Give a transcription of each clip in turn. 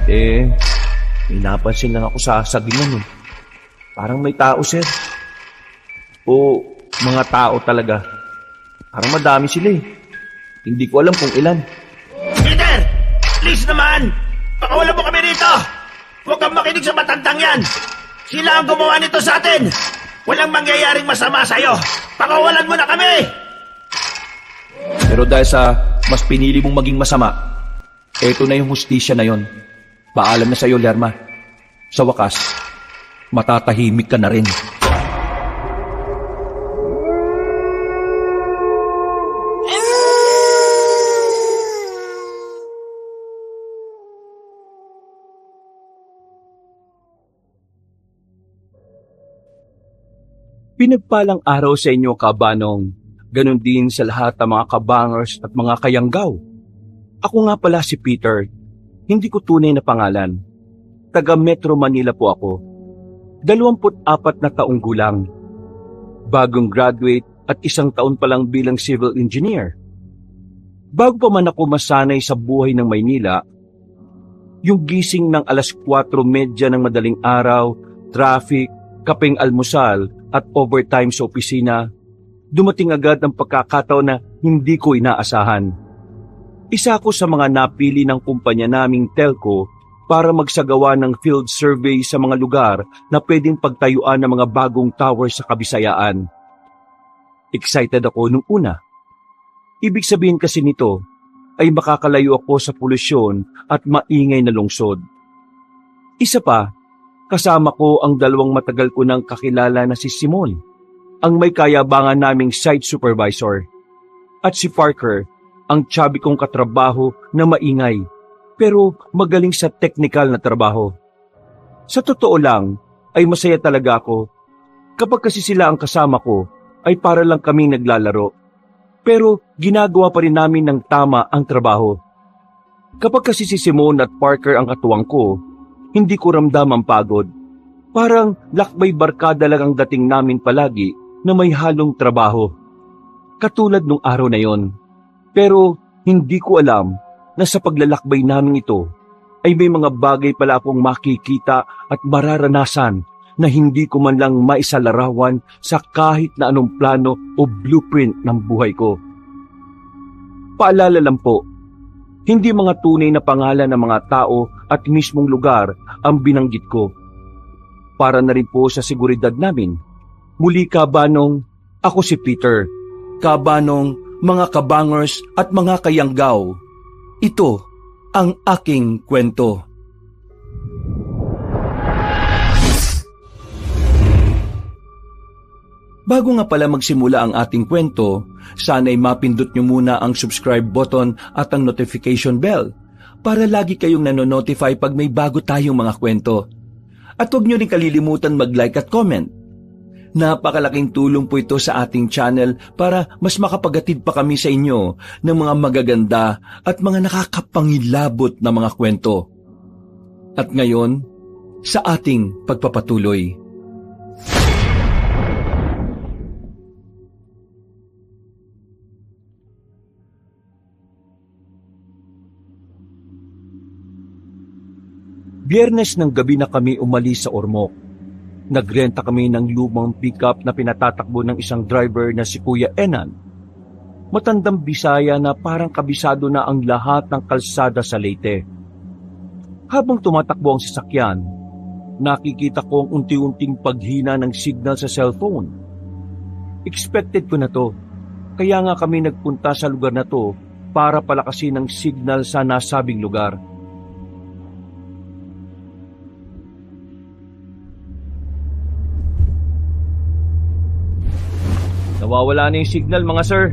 May napansin lang ako sa sagingan eh. Parang may tao, sir. O mga tao talaga. Parang madami sila eh. Hindi ko alam kung ilan. Peter! Please naman! Pakawalan mo kami rito! Huwag kang makinig sa matandang yan! Sila ang gumawa nito sa atin! Walang mangyayaring masama sa'yo! Pakawalan mo na kami! Pero dahil sa mas pinili mong maging masama, eto na yung hustisya na yon. Paalam na sa'yo, Lerma. Sa wakas, matatahimik ka na rin. Pinagpalang araw sa inyo, kabanong. Ganon din sa lahat ng mga kabangers at mga kayanggaw. Ako nga pala si Peter. Hindi ko tunay na pangalan. Taga Metro Manila po ako. 24 na taong gulang. Bagong graduate at 1 taon pa lang bilang civil engineer. Bago pa man ako masanay sa buhay ng Maynila, yung gising ng alas 4:30 ng madaling araw, traffic, kapeng almusal at overtime sa opisina, dumating agad ang pagkakataon na hindi ko inaasahan. Isa ako sa mga napili ng kumpanya naming telco para magsagawa ng field survey sa mga lugar na pwedeng pagtayuan ng mga bagong tower sa Kabisayaan. Excited ako nung una. Ibig sabihin kasi nito ay makakalayo ako sa polusyon at maingay na lungsod. Isa pa, kasama ko ang 2 matagal ko nang kakilala na si Simon, ang may kayabangan naming site supervisor, at si Parker, ang chubby kong katrabaho na maingay pero magaling sa technical na trabaho. Sa totoo lang ay masaya talaga ako. Kapag kasi sila ang kasama ko ay para lang kaming naglalaro, pero ginagawa pa rin namin ng tama ang trabaho. Kapag kasi si Simon at Parker ang katuwang ko, hindi ko ramdam ang pagod. Parang lakbay barkada lang ang dating namin palagi na may halong trabaho. Katulad nung araw na yon. Pero hindi ko alam na sa paglalakbay namin ito ay may mga bagay pala akong makikita at mararanasan na hindi ko man lang maisalarawan sa kahit na anong plano o blueprint ng buhay ko. Paalala lang po, hindi mga tunay na pangalan ng mga tao at mismong lugar ang binanggit ko. Para na rin po sa seguridad namin. Muli, kabanong, ako si Peter. Kabanong, mga kabangers at mga kayanggaw. Ito ang aking kwento. Bago nga pala magsimula ang ating kwento, sana'y mapindot nyo muna ang subscribe button at ang notification bell para lagi kayong nanonotify pag may bago tayong mga kwento. At huwag nyo rin kalilimutan mag-like at comment. Napakalaking tulong po ito sa ating channel para mas makapagatid pa kami sa inyo ng mga magaganda at mga nakakapangilabot na mga kwento. At ngayon, sa ating pagpapatuloy. Biyernes ng gabi na kami umalis sa Ormoc. Nagrenta kami ng lumang pickup na pinatatakbo ng isang driver na si Kuya Enan. Matandang Bisaya na parang kabisado na ang lahat ng kalsada sa Leyte. Habang tumatakbo ang sasakyan, nakikita ko ang unti-unting paghina ng signal sa cellphone. Expected ko na to, kaya nga kami nagpunta sa lugar na to para palakasin ang signal sa nasabing lugar. Nawawala na yung signal, mga sir.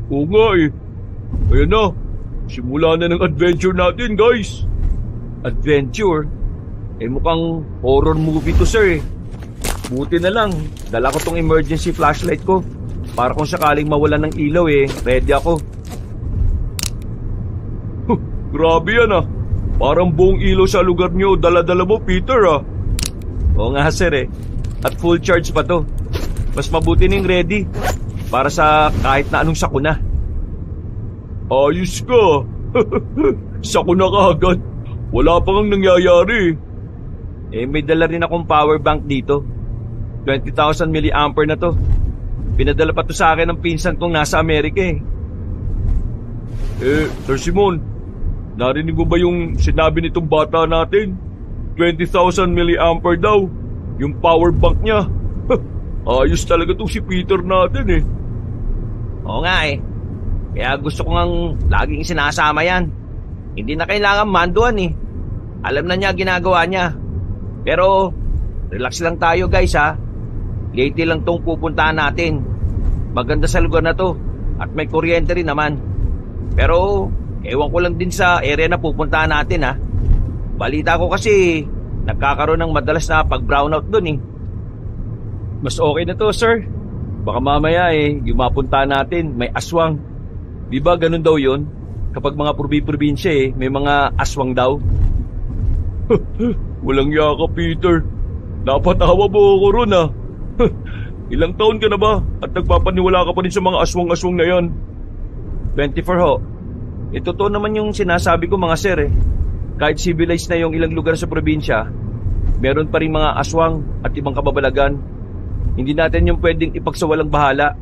Oo nga eh. Ayan na. Simula na ng adventure natin, guys. Adventure? Mukhang horror movie to, sir eh. Buti na lang, dala ko tong emergency flashlight ko. Para kung sakaling mawala ng ilaw ready ako. Grabe yan ah. Parang buong ilaw sa lugar nyo, dala-dala mo, Peter ah. Oo nga, sir At full charge pa to. Mas mabuti ning ready para sa kahit na anong sakuna. Ayos ka. Sakuna ka agad. Wala pa ngang nangyayari. May dala rin akong power bank dito. 20,000 milliampere na to. Pinadala pa to sa akin ng pinsan kong nasa Amerika Sir Simon, narinig mo ba yung sinabi nitong bata natin? 20,000 milliampere daw, yung power bank niya. Ayos talaga tong si Peter natin Oo nga Kaya gusto ko ngang laging sinasama yan. Hindi na kailangan manduan Alam na niya ginagawa niya. Pero, relax lang tayo guys Late lang tong pupuntahan natin. Maganda sa lugar na to. At may kuryente rin naman. Pero, ewan ko lang din sa area na pupuntahan natin Balita ko kasi, nagkakaroon ng madalas na pag-brownout dun Mas okay na to, sir. Baka mamaya yung mapunta natin, may aswang. Di ba ganun daw yun? Kapag mga probinsya may mga aswang daw. Walang yaka, Peter. Napatawa mo ako ron Ilang taon ka na ba? At nagpapaniwala ka pa rin sa mga aswang-aswang na yan? 24 ho. Totoo naman yung sinasabi ko mga sir Kahit civilized na yung ilang lugar sa probinsya, meron pa rin mga aswang at ibang kababalagan. Hindi natin yung pwedeng ipagsawalang bahala.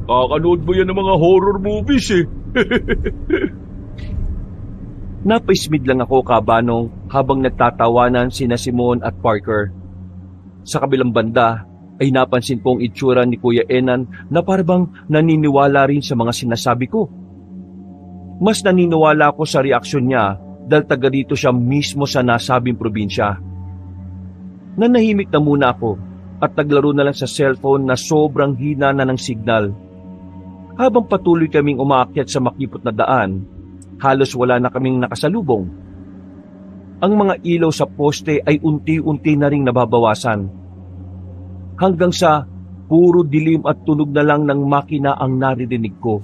Kakanood mo yan ng mga horror movies Napaismid lang ako kabanong habang nagtatawanan sina Simon at Parker. Sa kabilang banda ay napansin kong itsura ni Kuya Enan na parang naniniwala rin sa mga sinasabi ko. Mas naniniwala ako sa reaksyon niya dahil taga dito siya mismo sa nasabing probinsya. Nanahimik na muna ako at naglaro na lang sa cellphone na sobrang hina na ng signal. Habang patuloy kaming umaakyat sa makipot na daan, halos wala na kaming nakasalubong. Ang mga ilaw sa poste ay unti-unti na ring nababawasan. Hanggang sa puro dilim at tunog na lang ng makina ang naririnig ko.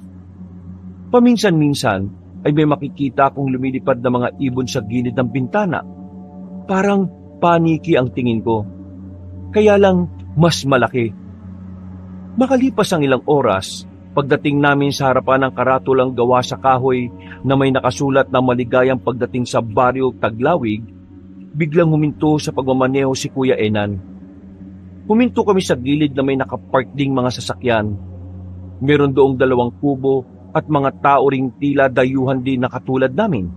Paminsan-minsan ay may makikita akong lumilipad na mga ibon sa gilid ng bintana. Parang paniki ang tingin ko. Kaya lang mas malaki. Makalipas ang ilang oras, pagdating namin sa harapan ng karatulang gawa sa kahoy na may nakasulat na maligayang pagdating sa baryo Taglawig, biglang huminto sa pagmamaneho si Kuya Enan. Huminto kami sa gilid na may nakapark ding mga sasakyan. Meron doong 2 kubo at mga tao ring tila dayuhan din na katulad namin.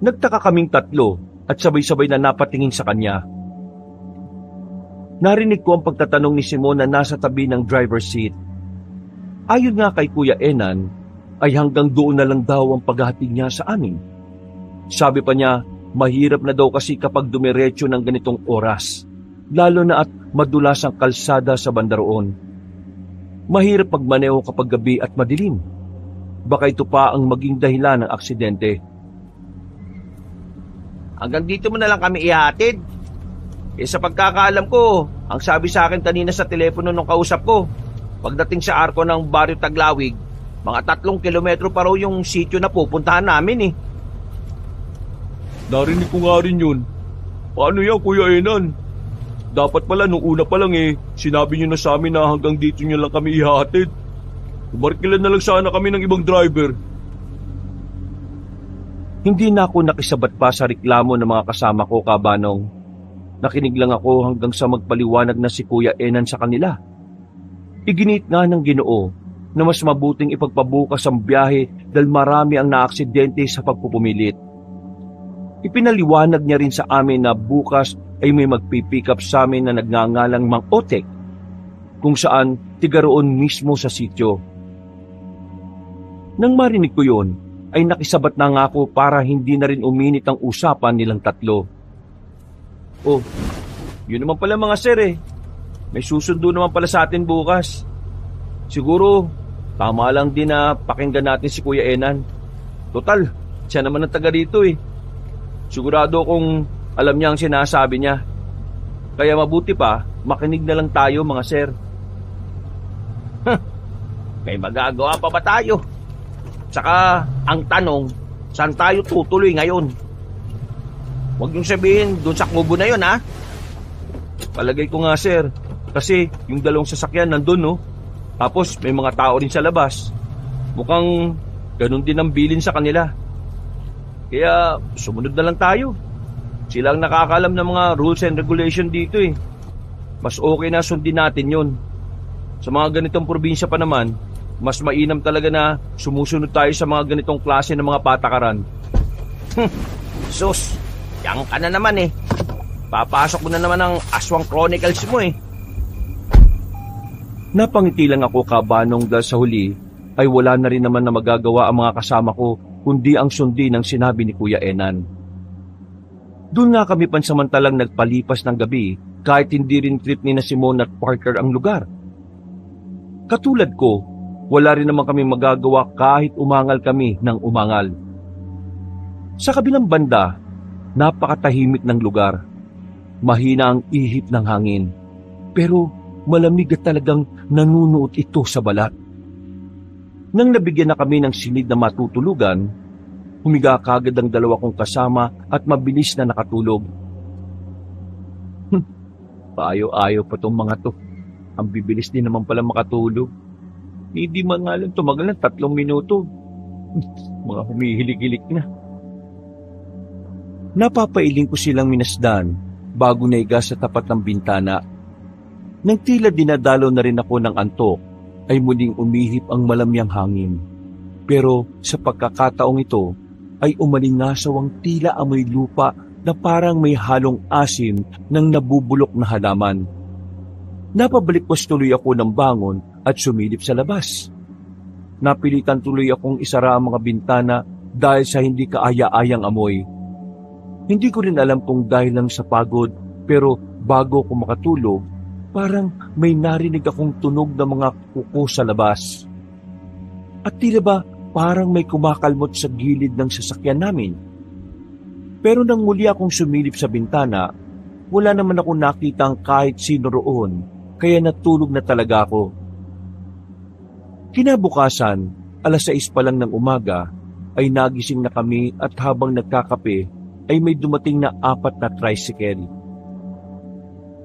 Nagtaka kaming 3 at sabay-sabay na napatingin sa kanya. Narinig ko ang pagtatanong ni Simon na nasa tabi ng driver's seat. Ayon nga kay Kuya Enan, ay hanggang doon na lang daw ang paghahatid niya sa amin. Sabi pa niya, mahirap na daw kasi kapag dumiretso ng ganitong oras, lalo na at madulas ang kalsada sa banda roon. Mahirap magmaneho kapag gabi at madilim. Baka ito pa ang maging dahilan ng aksidente. Hanggang dito mo na lang kami ihatid. Sa pagkakaalam ko, ang sabi sa akin kanina sa telepono nung kausap ko, pagdating sa arko ng baryo Taglawig, mga 3 kilometro pa raw yung sityo na pupuntahan namin Narinig ko nga rin yun. Paano yan, Kuya Enan? Dapat pala nung una pa lang sinabi nyo na sa amin na hanggang dito nyo lang kami ihatid. Umarkilan na lang sana kami ng ibang driver. Hindi na ako nakisabat pa sa reklamo ng mga kasama ko, kabanong. Nakinig lang ako hanggang sa magpaliwanag na si Kuya Enan sa kanila. Iginit nga ng Ginoo na mas mabuting ipagpabukas ang biyahe dahil marami ang naaksidente sa pagpupumilit. Ipinaliwanag niya rin sa amin na bukas ay may magpipick up sa amin na nagngangalang Mang Otek, kung saan tiga roon mismo sa sityo. Nang marinig ko yun, ay nakisabat na nga ako para hindi na rin uminit ang usapan nilang 3. Oh, yun naman pala mga sir May susundo naman pala sa atin bukas. Siguro, tama lang din na pakinggan natin si Kuya Enan. Total, siya naman ang taga rito Sigurado kung alam niya ang sinasabi niya. Kaya mabuti pa, makinig na lang tayo mga sir. May magagawa pa ba tayo? Tsaka, ang tanong, saan tayo tutuloy ngayon? Huwag niyong sabihin doon sa kubo na yun, ha? Palagay ko nga sir, kasi yung 2 sasakyan nandun Tapos may mga tao rin sa labas. Mukhang ganun din ang bilin sa kanila. Kaya sumunod na lang tayo. Sila ang nakakaalam ng mga rules and regulation dito eh. Mas okay na sundin natin yun. Sa mga ganitong probinsya pa naman, mas mainam talaga na sumusunod tayo sa mga ganitong klase ng mga patakaran. Sus, yang ka na naman eh. Papasok mo na naman ang Aswang Chronicles mo eh. Napangiti lang ako kabanong dahil sa huli ay wala na rin naman na magagawa ang mga kasama ko kundi ang sundin ng sinabi ni Kuya Enan. Doon nga kami pansamantalang nagpalipas ng gabi kahit hindi rin trip ni na Simon at Parker ang lugar. Katulad ko, wala rin naman kami magagawa kahit umangal kami ng umangal. Sa kabilang banda, napakatahimik ng lugar. Mahina ang ihip ng hangin, pero malamig at talagang nanunuot ito sa balat. Nang nabigyan na kami ng silid na matutulugan, humiga kagad ang dalawa kong kasama at mabilis na nakatulog. Paayo-ayo pa tong mga to. Ang bibilis din naman pala makatulog. Hindi man nga lang tumagal ng 3 minuto. Mga humihilig-hilig na. Napapailing ko silang minasdan bago naiga sa tapat ng bintana. Nang tila dinadalo na rin ako ng antok, ay muling umihip ang malamyang hangin. Pero sa pagkakataong ito, ay umalingasaw ang tila amoy lupa na parang may halong asim ng nabubulok na halaman. Napabalikwas tuloy ako ng bangon at sumilip sa labas. Napilitan tuloy akong isara ang mga bintana dahil sa hindi kaaya-ayang amoy. Hindi ko rin alam kung dahil lang sa pagod, pero bago ko makatulog, parang may narinig akong tunog ng mga kuko sa labas. At tila ba parang may kumakalmot sa gilid ng sasakyan namin. Pero nang muli akong sumilip sa bintana, wala naman akong nakitang kahit sino roon, kaya natulog na talaga ako. Kinabukasan, 6:00 pa lang ng umaga, ay nagising na kami at habang nagkakape, ay may dumating na 4 na tricycle.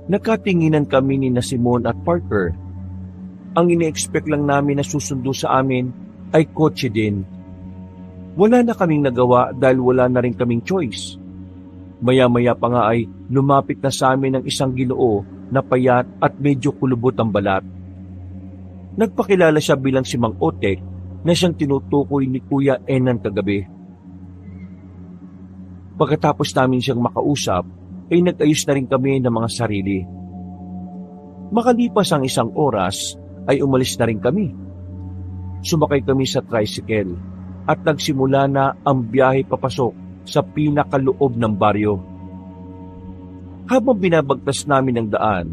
Nakatinginan kami ni na Simon at Parker. Ang ine-expect lang namin na susundo sa amin ay kotse din. Wala na kaming nagawa dahil wala na rin kaming choice. Maya-maya pa nga ay lumapit na sa amin ang isang Ginoo na payat at medyo kulubot ang balat. Nagpakilala siya bilang si Mang Otek na siyang tinutukoy ni Kuya Enan kagabi. Pagkatapos namin siyang makausap, ay nag-ayos na rin kami ng mga sarili. Makalipas ang 1 oras, ay umalis na rin kami. Sumakay kami sa tricycle at nagsimula na ang biyahe papasok sa pinakaloob ng baryo. Habang binabagtas namin ang daan,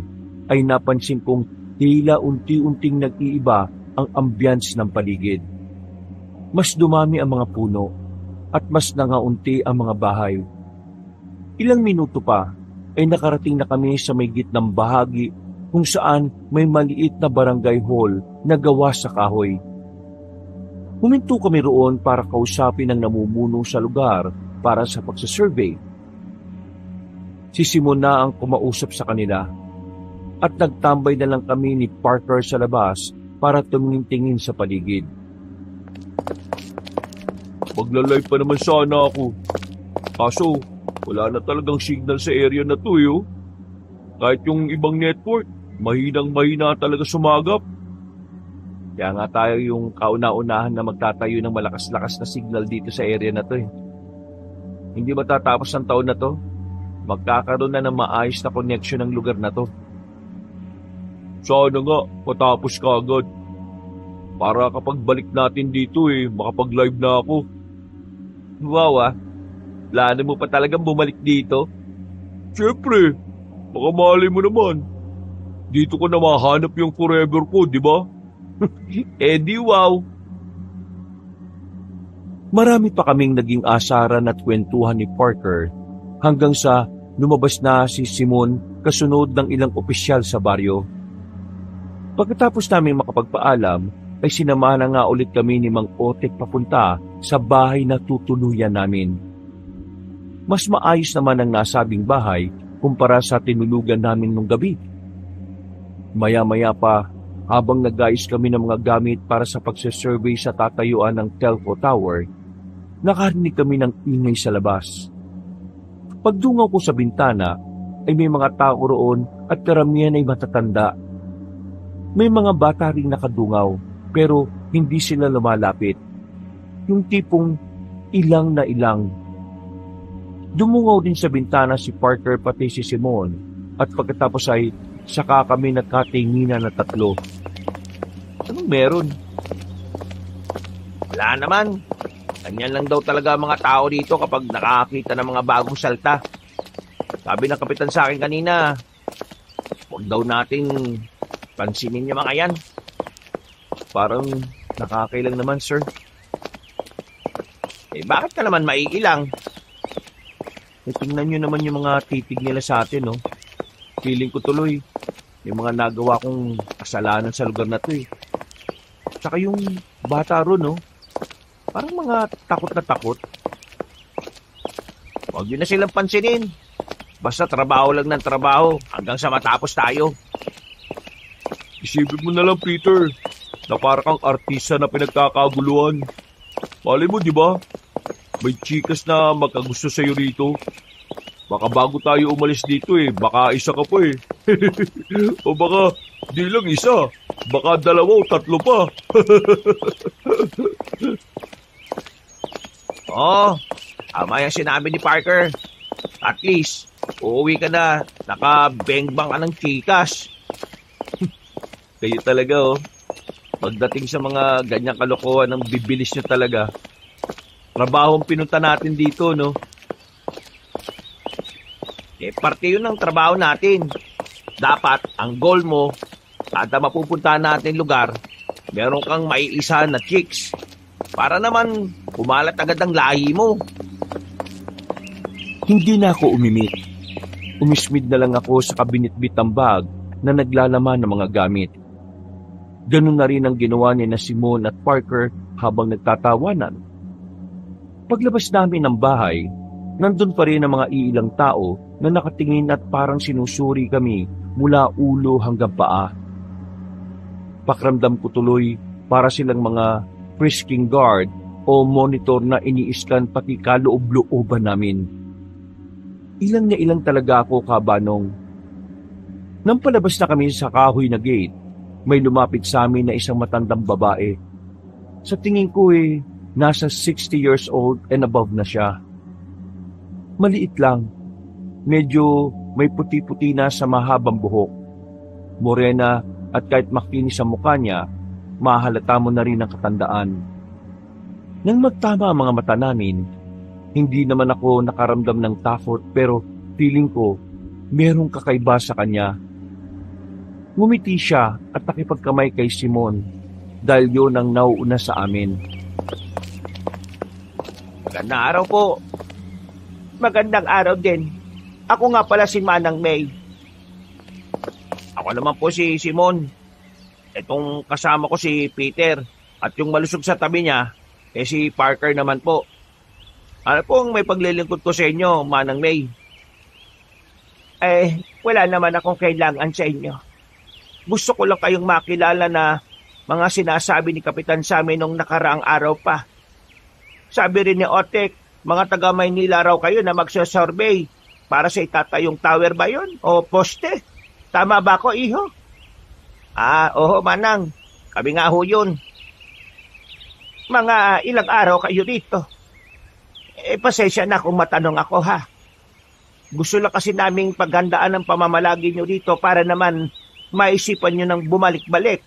ay napansin kong tila unti-unting nag-iiba ang ambience ng paligid. Mas dumami ang mga puno at mas nangaunti ang mga bahay. Ilang minuto pa ay nakarating na kami sa may gitnang bahagi kung saan may maliit na barangay hall na gawa sa kahoy. Huminto kami roon para kausapin ang namumuno sa lugar para sa pagsasurvey. Si Simon na ang kumausap sa kanila at nagtambay na lang kami ni Parker sa labas para tumingin-tingin sa paligid. Magla-live pa naman sana ako. Kaso, wala na talagang signal sa area na to eh. Kahit yung ibang network, mahinang-mahina talaga sumagap. Kaya nga tayo yung kauna-unahan na magtatayo ng malakas-lakas na signal dito sa area na to eh. Hindi matatapos ang taon na to, magkakaroon na ng maayos na connection ng lugar na to. Sana nga, matapos ka agad. Para kapag balik natin dito makapag-live na ako. Wow plano mo pa talagang bumalik dito? Siyempre, baka malay mo naman. Dito ko na mahanap yung forever ko, di ba? Di wow. Marami pa kaming naging asaran at kwentuhan ni Parker hanggang sa lumabas na si Simon kasunod ng ilang opisyal sa baryo. Pagkatapos namin makapagpaalam, ay sinamahan na nga ulit kami ni Mang Otek papunta sa bahay na tutuluyan namin. Mas maayos naman ang nasabing bahay kumpara sa tinulugan namin nung gabi. Maya-maya pa, habang nag-ayos kami ng mga gamit para sa pagsasurvey sa tatayuan ng telco tower, nakarinig kami ng ingay sa labas. Pagdungaw ko sa bintana ay may mga tao roon at karamihan ay matatanda. May mga bata ring nakadungaw pero hindi sila lumalapit. Yung tipong ilang na ilang. Dumungaw din sa bintana si Parker pati si Simon at pagkatapos ay saka kami nagkatinginan na tatlo. Anong meron? Wala naman. Ganyan lang daw talaga mga tao dito kapag nakakita ng mga bagong salta. Sabi ng kapitan sa akin kanina, huwag daw nating pansinin yung mga yan. Parang nakakailang naman, sir. Bakit ka naman maiilang? Tingnan nyo naman yung mga titig nila sa atin, no? Feeling ko tuloy, may mga nagawa kong kasalanan sa lugar na to, eh. Tsaka yung bata ron, no? Parang mga takot na takot. Huwag yun na silang pansinin. Basta trabaho lang ng trabaho hanggang sa matapos tayo. Isipin mo na lang, Peter, na para kang artista na pinagkakaguluhan. Malay mo, di ba? May chikas na magkagusto sa'yo rito. Baka bago tayo umalis dito baka isa ka pa O baka di lang isa, baka dalawa o tatlo pa. Tama yung sinabi ni Parker. At least, uuwi ka na, nakabengbang ka ng chikas. Kayo talaga, pagdating sa mga ganyang kalokohan, ng bibilis nyo talaga. Trabahong pinunta natin dito, no? Parte yun ng trabaho natin. Dapat, ang goal mo, kada mapupuntahan natin lugar, meron kang maiisa na chicks. Para naman, kumalat agad ang lahi mo. Hindi na ako umimik. Umismid na lang ako sa kabinitbit ng bag na naglalaman ng mga gamit. Ganun na rin ang ginawa ni na Simon at Parker habang nagtatawanan. Paglabas namin ng bahay, nandun pa rin ang mga iilang tao na nakatingin at parang sinusuri kami mula ulo hanggang paa. Pakramdam ko tuloy para silang mga frisking guard o monitor na iniiskan pati kaloob-looban namin. Ilang na ilang talaga ako, kabanong. Nang palabas na kami sa kahoy na gate, may lumapit sa amin na isang matandang babae. Sa tingin ko nasa 60 years old and above na siya. Maliit lang. Medyo may puti-puti na sa mahabang buhok. Morena at kahit makinis sa mukha niya, mahalata mo na rin ang katandaan. Nang magtama ang mga mata namin, hindi naman ako nakaramdam ng takot pero feeling ko merong kakaiba sa kanya. Ngumiti siya at nakipagkamay kay Simon dahil yun ang nauuna sa amin. Magandang araw po. Magandang araw din. Ako nga pala si Manang May. Ako naman po si Simon. Itong kasama ko si Peter at yung malusog sa tabi niya, si Parker naman po. Ano pong may paglilingkod ko sa inyo, Manang May? Wala naman akong kailangan sa inyo. Gusto ko lang kayong makilala na mga sinasabi ni Kapitan sa amin nung nakaraang araw pa. Sabi rin ni Otek, mga taga Maynila raw kayo na magsasurvey para sa itatayong tower ba yun o poste? Tama ba ako, iho? Oo, Manang. Kami nga ho yun. Mga ilang araw kayo dito. Pasensya na kung matanong ako, ha. Gusto lang kasi naming paghandaan ng pamamalagi nyo dito para naman maisipan nyo ng bumalik-balik.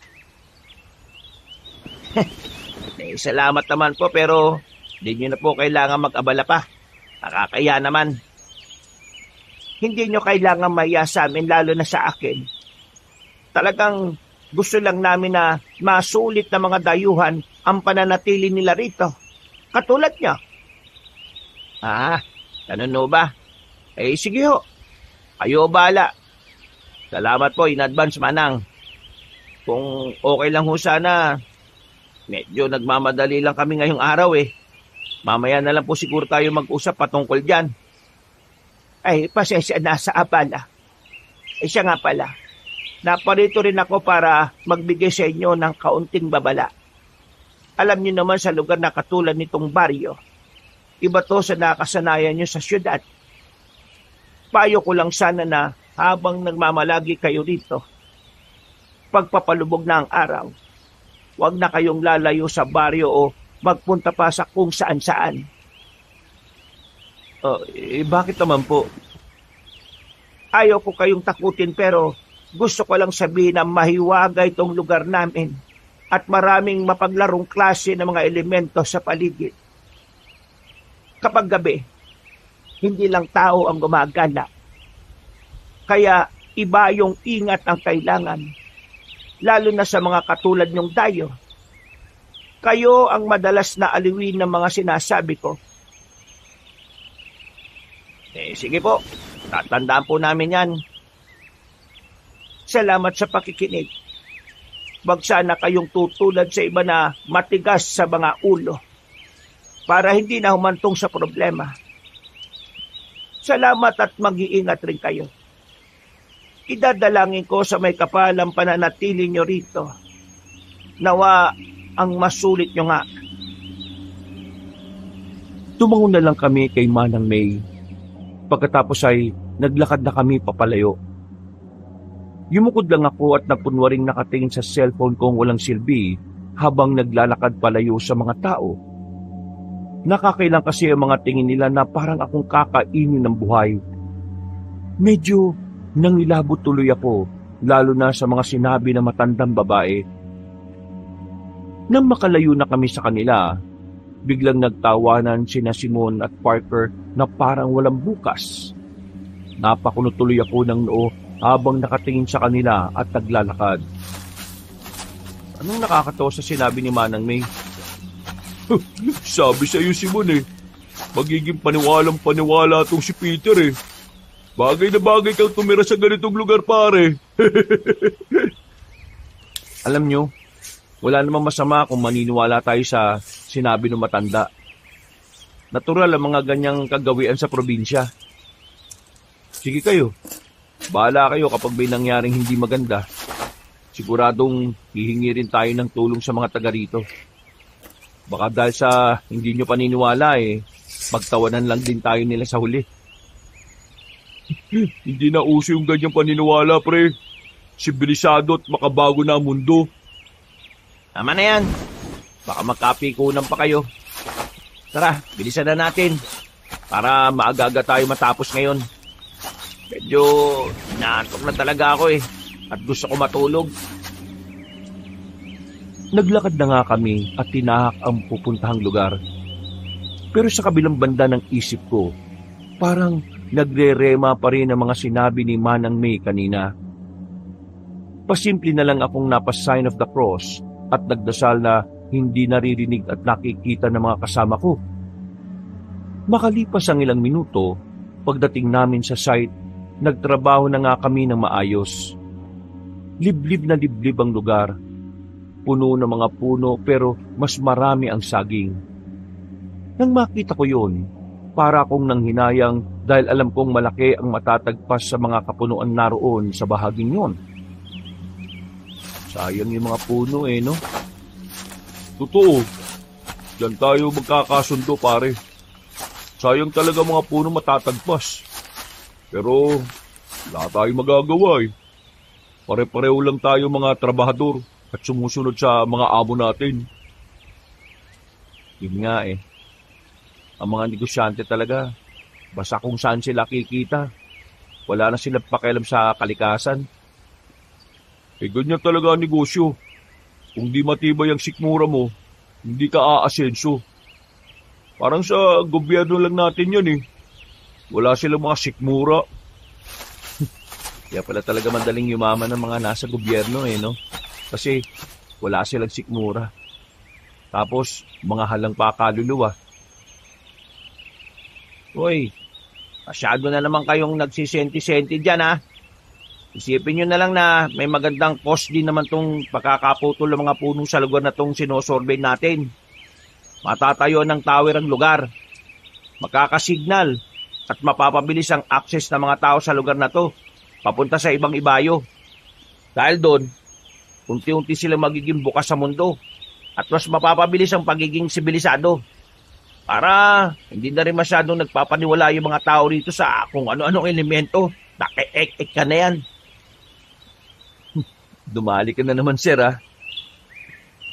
Salamat naman po pero hindi nyo na po kailangan mag-abala pa. Nakakaya naman. Hindi nyo kailangan maya sa amin lalo na sa akin. Talagang gusto lang namin na masulit na mga dayuhan ang pananatili nila rito. Katulad nyo. Ganun ho ba? Sige ho. Kayo bahala. Salamat po in advance, Manang. Kung okay lang ho sana, medyo nagmamadali lang kami ngayong araw Mamaya na lang po siguro tayo mag-usap patungkol dyan. Pasensya na sa abala. Siya nga pala. Naparito rin ako para magbigay sa inyo ng kaunting babala. Alam niyo naman sa lugar na katulad nitong baryo, Iba to sa nakasanayan nyo sa syudad. Payo ko lang sana na habang nagmamalagi kayo rito, pagpapalubog na ang araw, huwag na kayong lalayo sa baryo o magpunta pa sa kung saan-saan. Bakit naman po? Ayaw ko kayong takutin pero gusto ko lang sabihin na mahiwaga itong lugar namin at maraming mapaglarong klase ng mga elemento sa paligid. Kapag gabi, hindi lang tao ang gumagala. Kaya iba yung ingat ang kailangan, lalo na sa mga katulad nyong dayo. Kayo ang madalas na aliwin ng mga sinasabi ko. Sige po, tatandaan po namin yan. Salamat sa pakikinig. Wag sana kayong tutulad sa iba na matigas sa mga ulo para hindi na humantong sa problema. Salamat at mag-iingat rin kayo. Idadalangin ko sa may kapalang pananatili nyo rito. Nawa ang masulit nyo nga. Tumango na lang kami kay Manang May. Pagkatapos ay naglakad na kami papalayo. Yumukod lang ako at napunwaring nakatingin sa cellphone kong walang silbi habang naglalakad palayo sa mga tao. Nakakailang kasi ang mga tingin nila na parang akong kakainin ng buhay. Medyo nangilabot tuloy ako, lalo na sa mga sinabi ng matandang babae. Nang makalayo na kami sa kanila, biglang nagtawanan sina Simon at Parker na parang walang bukas. Napakunot tuloy ako ng noo habang nakatingin sa kanila at naglalakad. Anong nakakatawa sa sinabi ni Manang May? Sabi sa'yo, Simon magiging paniwalang-paniwala tong si Peter Bagay na bagay kang tumira sa ganitong lugar, pare. Alam nyo, wala namang masama kung maniniwala tayo sa sinabi ng matanda. Natural ang mga ganyang kagawian sa probinsya. Sige kayo, bahala kayo kapag may nangyaring hindi maganda. Siguradong hihingi rin tayo ng tulong sa mga taga rito. Baka dahil sa hindi nyo paniniwala pagtawanan lang din tayo nila sa huli. Hindi na uso yung ganyang paniniwala, pre. Sibilisado at makabago na ang mundo. Tama na yan. Baka magkapikunan pa kayo. Tara, bilisan na natin para maaga-aga tayo matapos ngayon. Medyo inaantok na talaga ako at gusto ko matulog. Naglakad na nga kami at tinahak ang pupuntahang lugar. Pero sa kabilang banda ng isip ko, parang nagre-rema pa rin ang mga sinabi ni Manang May kanina. Pasimple na lang akong napa-sign of the cross at nagdasal na hindi naririnig at nakikita ng mga kasama ko. Makalipas ang ilang minuto, pagdating namin sa site, nagtrabaho na nga kami ng maayos. Liblib na liblib ang lugar. Puno ng mga puno pero mas marami ang saging. Nang makita ko yun, para akong nanghinayang dahil alam kong malaki ang matatagpas sa mga kapunuan naroon sa bahaging yon. Sayang yung mga puno no? Totoo. Diyan tayo magkakasundo, pare. Sayang talaga mga puno matatagpas. Pero wala tayong magagawa Pare-pareho lang tayo mga trabahador at sumusunod sa mga amo natin. Yun nga Ang mga negosyante talaga, basta kung saan sila kikita. Wala na silang pakialam sa kalikasan. Ganyan talaga ang negosyo. Kung di matibay ang sikmura mo, hindi ka aasenso. Parang sa gobyerno lang natin yan Wala silang mga sikmura. Kaya pala talaga madaling yumaman ng mga nasa gobyerno no? Kasi wala silang sikmura. Tapos mga halang pa kaluluwa. Hoy, masyado na naman kayong nagsisenti-senti dyan Isipin nyo na lang na may magandang cost din naman tong pagkakaputol ng mga puno sa lugar na tong sinosurvey natin. Matatayo ng tower ang lugar. Makakasignal at mapapabilis ang access ng mga tao sa lugar na to papunta sa ibang ibayo. Dahil doon, unti-unti sila magiging bukas sa mundo at mas mapapabilis ang pagiging sibilisado. Para hindi na rin masyadong nagpapaniwala yung mga tao rito sa kung ano-anong elemento. Naki-ek-ek ka na yan. Dumali ka na naman, sir, ah.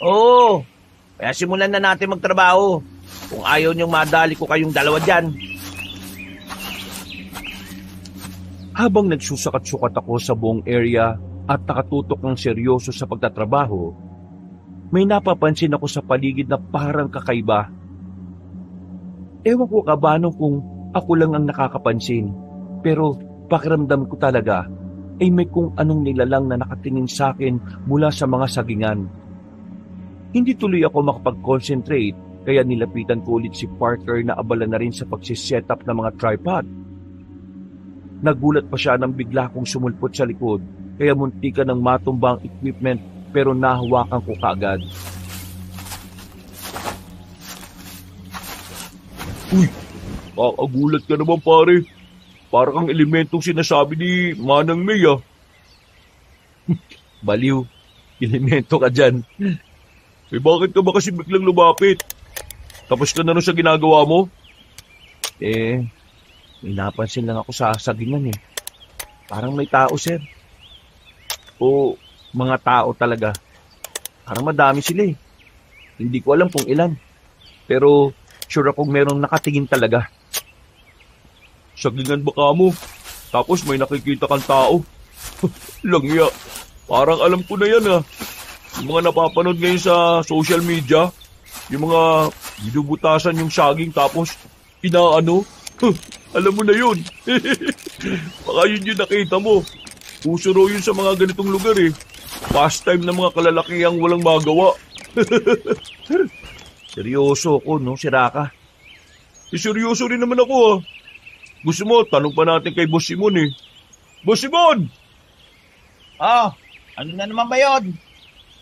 Oo, kaya simulan na natin magtrabaho. Kung ayaw niyong madali ko kayong dalawa dyan. Habang nagsusakat-sukat ako sa buong area at nakatutok ng seryoso sa pagtatrabaho, may napapansin ako sa paligid na parang kakaiba. Ewan ko kabanong kung ako lang ang nakakapansin, pero pakiramdam ko talaga ay may kung anong nilalang na nakatingin sa akin mula sa mga sagingan. Hindi tuloy ako makapag-concentrate kaya nilapitan ko ulit si Parker na abala na rin sa pagsiset up ng mga tripod. Nagulat pa siya nang bigla kong sumulpot sa likod kaya muntikan ng matumba ang equipment pero nahawakan ko kaagad. Uy, kakagulat ka naman pare. Para kang elementong sinasabi ni Manang May ah. Baliw, elemento ka dyan. Eh bakit ka ba kasi biglang lumapit? Tapos ka na rin sa ginagawa mo? May napansin lang ako sa sagingan eh. Parang may tao, sir. O mga tao talaga. Parang madami sila eh. Hindi ko alam kung ilan. Pero sure akong merong nakatingin talaga. Sagingan ba ka mo? Tapos may nakikita kang tao? Langya. Parang alam ko na yan ah. Yung mga napapanood ngayon sa social media, yung mga binubutasan yung saging tapos inaano. Alam mo na yun. Baka yun yung nakita mo. Uso raw yun sa mga ganitong lugar eh. Pastime ng mga kalalakihang walang magawa. Seryoso ako, no, Siraka? Seryoso rin naman ako ah. Gusto mo, tanong pa natin kay Boss Simon eh. Boss Simon! Ano na naman ba yun?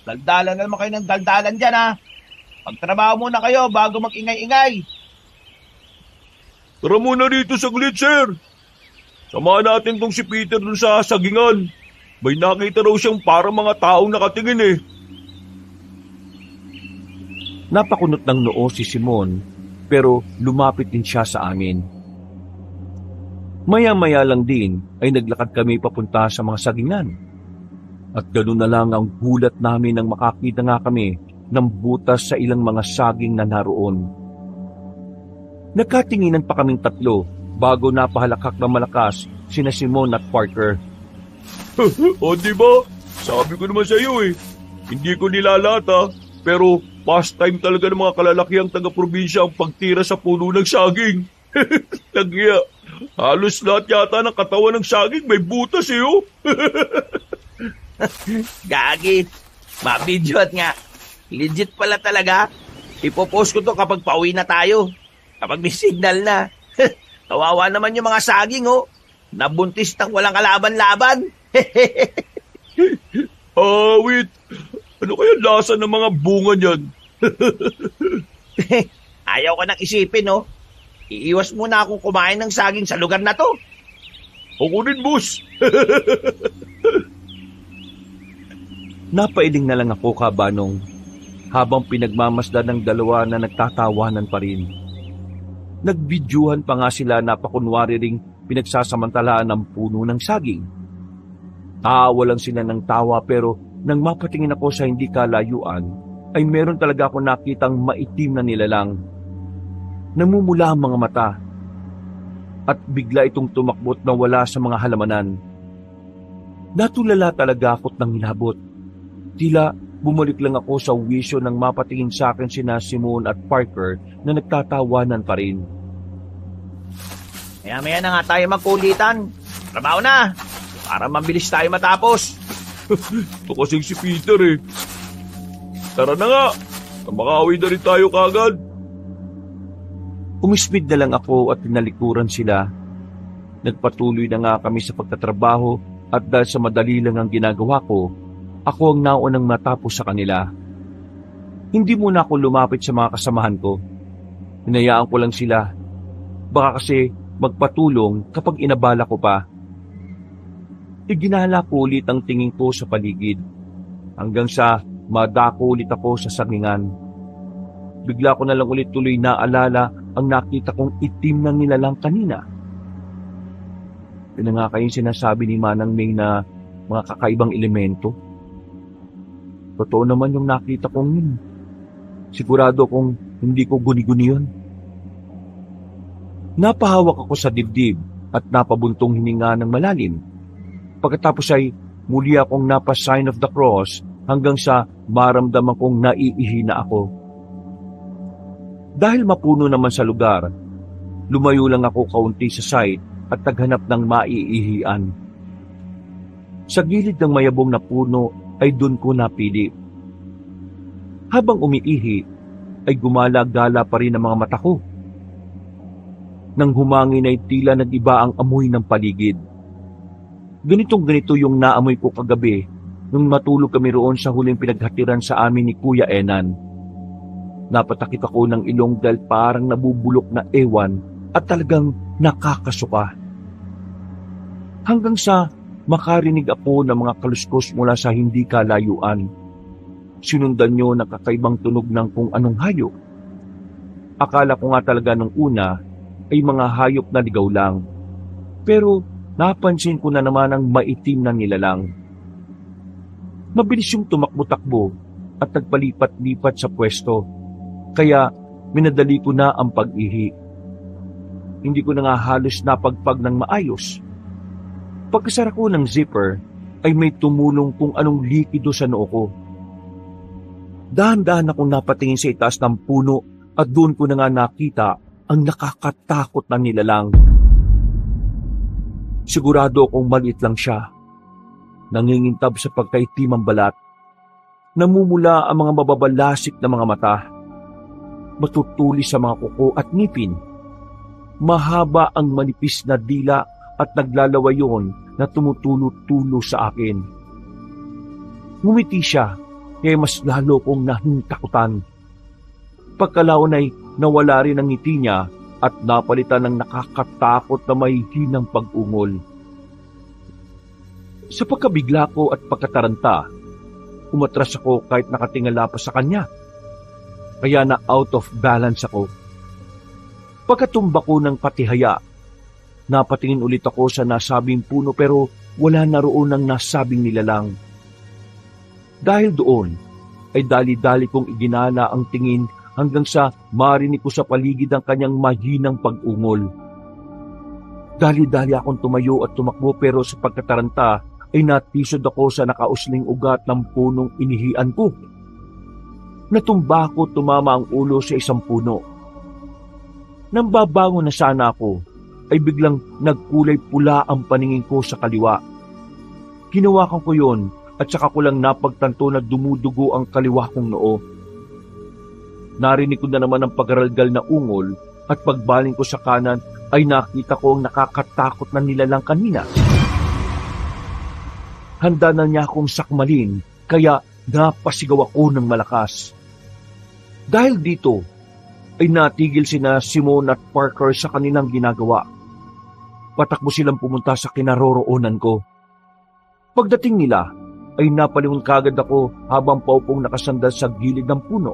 Daldalan na naman kayo ng daldalan dyan ha. Magtrabaho muna kayo bago mag-ingay-ingay. Tara muna rito saglit, sir. Samahan natin tong si Peter dun sa sagingan. May nakita raw siyang parang mga taong nakatingin eh. Napakunot ng noo si Simon, pero lumapit din siya sa amin. Maya-maya lang din ay naglakad kami papunta sa mga sagingan. At ganoon na lang ang gulat namin nang makakita nga kami ng butas sa ilang mga saging na naroon. Nagkatinginan pa kaming tatlo bago napahalakak na malakas sina Simon at Parker. O diba? Sabi ko naman sa iyo eh. Hindi ko nilalata, pero pastime talaga ng mga kalalakihang taga-probinsya ang pagtira sa puno ng saging. Nagya, halos lahat yata ng katawan ng saging may butas eh oh. Gagi, mabidyo't nga. Legit pala talaga. Ipopost ko to kapag pauwi na tayo. Kapag may signal na. Kawawa naman yung mga saging oh. Nabuntis nang walang kalaban-laban. Wait. Ano kaya lasa ng mga bunga niyan? Ayaw ko nang isipin oh. Iiwas muna akong kumain ng saging sa lugar na to. Ako rin, boss. Napailing na lang ako kabanong habang pinagmamasdan ng dalawa na nagtatawanan pa rin. Nagbidyuhan pa nga sila na pakunwari ring pinagsasamantalaan ng puno ng saging. Tawa lang sila ng tawa pero nang mapatingin ako sa hindi kalayuan ay meron talaga ako nakitang maitim na nilalang. Namumula ang mga mata at bigla itong tumakbot na wala sa mga halamanan. Natulala talaga ako't nang hinabot. Tila bumalik lang ako sa wisyo nang mapatingin sa akin sina Simon at Parker na nagtatawanan pa rin. Maya-maya na nga tayo magkulitan. Trabaho na, para mabilis tayo matapos. Ito kasing si Peter eh. Tara na nga, makauwi na rin tayo kagad. Umismid na lang ako at tinalikuran sila. Nagpatuloy na nga kami sa pagtatrabaho at dahil sa madali lang ang ginagawa ko, ako ang naunang matapos sa kanila. Hindi muna ako lumapit sa mga kasamahan ko. Hinayaan ko lang sila. Baka kasi magpatulong kapag inabala ko pa. Iginala ko ulit ang tingin ko sa paligid hanggang sa madako ulit ako sa sagingan. bigla ko na lang ulit tuloy naalala ang nakita kong itim ng nilalang kanina. Yun na nga kayong sinasabi ni Manang May na mga kakaibang elemento. Totoo naman yung nakita kong yun. Sigurado kong hindi ko guni-guni yun. Napahawak ako sa dibdib at napabuntong hininga ng malalim. Pagkatapos ay muli akong napa-sign of the cross hanggang sa maramdaman kong naiihi na ako. Dahil mapuno naman sa lugar, lumayo lang ako kaunti sa site at naghanap ng maiihian. Sa gilid ng mayabong na puno ay doon ko napili. Habang umiihi, ay gumala-gala pa rin ang mga mata ko. Nang humangin ay tila nag-iba ang amoy ng paligid. Ganitong-ganito yung naamoy ko kagabi nung matulog kami roon sa huling pinaghatiran sa amin ni Kuya Enan. Napatakip ako ng ilong dahil parang nabubulok na ewan at talagang nakakasuka. Hanggang sa makarinig ako ng mga kaluskos mula sa hindi kalayuan. Sinundan nyo ng kakaibang tunog ng kung anong hayop. Akala ko nga talaga nung una ay mga hayop na ligaw lang. Pero napansin ko na naman ang maitim na nilalang. Mabilis yung tumakbo-takbo at nagpalipat-lipat sa pwesto. Kaya minadali ko na ang pag-ihi. Hindi ko na nga halos napagpag ng maayos. Pagkasara ko ng zipper ay may tumulong kung anong likido sa noo ko. Dahan-dahan akong napatingin sa itaas ng puno at doon ko na nga nakita ang nakakatakot na nilalang. Sigurado akong maliit lang siya. Nangingintab sa pagkaitim ang balat. Namumula ang mga mababalasik na mga mata. Matutulis sa mga kuko at ngipin. Mahaba ang manipis na dila at naglalawayon na tumutulo-tulo sa akin. Ngumiti siya, kaya mas lalo kong nahintakutan. Pagkalaon ay nawala rin ang ngiti niya at napalitan ng nakakatakot na mahihinang pag-ungol. Sa pagkabigla ko at pagkataranta, umatras ako kahit nakatingala pa sa kanya. Kaya na out of balance ako. Pagkatumba ko ng patihaya, napatingin ulit ako sa nasabing puno pero wala na roon ang nasabing nilalang. Dahil doon, ay dali-dali kong iginala ang tingin hanggang sa marinig ko sa paligid ang kanyang mahinang pag-ungol. Dali-dali akong tumayo at tumakbo pero sa pagkataranta ay natisod ako sa nakausling ugat ng punong inihian ko. Natumba ako, tumama ang ulo sa isang puno. Nang babangon na sana ako, ay biglang nagkulay pula ang paningin ko sa kaliwa. Hinawakan ko yon at saka ko lang napagtanto na dumudugo ang kaliwa kong noo. Narinig ko na naman ang pagaralgal na ungol at pagbaling ko sa kanan ay nakita ko ang nakakatakot na nilalang kanina. Handa na niya akong sakmalin kaya napasigaw ako ng malakas. Dahil dito ay natigil sina Simon at Parker sa kanilang ginagawa. Patakbo silang pumunta sa kinaroroonan ko. Pagdating nila ay napalingon kagad ako habang paupong nakasandal sa gilid ng puno.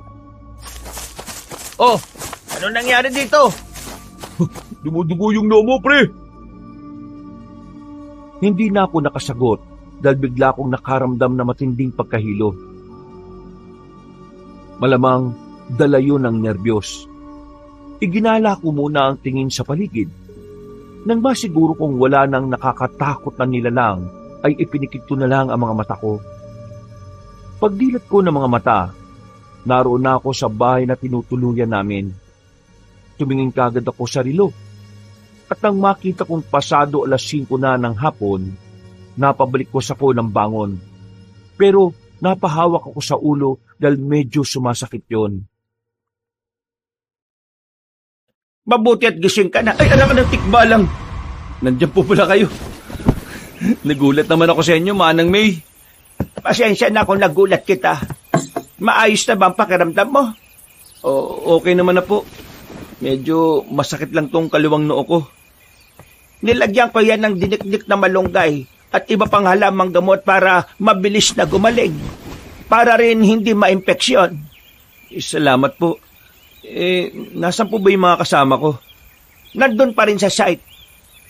Oh, ano nangyari dito? Dumudugo yung noo mo, pre! Hindi na ako nakasagot dahil bigla akong nakaramdam na matinding pagkahilo. Malamang dala yun ng nerbiyos. Iginala ko muna ang tingin sa paligid. Nang masiguro kong wala nang nakakatakot na nilalang, ay ipinikit ko na lang ang mga mata ko. Pagdilat ko ng mga mata, naroon na ako sa bahay na tinutuluyan namin. Tumingin kagad ako sa relo. At nang makita kong pasado 5:00 na ng hapon, napabalik ko sa ng bangon. Pero napahawak ako sa ulo dahil medyo sumasakit yon. Mabuti at gising ka na. Ay, anak ng tikbalang. Nandiyan po pala kayo. Nagulat naman ako sa inyo, Manang May. Pasensya na kung nagulat kita. Maayos na ba ang pakiramdam mo? Okay naman na po. Medyo masakit lang tong kaliwang noo ko. Nilagyan ko yan ng dinikdik na malunggay at iba pang halamang gamot para mabilis na gumaling. Para rin hindi ma-impeksyon. Salamat po. Nasaan po ba yung mga kasama ko? Nandun pa rin sa site.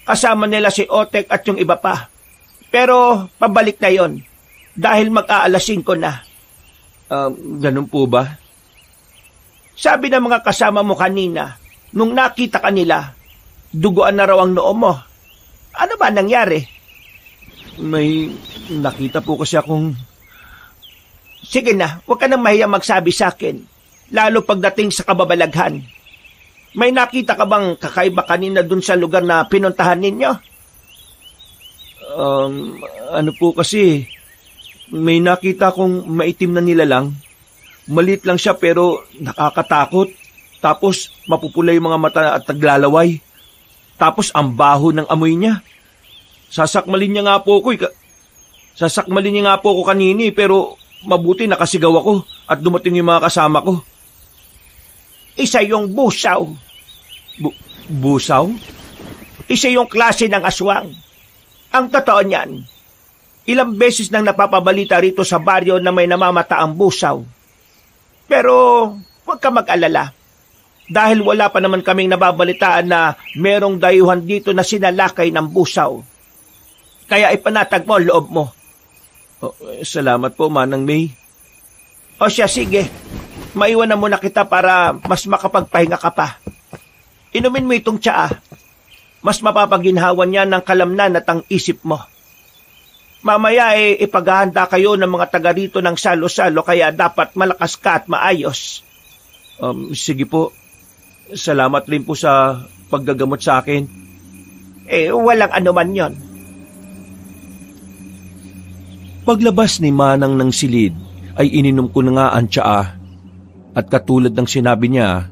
Kasama nila si Otek at yung iba pa. Pero pabalik na yon dahil mag-aalas 5 na. Ganun po ba? Sabi ng mga kasama mo kanina, nung nakita ka nila, duguan na raw ang noo mo. Ano ba nangyari? May nakita po kasi akong... Sige na, huwag ka nang mahiya magsabi sa akin, lalo pagdating sa kababalaghan. May nakita ka bang kakaiba kanina dun sa lugar na pinuntahan ninyo? Ano po kasi, may nakita kong maitim na nilalang. Maliit lang siya pero nakakatakot. Tapos mapupula yung mga mata at naglalaway. Tapos ang baho ng amoy niya. Sasakmalin niya nga po ako kanini pero mabuti nakasigaw ako at dumating yung mga kasama ko. Isa yung busaw. Busaw? Isa yung klase ng aswang. Ang totoo niyan, ilang beses nang napapabalita rito sa baryo na may namamata ang busaw. Pero huwag ka mag-alala. Dahil wala pa naman kaming nababalitaan na merong dayuhan dito na sinalakay ng busaw. Kaya ipanatag mo ang loob mo. Salamat po, Manang May. O siya, sige. Maiwan na muna kita para mas makapagpahinga ka pa. Inumin mo itong tsaa. Mas mapapaginhawan niya ng kalamnan at ang isip mo. Mamaya ipaghahanda kayo ng mga taga rito ng salo-salo kaya dapat malakas ka at maayos. Sige po. Salamat rin po sa paggagamot sa akin. Walang anuman yon. Paglabas ni Manang ng silid, ay ininom ko na nga ang tsaa. At katulad ng sinabi niya,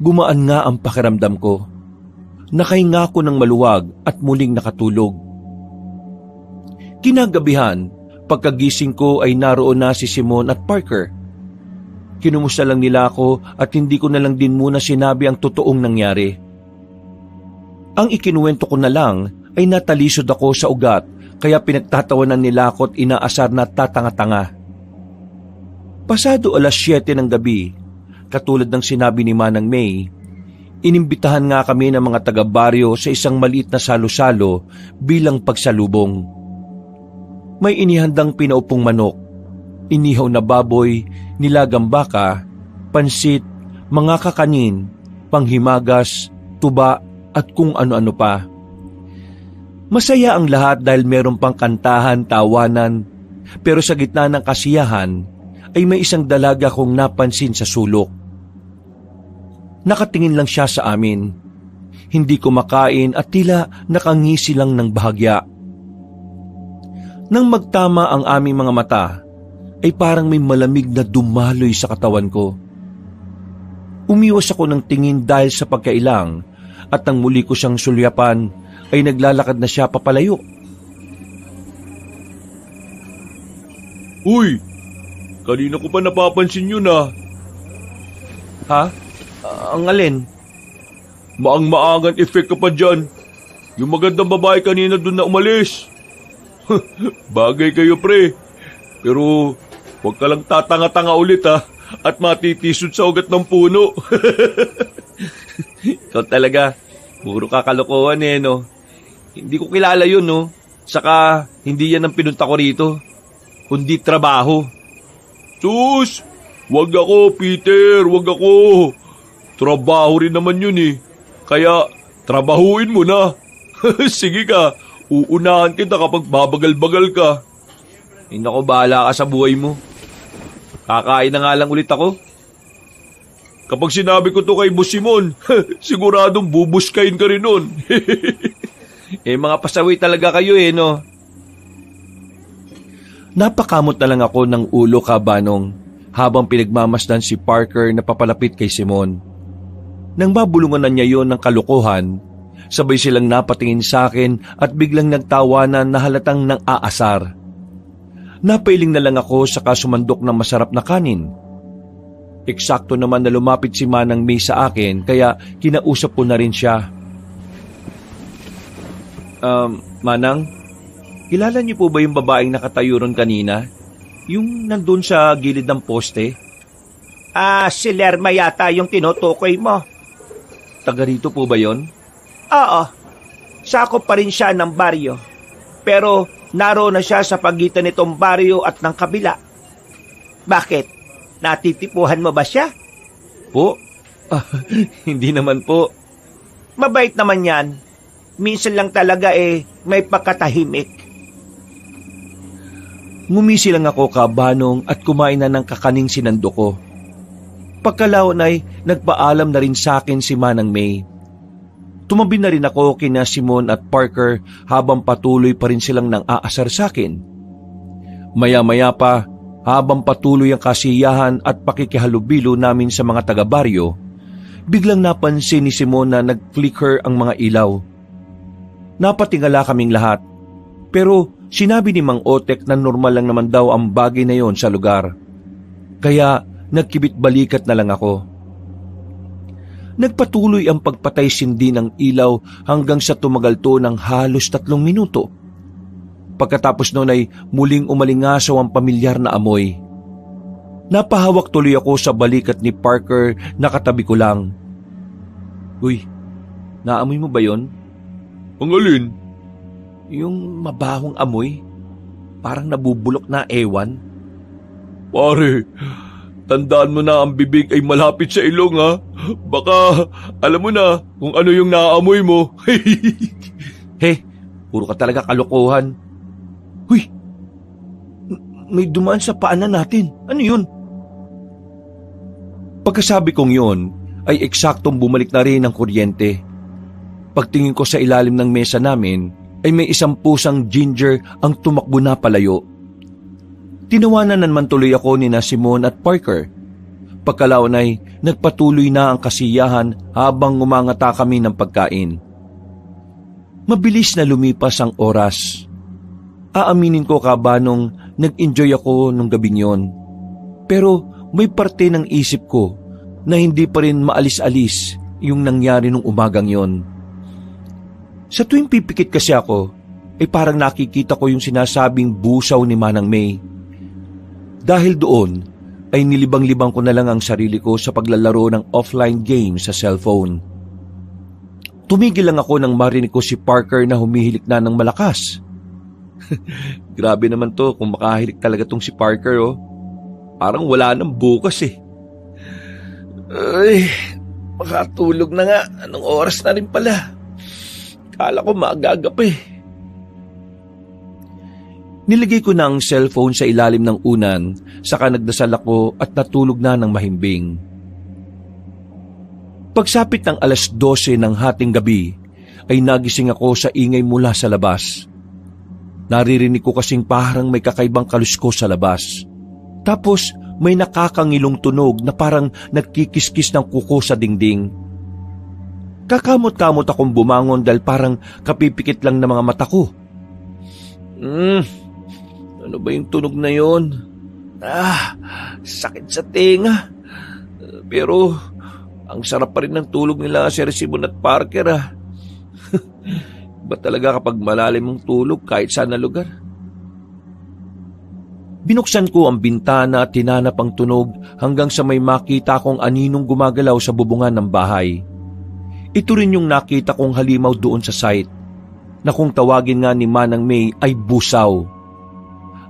gumaan nga ang pakiramdam ko. Nakahinga ko ng maluwag at muling nakatulog. Kinagabihan, pagkagising ko ay naroon na si Simon at Parker. Kinumusta lang nila ako at hindi ko na lang din muna sinabi ang totoong nangyari. Ang ikinuwento ko na lang ay natalisod ako sa ugat kaya pinagtatawanan nila ako at inaasar na tatanga-tanga. Pasado 7:00 ng gabi, katulad ng sinabi ni Manang May, inimbitahan nga kami ng mga taga-baryo sa isang maliit na salo-salo bilang pagsalubong. May inihandang pinaupong manok, inihaw na baboy, nilagang baka, pansit, mga kakanin, panghimagas, tuba at kung ano-ano pa. Masaya ang lahat dahil meron pang kantahan, tawanan, pero sa gitna ng kasiyahan ay may isang dalaga kong napansin sa sulok. Nakatingin lang siya sa amin. Hindi kumakain at tila nakangisi lang ng bahagya. Nang magtama ang aming mga mata, ay parang may malamig na dumaloy sa katawan ko. Umiwas ako ng tingin dahil sa pagkailang at nang muli ko siyang sulyapan ay naglalakad na siya papalayo. Uy! Kanina ko pa napapansin yun ah. Ha? Ang alin? Maang-maangan effect ka pa dyan. Yung magandang babae kanina dun na umalis. Bagay kayo pre. Pero huwag ka lang tatanga-tanga ulit ha. At matitisod sa ugat ng puno. Ikaw talaga. Puro kakalokohan no. Hindi ko kilala yun no. Saka hindi yan ang pinunta ko rito. Kundi trabaho. Sus! Wag ako, Peter, wag ako. Trabaho rin naman yun eh. Kaya, trabahuin mo na. Sige ka, uunahan kita kapag babagal-bagal ka. Ay naku, bahala ka sa buhay mo. Kakain na nga lang ulit ako. Kapag sinabi ko to kay Boss Simon, siguradong bubuskayin ka rin nun. Mga pasaway talaga kayo no. Napakamot na lang ako ng ulo kabanong habang pinagmamasdan si Parker na papalapit kay Simon. Nang mabulungan na niya yon ng kalukuhan, sabay silang napatingin sa akin at biglang nagtawanan na halatang nang aasar. Napailing na lang ako sa kasumandok ng masarap na kanin. Eksakto naman na lumapit si Manang May sa akin kaya kinausap ko na rin siya. Manang, kilala niyo po ba yung babaeng nakatayo ron kanina? Yung nandun sa gilid ng poste? Si Lerma yata yung tinutukoy mo. Taga rito po ba yon? Oo, sakop pa rin siya ng baryo. Pero naroon na siya sa pagitan nitong baryo at ng kabila. Bakit? Natitipuhan mo ba siya? Po? Hindi naman po. Mabait naman yan. Minsan lang talaga may pagkatahimik. Ngumisi lang ako, Kabanong, at kumain na ng kakaning sinando ko. Pagkalaon ay nagpaalam na rin sa akin si Manang May. Tumabi na rin ako kina Simon at Parker habang patuloy pa rin silang nang aasar sa akin. Maya-maya pa, habang patuloy ang kasiyahan at pakikihalubilo namin sa mga taga-baryo, biglang napansin ni Simon na nag-flicker ang mga ilaw. Napatingala kaming lahat, pero sinabi ni Mang Otek na normal lang naman daw ang bagay na yon sa lugar. Kaya nagkibit-balikat na lang ako. Nagpatuloy ang pagpatay-sindi ng ilaw hanggang sa tumagal to ng halos 3 minuto. Pagkatapos noon ay muling umalingasaw ang pamilyar na amoy. Napahawak tuloy ako sa balikat ni Parker na katabi ko lang. Uy, naamoy mo ba yon? Ang alin? Yung mabahong amoy, parang nabubulok na ewan. Pare, tandaan mo na ang bibig ay malapit sa ilong ha. Baka alam mo na kung ano yung naaamoy mo. Puro ka talaga kalokohan. Huy, may dumaan sa paanan natin. Ano yun? Pagkasabi kong yun, ay eksaktong bumalik na rin ang kuryente. Pagtingin ko sa ilalim ng mesa namin, ay may isang pusang ginger ang tumakbo na palayo. Tinawanan naman tuloy ako ni Simon at Parker. Pagkalaon ay nagpatuloy na ang kasiyahan habang ngumangata kami ng pagkain. Mabilis na lumipas ang oras. Aaminin ko, Kabanong, nag-enjoy ako nung gabing yon. Pero may parte ng isip ko na hindi pa rin maalis-alis yung nangyari nung umagang yon. Sa tuwing pipikit kasi ako, ay parang nakikita ko yung sinasabing busaw ni Manang May. Dahil doon, ay nilibang-libang ko na lang ang sarili ko sa paglalaro ng offline game sa cellphone. Tumigil lang ako nang marinig ko si Parker na humihilik na ng malakas. Grabe naman to kung makahilik talaga tong si Parker, oh. Parang wala nang bukas eh. Ay, makatulog na nga. Anong oras na rin pala? Kala ko maagagap eh. Nilagay ko na ang cellphone sa ilalim ng unan, saka nagdasal ako at natulog na ng mahimbing. Pagsapit ng 12:00 ng hating gabi, ay nagising ako sa ingay mula sa labas. Naririnig ko kasing parang may kakaibang kalusko sa labas. Tapos may nakakangilong tunog na parang nagkikiskis ng kuko sa dingding. Kakamot-kamot akong bumangon dahil parang kapipikit lang ng mga mata ko. Ano ba yung tunog na yon? Sakit sa tenga. Pero ang sarap pa rin ng tulog nila Sir Simon at Parker ah. Ba talaga kapag malalim ang tulog kahit saan na lugar? Binuksan ko ang bintana at tinanap ang tunog hanggang sa may makita kong aninong gumagalaw sa bubungan ng bahay. Ito rin yung nakita kong halimaw doon sa site, na kung tawagin nga ni Manang May ay busaw.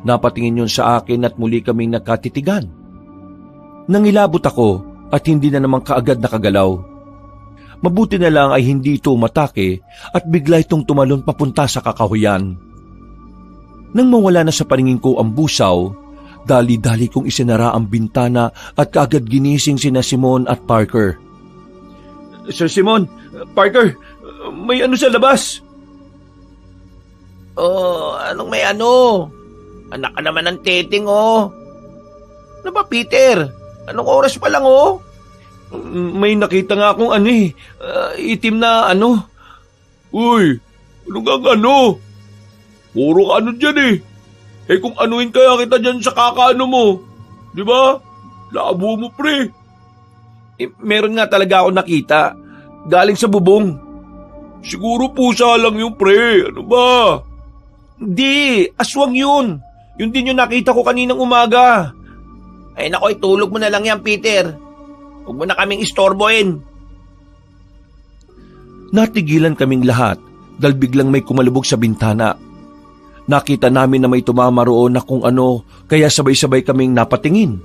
Napatingin yun sa akin at muli kaming nakatitigan. Nangilabot ako at hindi na naman kaagad nakagalaw. Mabuti na lang ay hindi ito umatake at bigla itong tumalon papunta sa kakahuyan. Nang mawala na sa paningin ko ang busaw, dali-dali kong isinara ang bintana at kaagad ginising sina Simon at Parker. Sir Simon, Parker, may ano sa labas? Anong may ano? Anak ka naman ng teting, oh. Ano ba, Peter? Anong oras pa lang, oh? May nakita nga akong itim na ano. Uy, ano nga ano? Puro ka ano dyan eh. Kung anuin kaya kita dyan sa kakaano mo. Di ba? Labo mo, pre. Meron nga talaga ako nakita. Galing sa bubong. Siguro pusa lang yung pre. Ano ba? Hindi, aswang yun. Yun din yung nakita ko kaninang umaga. Ay nako, itulog mo na lang yan, Peter. Huwag mo na kaming istorbohin. Natigilan kaming lahat dahil biglang may kumalubog sa bintana. Nakita namin na may tumama roon na kung ano, kaya sabay-sabay kaming napatingin.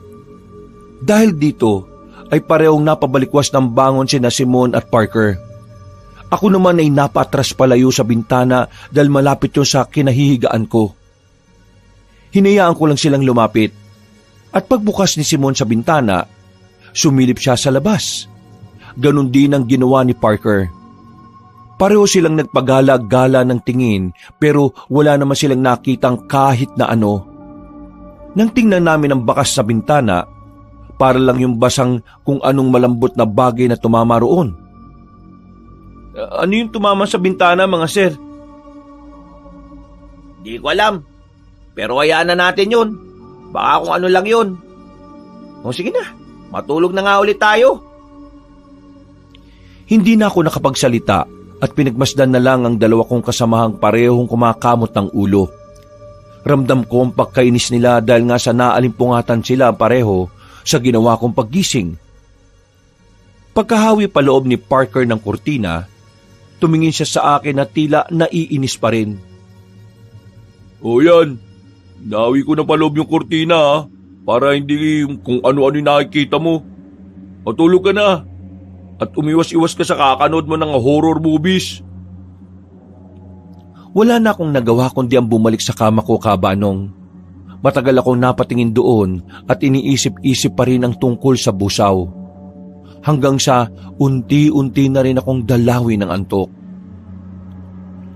Dahil dito ay parehong napabalikwas ng bangon sina Simon at Parker. Ako naman ay napaatras palayo sa bintana dahil malapit yun sa kinahihigaan ko. Hinayaan ko lang silang lumapit. At pagbukas ni Simon sa bintana, sumilip siya sa labas. Ganon din ang ginawa ni Parker. Pareho silang nagpagala-gala ng tingin pero wala naman silang nakitang kahit na ano. Nang tingnan namin ang bakas sa bintana, para lang yung basang kung anong malambot na bagay na tumama roon. Ano yung tumama sa bintana, mga sir? Di ko alam. Pero hayaan na natin yun. Baka kung ano lang yun. O sige na, matulog na nga ulit tayo. Hindi na ako nakapagsalita at pinagmasdan na lang ang dalawa kong kasamahang parehong kumakamot ng ulo. Ramdam ko ang pagkainis nila dahil nga sa naalimpungatan sila pareho sa ginawa kong paggising. Pagkahawi pa loob ni Parker ng kurtina, tumingin siya sa akin na tila naiinis pa rin. O yan, nawi ko na paloob yung kurtina para hindi kung ano-ano nakikita mo. Matulog ka na at umiwas-iwas ka sa kakanood mo ng horror movies. Wala na akong nagawa kundi ang bumalik sa kama ko, Kabanong. Matagal akong napatingin doon at iniisip-isip pa rin ang tungkol sa busaw. Hanggang sa unti-unti na rin akong dalawin ng antok.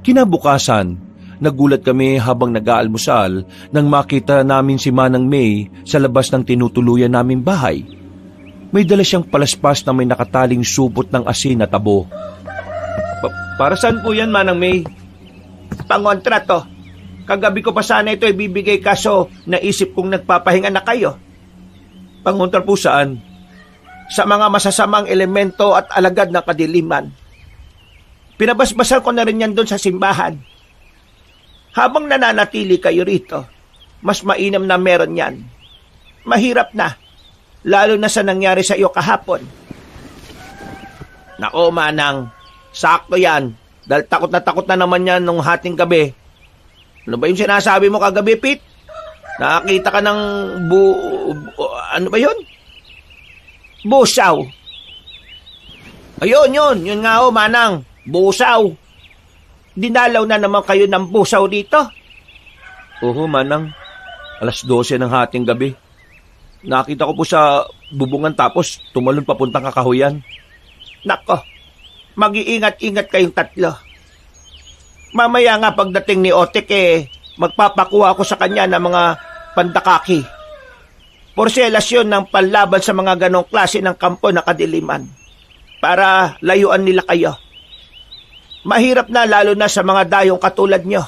Kinabukasan, nagulat kami habang nag-aalmusal nang makita namin si Manang May sa labas ng tinutuluyan naming bahay. May dala siyang palaspas na may nakataling supot ng asin na tabo. Para saan po yan, Manang May? Pangontra to. Kagabi ko pa sana ito ibibigay kaso naisip kong nagpapahinga na kayo. Pangontra po saan? Sa mga masasamang elemento at alagad ng kadiliman. Pinabasbasan ko na rin yan doon sa simbahan. Habang nananatili kayo rito, mas mainam na meron yan. Mahirap na, lalo na sa nangyari sa iyo kahapon. Nako, Manang, sakto yan, dahil takot na naman yan nung hating gabi. Ano ba yung sinasabi mo kagabi, Pete? Nakakita ka ng ano ba yun? Busaw. Ayun, yun nga ho, Manang, busaw. Dinalaw na naman kayo ng busaw dito. Oo, Manang. 12:00 ng hating gabi. Nakita ko po sa bubungan tapos tumalon papuntang Kakahuyan. Nako, mag-iingat-ingat kayong tatlo. Mamaya nga pagdating ni Otek magpapakuha ako sa kanya ng mga pandakaki. Porselas yun ng panlaban sa mga ganong klase ng kampo na kadiliman. Para layuan nila kayo. Mahirap na lalo na sa mga dayong katulad nyo.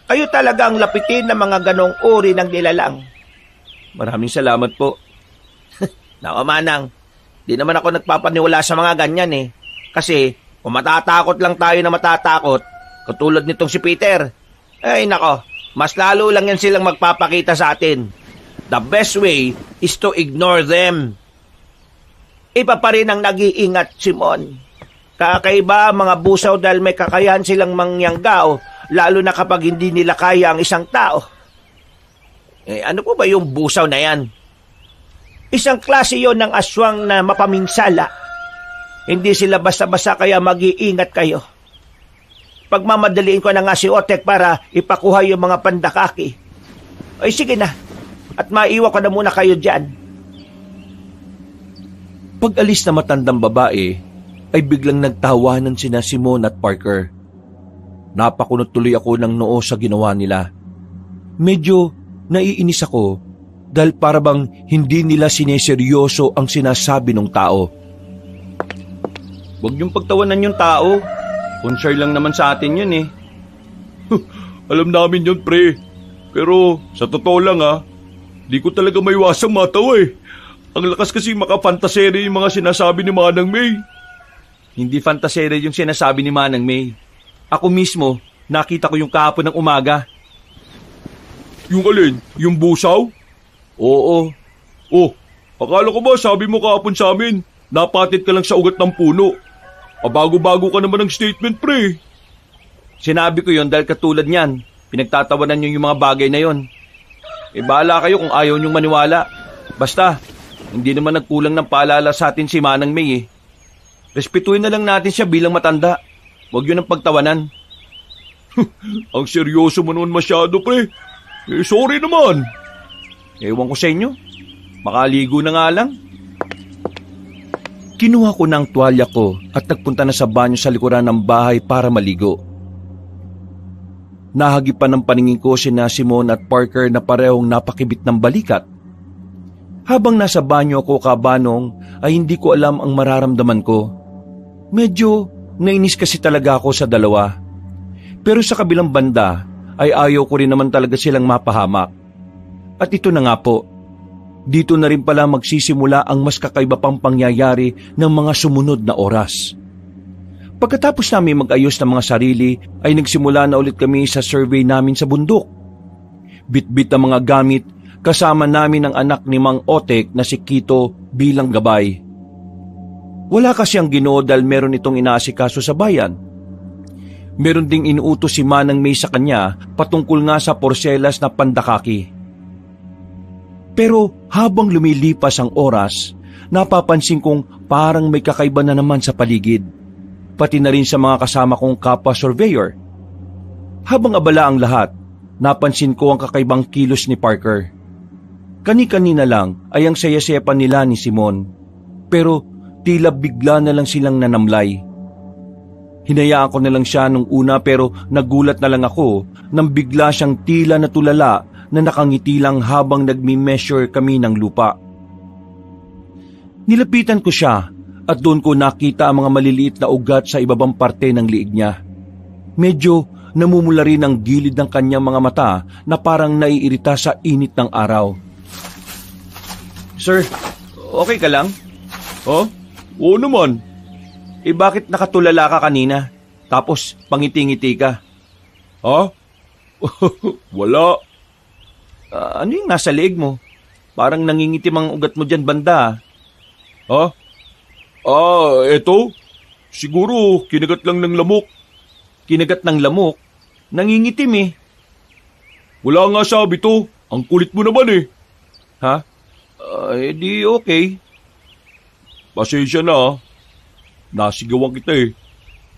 Kayo talaga ang lapitin ng mga ganong uri ng nilalang. Maraming salamat po. Nako, Manang, di naman ako nagpapaniwala sa mga ganyan Kasi kung matatakot lang tayo na matatakot, katulad nitong si Peter, ay nako, mas lalo lang yan silang magpapakita sa atin. The best way is to ignore them. Iba pa rin ang nag-iingat, Simon. Kakaiba mga busaw dahil may kakayahan silang mangyanggaw, lalo na kapag hindi nila kaya ang isang tao. Ano po ba yung busaw na yan? Isang klase yon ng aswang na mapaminsala. Hindi sila basta-basta kaya mag-iingat kayo. Pagmamadaliin ko na nga si Otek para ipakuha yung mga pandakaki. Ay sige na, at maiwan ko na muna kayo dyan. Pag-alis na matandang babae, ay biglang nagtawanan sina Simon at Parker. Napakunot tuloy ako ng noo sa ginawa nila. Medyo naiinis ako dahil parabang hindi nila sineseryoso ang sinasabi ng tao. Huwag niyong pagtawanan yung tao. Concern lang naman sa atin yun Alam namin yun, pre. Pero sa totoo lang di ko talaga maiwasang matawa Ang lakas kasi makafantasere yung mga sinasabi ni Manang May. Hindi fantasere yung sinasabi ni Manang May. Ako mismo, nakita ko yung kahapon ng umaga. Yung alin? Yung busaw? Oo, Oh, akala ko ba sabi mo kahapon sa amin, napatit ka lang sa ugat ng puno. Bago-bago ka naman ng statement, pre. Sinabi ko yon dahil katulad niyan, pinagtatawanan niyo yung mga bagay na yon. Bahala kayo kung ayaw niyong maniwala. Basta, hindi naman nagkulang ng paalala sa atin si Manang May eh. Respetuhin na lang natin siya bilang matanda. Huwag yun ang pagtawanan. Ang seryoso mo naman masyado, pre. Sorry naman. Ewan ko sa inyo. Makaligo na nga lang. Kinuha ko ng tuwalya ko at nagpunta na sa banyo sa likuran ng bahay para maligo. Nahagipan ng paningin ko sina Simon at Parker na parehong napakibit ng balikat. Habang nasa banyo ako kabanong ay hindi ko alam ang mararamdaman ko. Medyo nainis kasi talaga ako sa dalawa. Pero sa kabilang banda ay ayaw ko rin naman talaga silang mapahamak. At ito na nga po, dito na rin pala magsisimula ang mas kakaiba pang pangyayari ng mga sumunod na oras. Pagkatapos namin mag-ayos ng mga sarili ay nagsimula na ulit kami sa survey namin sa bundok. Bit-bit ang mga gamit kasama namin ang anak ni Mang Otek na si Kito bilang gabay. Wala kasi ang Ginoo dahil meron itong inaasikaso sa bayan. Meron ding inuutos si Manang May sa kanya patungkol nga sa porselas na pandakaki. Pero habang lumilipas ang oras, napapansin kong parang may kakaiba na naman sa paligid. Pati na rin sa mga kasama kong kapwa surveyor. Habang abala ang lahat, napansin ko ang kakaibang kilos ni Parker. Kani-kanina lang ay ang saya-sepan nila ni Simon. Pero tila bigla na lang silang nanamlay. Hinayaan ko na lang siya nung una pero nagulat na lang ako nang bigla siyang tila natulala na nakangiti lang habang nagmi-measure kami ng lupa. Nilapitan ko siya at doon ko nakita ang mga maliliit na ugat sa ibabang parte ng liig niya. Medyo namumula rin ang gilid ng kanyang mga mata na parang naiirita sa init ng araw. Sir, okay ka lang? Ha? Oo naman. Bakit nakatulala ka kanina? Tapos pangiti-ngiti ka? Ha? Wala. Ano yung nasa leeg mo? Parang nangingitim ang ugat mo dyan banda. Ha? Eto. Siguro kinagat lang ng lamok. Kinagat ng lamok? Nangingitim eh. Wala nga sabi to. Ang kulit mo naman eh. Ha? Di okay. Pasensya na. Nasigawan kita eh.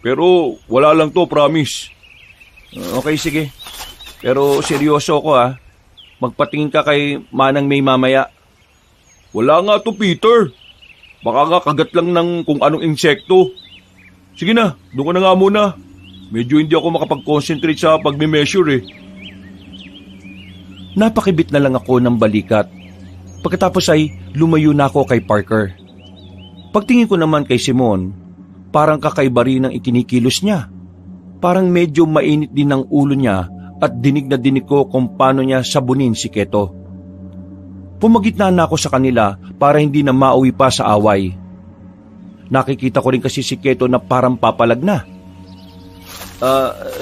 Pero wala lang to, promise. Okay, sige. Pero seryoso ako ha. Magpatingin ka kay Manang May mamaya. Wala nga to, Peter. Baka nga kagat lang ng kung anong insekto. Sige na, doon ka na nga muna. Medyo hindi ako makapag-concentrate sa pagme-measure eh. Napakibit na lang ako ng balikat. Pagkatapos ay lumayo na ako kay Parker. Pagtingin ko naman kay Simon, parang kakaiba rin ang ikinikilos niya. Parang medyo mainit din ang ulo niya at dinig na dinig ko kung paano niya sabunin si Keto. Pumagitna na ako sa kanila para hindi na mauwi pa sa away. Nakikita ko rin kasi si Keto na parang papalag na.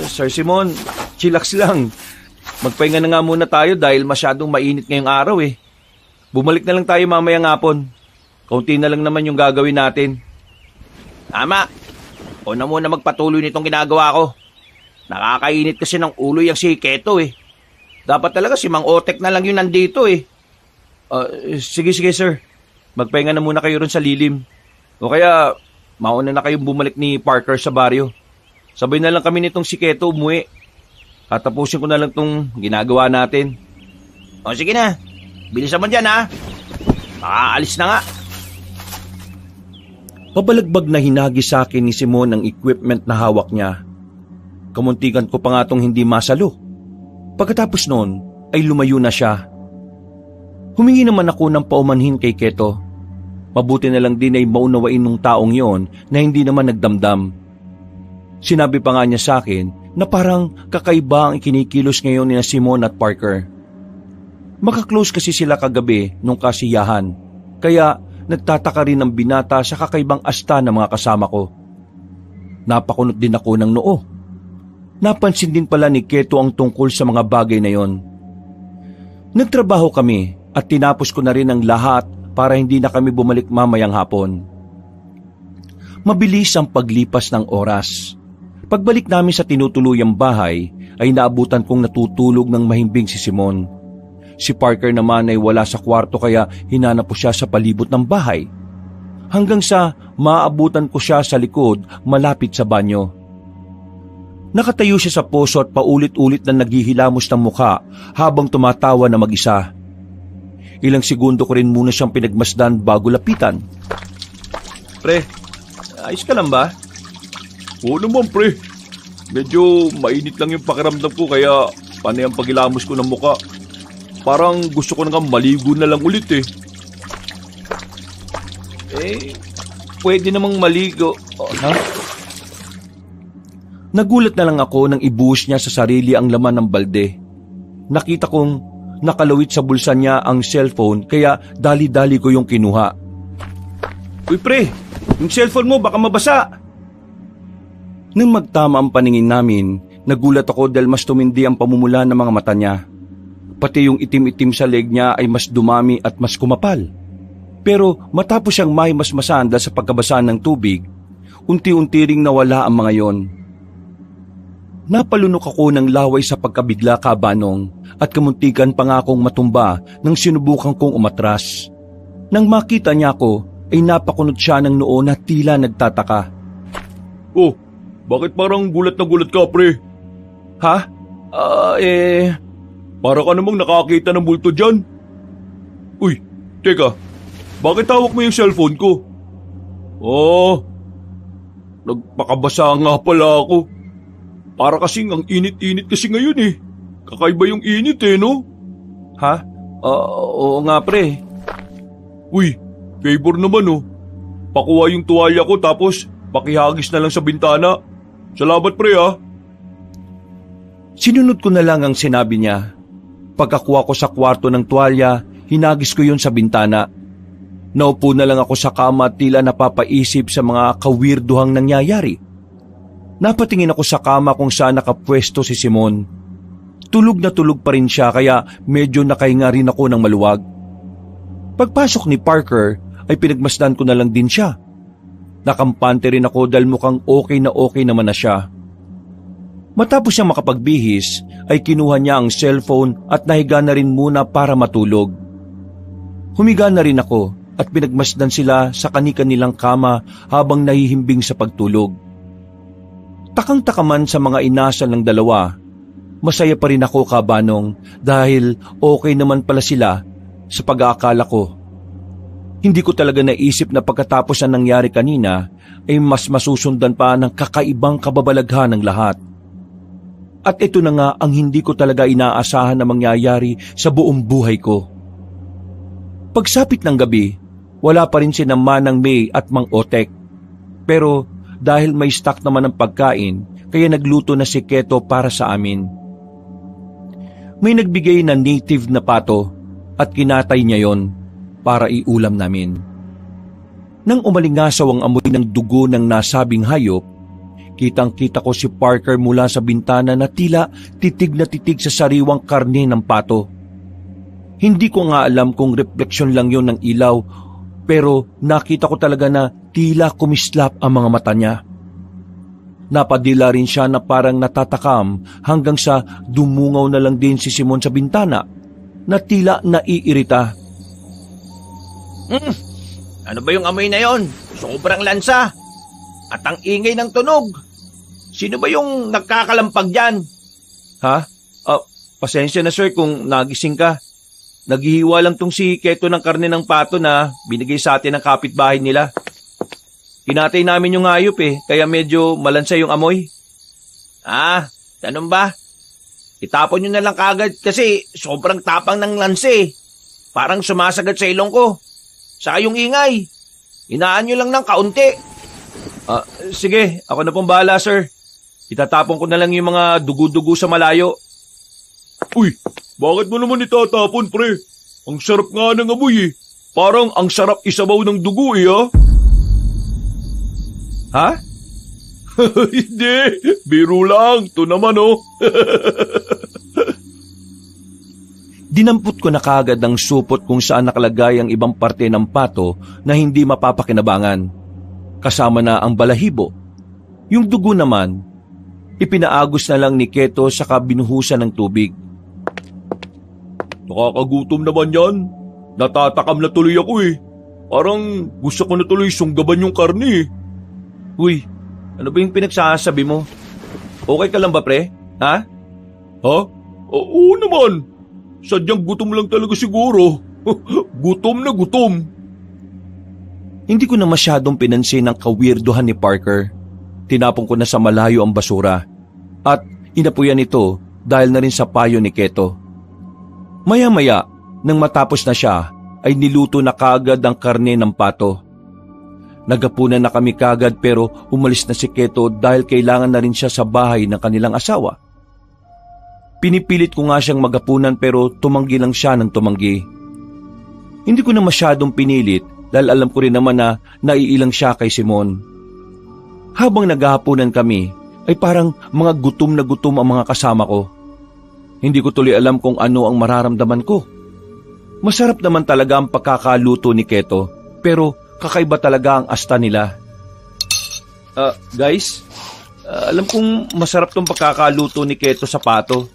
Sir Simon, chillax lang. Magpahinga na nga muna tayo dahil masyadong mainit ngayong araw eh. Bumalik na lang tayo mamayang hapon. Kaunti na lang naman yung gagawin natin. Tama. O na muna magpatuloy nitong ginagawa ko. Nakakainit kasi ng ulo yung si Keto eh. Dapat talaga si Mang Otek na lang yung nandito eh. Sige sir. Magpahinga na muna kayo ron sa lilim. O kaya, mauna na kayong bumalik ni Parker sa baryo. Sabay na lang kami nitong si Keto umuwi. Tatapusin ko na lang tong ginagawa natin. O sige na. Bilisan mo dyan ha. Makaalis na nga. Pabalagbag na hinagi sa akin ni Simon ang equipment na hawak niya. Kamuntikan ko pa nga tong hindi masalo. Pagkatapos noon ay lumayo na siya. Humingi naman ako ng paumanhin kay Keto. Mabuti na lang din ay maunawain ng taong yon na hindi naman nagdamdam. Sinabi pa nga niya sa akin na parang kakaiba ang ikinikilos ngayon ni Simon at Parker. Makaklose kasi sila kagabi nung kasiyahan, kaya nagtataka rin ang binata sa kakaibang asta ng mga kasama ko. Napakunot din ako ng noo. Napansin din pala ni Keto ang tungkol sa mga bagay na yon. Nagtrabaho kami at tinapos ko na rin ang lahat para hindi na kami bumalik mamayang hapon. Mabilis ang paglipas ng oras. Pagbalik namin sa tinutuluyang bahay ay naabutan kong natutulog ng mahimbing si Simon. Si Parker naman ay wala sa kwarto kaya hinanap ko siya sa palibot ng bahay. Hanggang sa maabutan ko siya sa likod malapit sa banyo. Nakatayo siya sa poso at paulit-ulit na naghihilamos ng mukha habang tumatawa na mag-isa. Ilang segundo ko rin muna siyang pinagmasdan bago lapitan. Pre, ayos ka lang ba? Oo naman pre. Medyo mainit lang yung pakiramdam ko kaya panay ang paghilamos ko ng mukha. Parang gusto ko na maligo na lang ulit eh. Pwede namang maligo. Ha? Nagulat na lang ako nang ibuhos niya sa sarili ang laman ng balde. Nakita kong nakalawit sa bulsa niya ang cellphone kaya dali-dali ko yung kinuha. Uy pre, yung cellphone mo baka mabasa. Nang magtama ang paningin namin, nagulat ako dahil mas tumindi ang pamumula ng mga mata niya. Pati yung itim-itim sa leg niya ay mas dumami at mas kumapal. Pero matapos siyang mahimasmasan dahil sa pagkabasa ng tubig, unti-unti ring nawala ang mga yon. Napalunok ako ng laway sa pagkabigla kabanong at kamuntikan pa nga akong matumba nang sinubukan kong umatras. Nang makita niya ako ay napakunot siya ng noo na tila nagtataka. Oh, bakit parang gulat na gulat ka pre? Ha? Para ka namang nakakita ng bulto dyan. Uy, teka, bakit hawak mo yung cellphone ko? Oh, nagpakabasa nga pala ako. Para kasing ang init-init kasi ngayon eh. Kakaiba yung init eh, no? Ha? Oo nga pre. Uy, favor naman oh. Pakuha yung tuwalya ko tapos pakihagis na lang sa bintana. Salamat pre ah. Sinunod ko na lang ang sinabi niya. Pagkakuha ko sa kwarto ng tuwalya, hinagis ko yun sa bintana. Naupo na lang ako sa kama at tila napapaisip sa mga kawirduhang nangyayari. Napatingin ako sa kama kung saan nakapwesto si Simon. Tulog na tulog pa rin siya kaya medyo nakahinga rin ako ng maluwag. Pagpasok ni Parker ay pinagmasdan ko na lang din siya. Nakampante rin ako dahil mukhang okay naman na siya. Matapos siyang makapagbihis ay kinuha niya ang cellphone at nahiga na rin muna para matulog. Humiga na rin ako at pinagmasdan sila sa kani-kanilang kama habang nahihimbing sa pagtulog. Takang-takaman sa mga inasal ng dalawa, masaya pa rin ako kabanong dahil okay naman pala sila sa pag-aakala ko. Hindi ko talaga naisip na pagkatapos ng nangyari kanina ay mas masusundan pa ng kakaibang kababalaghan ng lahat. At ito na nga ang hindi ko talaga inaasahan na mangyayari sa buong buhay ko. Pagsapit ng gabi, wala pa rin si Manang May at Mang Otek. Pero dahil may stock naman ng pagkain, kaya nagluto na si Keto para sa amin. May nagbigay na native na pato at kinatay niya yon para iulam namin. Nang umalingasaw ang amoy ng dugo ng nasabing hayop, kitang-kita ko si Parker mula sa bintana na tila titig na titig sa sariwang karne ng pato. Hindi ko nga alam kung refleksyon lang yon ng ilaw, pero nakita ko talaga na tila kumislap ang mga mata niya. Napadila rin siya na parang natatakam hanggang sa dumungaw na lang din si Simon sa bintana na tila naiirita. Ano ba yung amoy na yon? Sobrang lansa. At ang ingay ng tunog. Sino ba yung nagkakalampag dyan? Ha? Pasensya na sir kung nagising ka. Naghihiwa lang tong si Keto ng karne ng pato na binigay sa atin ng kapitbahay nila. Kinatay namin yung hayop kaya medyo malansa yung amoy. Ganun ba? Itapon nyo na lang kagad kasi sobrang tapang ng lanse. Parang sumasagat sa ilong ko. Saka yung ingay. Inaan nyo lang ng kaunti. Sige, ako na pong bahala sir. Itatapon ko na lang yung mga dugo-dugo sa malayo. Uy, bakit mo naman itatapon pre? Ang sarap nga ng amoy Parang ang sarap isabaw ng dugo Ha? Hindi, biro lang. Ito naman Dinampot ko na kaagad ang supot kung saan nakalagay ang ibang parte ng pato na hindi mapapakinabangan. Kasama na ang balahibo. Yung dugo naman, ipinaagos na lang ni Keto saka binuhusan ng tubig. Nakakagutom naman yan. Natatakam na tuloy ako eh. Parang gusto ko na tuloy sunggaban yung karne eh. Uy, ano ba yung pinagsasabi mo? Okay ka lang ba, pre? Ha? Ha? Oo naman. Sadyang gutom lang talaga siguro. Gutom na gutom. Hindi ko na masyadong pinansin ang kawirduhan ni Parker. Tinapon ko na sa malayo ang basura. At inapuyan ito dahil na rin sa payo ni Keto. Maya-maya, nang matapos na siya, ay niluto na kaagad ang karne ng pato. Nagapunan na kami kaagad pero umalis na si Keto dahil kailangan na rin siya sa bahay ng kanilang asawa. Pinipilit ko nga siyang magapunan pero tumanggi lang siya ng tumanggi. Hindi ko na masyadong pinilit dahil alam ko rin naman na naiilang siya kay Simon. Habang naghahapunan kami ay parang mga gutom na gutom ang mga kasama ko. Hindi ko tuloy alam kung ano ang mararamdaman ko. Masarap naman talaga ang pagkakaluto ni Keto pero kakaiba talaga ang asta nila. Guys, alam kong masarap tong pagkakaluto ni Keto sa pato.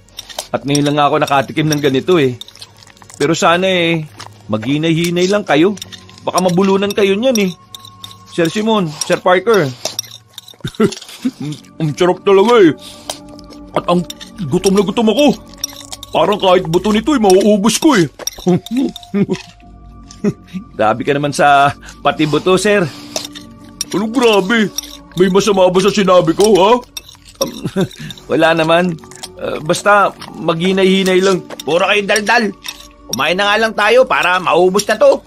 At ngayon lang ako nakatikim ng ganito eh. Pero sana maghinay-hinay lang kayo. Baka mabulunan kayo niyan eh. Sir Simon, Sir Parker. Ang sarap talaga eh. At ang gutom na gutom ako. Parang kahit buto nito mauubos ko eh. Grabe ka naman sa pati buto, sir. Anong grabe? May masama ba sa sinabi ko, ha? Wala naman. Basta maghinay-hinay lang. Puro kayong daldal. Kumain na nga lang tayo para maubos na to.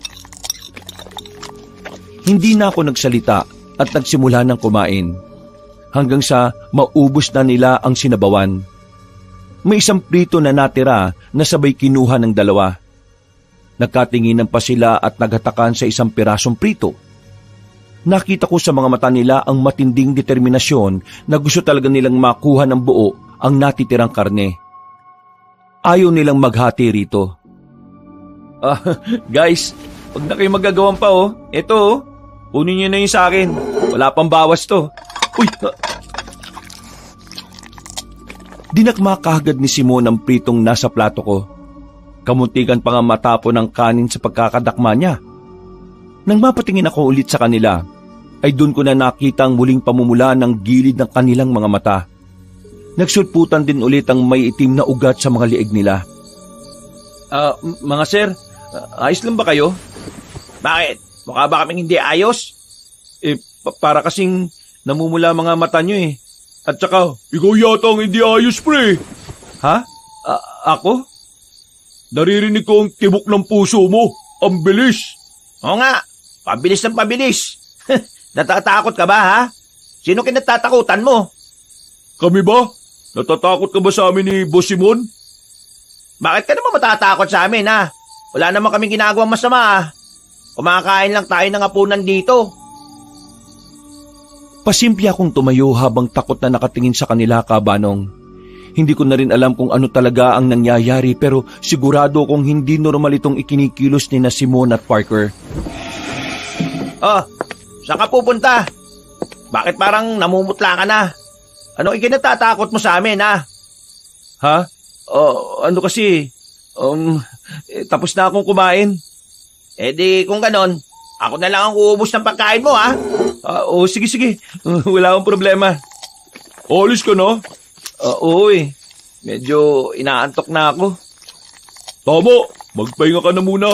Hindi na ako nagsalita at nagsimula ng kumain. Hanggang sa maubos na nila ang sinabawan. May isang prito na natira na sabay kinuha ng dalawa. Nagkatinginan pa sila at naghatakan sa isang pirasong prito. Nakita ko sa mga mata nila ang matinding determinasyon na gusto talaga nilang makuha ng buo ang natitirang karne. Ayaw nilang maghati rito. Guys, huwag na kayo magagawan pa Ito kunin niyo na yung sa akin. Wala pang bawas to. Uy! Dinakma kaagad ni Simon ang pritong nasa plato ko. Kamuntikan pa nga matapon ng kanin sa pagkakadakma niya. Nang mapatingin ako ulit sa kanila, ay doon ko na nakita ang muling pamumula ng gilid ng kanilang mga mata. Nagsulputan din ulit ang may itim na ugat sa mga liig nila. Mga sir, ayos lang ba kayo? Bakit? Mukha ba kaming hindi ayos? Para kasing namumula mga mata nyo eh. At saka, ikaw yata ang hindi ayos, pre. Ha? Ako? Naririnig ko ang tibok ng puso mo. Ang bilis. Oo nga, pabilis ng pabilis. Natatakot ka ba, ha? Sino kinatatakutan mo? Kami ba? Natatakot ka ba sa amin ni Boss Simon? Bakit ka naman matatakot sa amin, ha? Wala naman kaming ginagawang masama, ha? Kumakain lang tayo ng hapunan dito. Pasimple akong tumayo habang takot na nakatingin sa kanila, Kabanong. Hindi ko na rin alam kung ano talaga ang nangyayari pero sigurado kong hindi normal itong ikinikilos ni na Simon at Parker. Saan ka pupunta? Bakit parang namumutla ka na? Anong ikinatatakot mo sa amin, ha? Ha? Ano kasi, tapos na akong kumain. Di kung ganon, ako na lang ang uubos ng pagkain mo, ha? Sige. Wala akong problema. Alis ka na? Oo Medyo inaantok na ako. Tama, magpahinga ka na muna.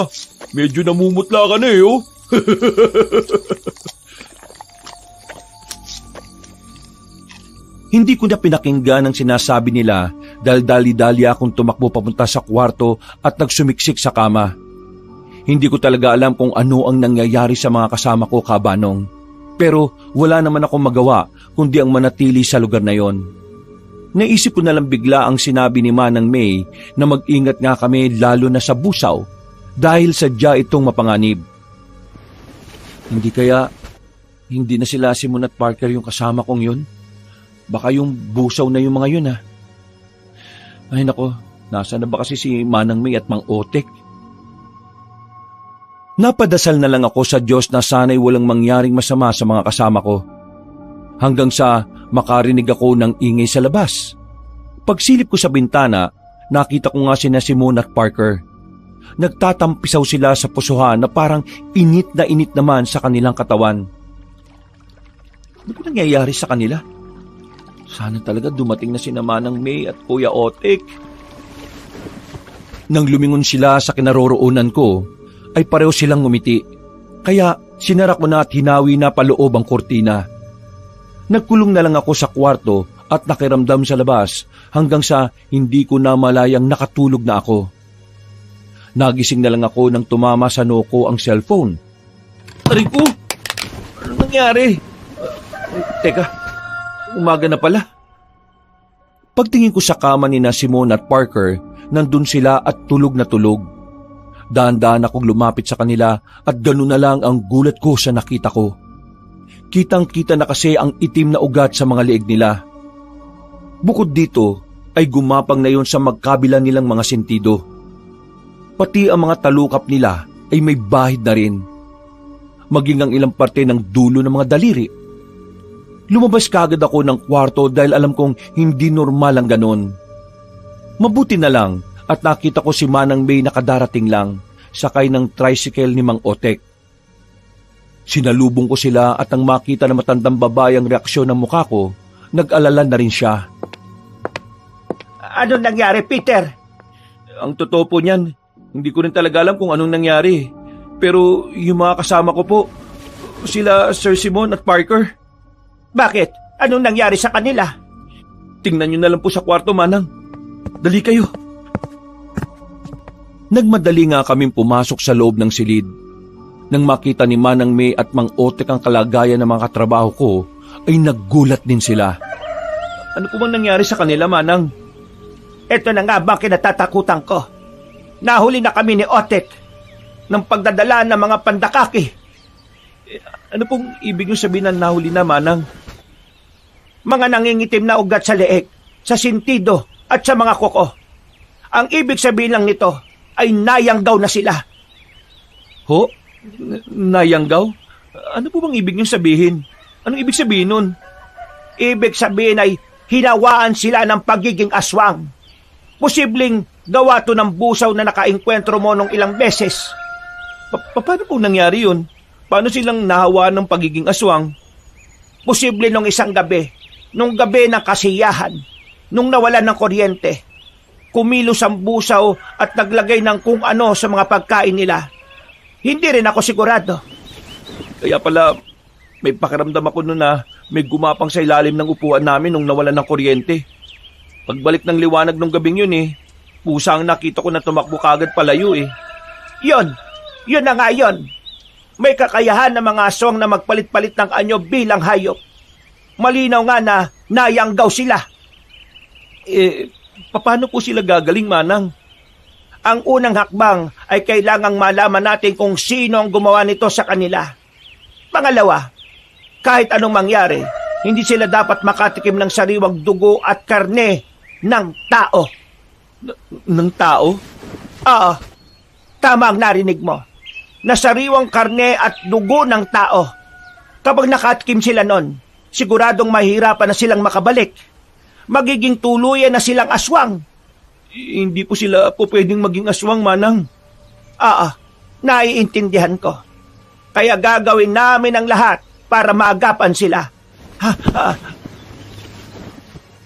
Medyo namumutla ka na Hindi ko na pinakinggan ang sinasabi nila dahil dali-dali akong tumakbo papunta sa kwarto at nagsumiksik sa kama. Hindi ko talaga alam kung ano ang nangyayari sa mga kasama ko, Kabanong. Pero wala naman akong magawa kundi ang manatili sa lugar na yon. Naisip ko na lang bigla ang sinabi ni Manang May na mag-ingat nga kami lalo na sa busaw dahil sadya itong mapanganib. Hindi na sila Simon at Parker yung kasama kong yun? Baka yung busaw na yung mga yun Ay nako, Nasaan na ba kasi si Manang May at Mang Otek? Napadasal na lang ako sa Diyos na sana'y walang mangyaring masama sa mga kasama ko. Hanggang sa makarinig ako ng ingay sa labas. Pagsilip ko sa bintana, nakita ko nga sina Simone at Parker. Nagtatampisaw sila sa pusuhan na parang init naman sa kanilang katawan. Ano ba nangyayari sa kanila? Sana talaga dumating na sina Manang May at Kuya Otek. Nang lumingon sila sa kinaroroonan ko, ay pareho silang ngumiti. Kaya sinara ko na at hinawi na paloob ang kurtina. Nagkulong na lang ako sa kwarto at nakiramdam sa labas hanggang sa hindi ko na malayang nakatulog na ako. Nagising na lang ako nang tumama sa noo ko ang cellphone. Aray ko! Ano nangyari? Teka, umaga na pala. Pagtingin ko sa kama ni na Simone at Parker, nandun sila at tulog na tulog. Dahan-dahan akong lumapit sa kanila at gano'n na lang ang gulat ko sa nakita ko. Kitang-kita na kasi ang itim na ugat sa mga leeg nila. Bukod dito ay gumapang na yon sa magkabila nilang mga sentido. Pati ang mga talukap nila ay may bahid na rin. Maging ang ilang parte ng dulo ng mga daliri. Lumabas kaagad ako ng kwarto dahil alam kong hindi normal ang ganon. Mabuti na lang at nakita ko si Manang May nakadarating lang, sakay ng tricycle ni Mang Otek. Sinalubong ko sila at nang makita na matandang babae ang reaksyon ng mukha ko, nag-alala na rin siya. Ano nangyari, Peter? Ang totoo po niyan, hindi ko rin talaga alam kung anong nangyari. Pero yung mga kasama ko po, sila Sir Simone at Parker. Bakit? Anong nangyari sa kanila? Tingnan niyo na lang po sa kwarto, Manang. Dali kayo. Nagmadali nga kaming pumasok sa loob ng silid. Nang makita ni Manang May at Mang Otek ang kalagayan ng mga katrabaho ko, ay naggulat din sila. Ano po bang nangyari sa kanila, Manang? Ito na nga ba kinatatakutan ko? Nahuli na kami ni Otek ng pagdadala ng mga pandakaki. Ano pong ibig yung sabihin na nahuli na, Manang? Mga nangingitim na ugat sa leeg, sa sintido at sa mga kuko. Ang ibig sabihin lang nito ay nayanggaw na sila. Ho? Nayanggaw? Ano po bang ibig niyong sabihin? Anong ibig sabihin nun? Ibig sabihin ay hinawaan sila ng pagiging aswang. Posibleng gawa to ng busaw na nakainkwentro mo nung ilang beses. Paano po nangyari yun? Paano silang nahawaan ng pagiging aswang? Posible nung isang gabi, nung gabi ng kasiyahan, nung nawalan ng kuryente, kumilos ang busaw at naglagay ng kung ano sa mga pagkain nila. Hindi rin ako sigurado. Kaya pala, may pakiramdam ako noon na may gumapang sa ilalim ng upuan namin nung nawalan ng kuryente. Pagbalik ng liwanag nung gabing yun pusa ang nakita ko na tumakbo kagad palayo Yun na nga yun. May kakayahan ng mga aswang na magpalit-palit ng anyo bilang hayop. Malinaw nga na nayanggaw sila. Paano po sila gagaling, Manang? Ang unang hakbang ay kailangang malaman natin kung sino ang gumawa nito sa kanila. Pangalawa, kahit anong mangyari, hindi sila dapat makatikim ng sariwang dugo at karne ng tao. Ng tao? Oo, tama ang narinig mo. Na sariwang karne at dugo ng tao. Kapag nakatikim sila nun, siguradong mahirapan na silang makabalik. Magiging tuluyan na silang aswang. Hindi po sila po pwedeng maging aswang, Manang. Naiintindihan ko. Kaya gagawin namin ang lahat para maagapan sila.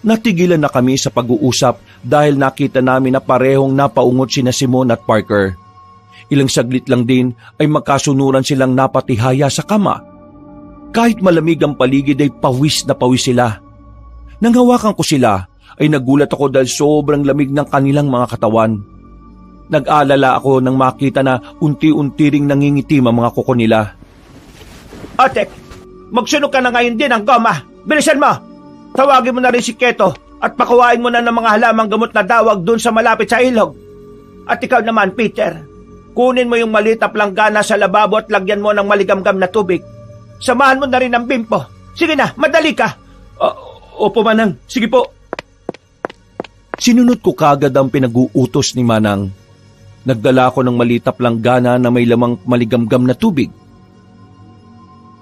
Natigilan na kami sa pag-uusap dahil nakita namin na parehong napaungot sina Simone at Parker. Ilang saglit lang din ay magkasunuran silang napatihaya sa kama. Kahit malamig ang paligid ay pawis na pawis sila. Nang hawakan ko sila ay nagulat ako dahil sobrang lamig ng kanilang mga katawan. Nag-alala ako nang makita na unti-unti ring nangingitim ang mga kuko nila. Otek, magsunog ka na ngayon din ng goma. Bilisan mo! Tawagin mo na rin si Keto at pakuhain mo na ng mga halamang gamot na dawag dun sa malapit sa ilog. At ikaw naman, Peter, kunin mo yung maliit na planggana sa lababo at lagyan mo ng maligamgam na tubig. Samahan mo na rin ang bimpo. Sige na, madali ka. Opo, Manang. Sige po. Sinunod ko kagad ang pinag-uutos ni Manang. Nagdala ko ng malitap langgana na may lamang maligamgam na tubig.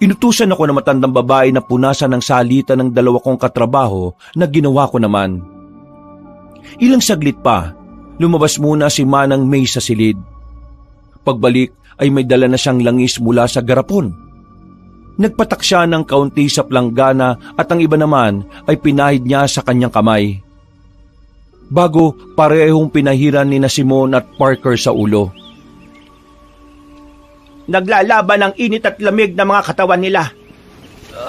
Inutusan ako ng matandang babae na punasan ng salita ng dalawa kong katrabaho na ginawa ko naman. Ilang saglit pa, lumabas muna si Manang May sa silid. Pagbalik ay may dala na siyang langis mula sa garapon. Nagpatak siya ng kaunti sa planggana at ang iba naman ay pinahid niya sa kanyang kamay. Bago parehong pinahiran ni na Simon at Parker sa ulo. Naglalaban ang init at lamig ng mga katawan nila.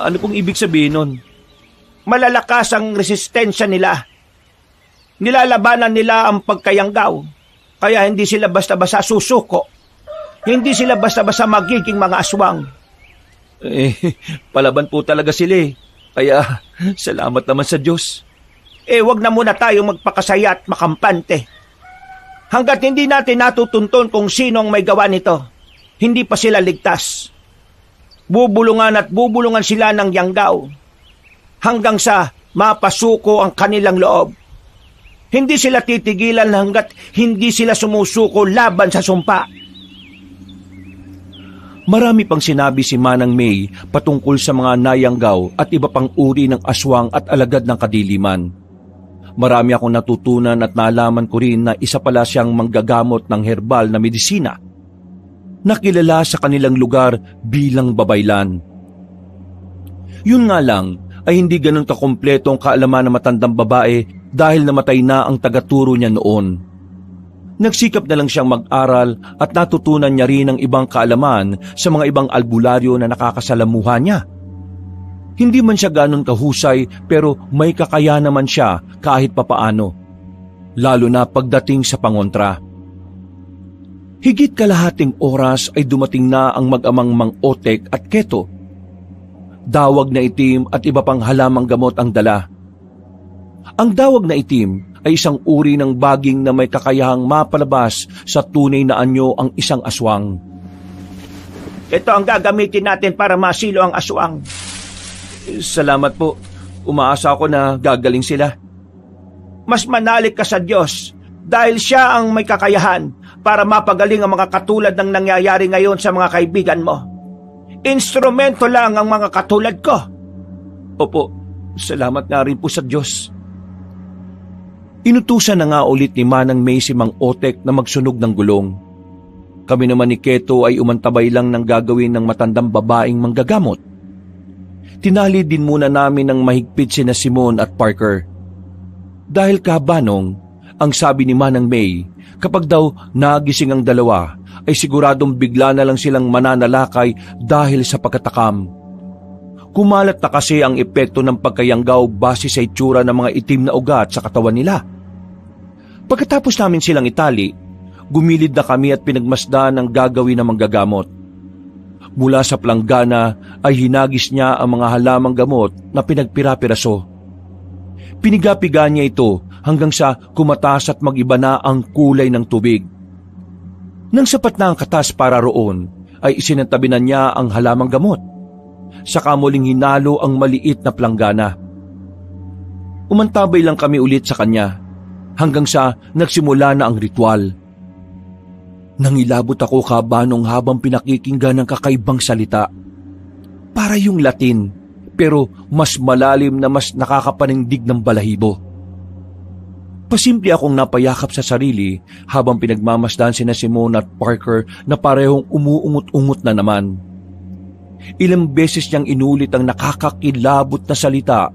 Ano pong ibig sabihin nun? Malalakas ang resistensya nila. Nilalabanan nila ang pagkayanggaw. Kaya hindi sila basta-basta susuko. Hindi sila basta-basta magiging mga aswang. Palaban po talaga sila eh. Kaya salamat naman sa Diyos. Wag na muna tayong magpakasaya at makampante. Hanggat hindi natin natutunton kung sino ang may gawa nito, hindi pa sila ligtas. Bubulungan at bubulungan sila ng yanggaw hanggang sa mapasuko ang kanilang loob. Hindi sila titigilan hanggat hindi sila sumusuko laban sa sumpa. Marami pang sinabi si Manang May patungkol sa mga nayanggaw at iba pang uri ng aswang at alagad ng kadiliman. Marami akong natutunan at nalaman ko rin na isa pala siyang manggagamot ng herbal na medisina. Nakilala sa kanilang lugar bilang babaylan. Yun nga lang ay hindi ganun kakumpleto ang kaalaman ng matandang babae dahil namatay na ang tagaturo niya noon. Nagsikap na lang siyang mag-aral at natutunan niya rin ang ibang kaalaman sa mga ibang albularyo na nakakasalamuha niya. Hindi man siya ganun kahusay pero may kakaya naman siya kahit papaano, lalo na pagdating sa pangontra. Higit kalahating oras ay dumating na ang mag-amang Mang Otek at Keto. Dawag na itim at iba pang halamang gamot ang dala. Ang dawag na itim ay isang uri ng baging na may kakayahang mapalabas sa tunay na anyo ang isang aswang. Ito ang gagamitin natin para masilo ang aswang. Salamat po. Umaasa ako na gagaling sila. Mas manalig ka sa Diyos dahil siya ang may kakayahan para mapagaling ang mga katulad ng nangyayari ngayon sa mga kaibigan mo. Instrumento lang ang mga katulad ko. Opo, salamat nga rin po sa Diyos. Inutusan na nga ulit ni Manang May si Mang Otek na magsunog ng gulong. Kami naman ni Keto ay umantabay lang ng gagawin ng matandang babaeng manggagamot. Tinali din muna namin ng mahigpit sina Simon at Parker. Dahil kabanong, ang sabi ni Manang May, kapag daw nagising ang dalawa, ay siguradong bigla na lang silang mananalakay dahil sa pagkatakam. Kumalat na kasi ang epekto ng pagkayanggaw base sa itsura ng mga itim na ugat sa katawan nila. Pagkatapos namin silang itali, gumilid na kami at pinagmasdan ang gagawin ng manggagamot. Mula sa planggana ay hinagis niya ang mga halamang gamot na pinagpira-piraso. Pinigapiga niya ito hanggang sa kumataas at mag-iba na ang kulay ng tubig. Nang sapat na ang katas para roon, ay isinantabi na niya ang halamang gamot. Saka muling hinalo ang maliit na planggana. Umantabay lang kami ulit sa kanya hanggang sa nagsimula na ang ritual. Nangilabot ako kabanong habang pinakikinggan ng kakaibang salita. Para yung Latin, pero mas malalim na mas nakakapanindig ng balahibo. Pasimple akong napayakap sa sarili habang pinagmamasdan sina Simon at Parker na parehong umuungot-ungot na naman. Ilang beses niyang inulit ang nakakakilabot na salita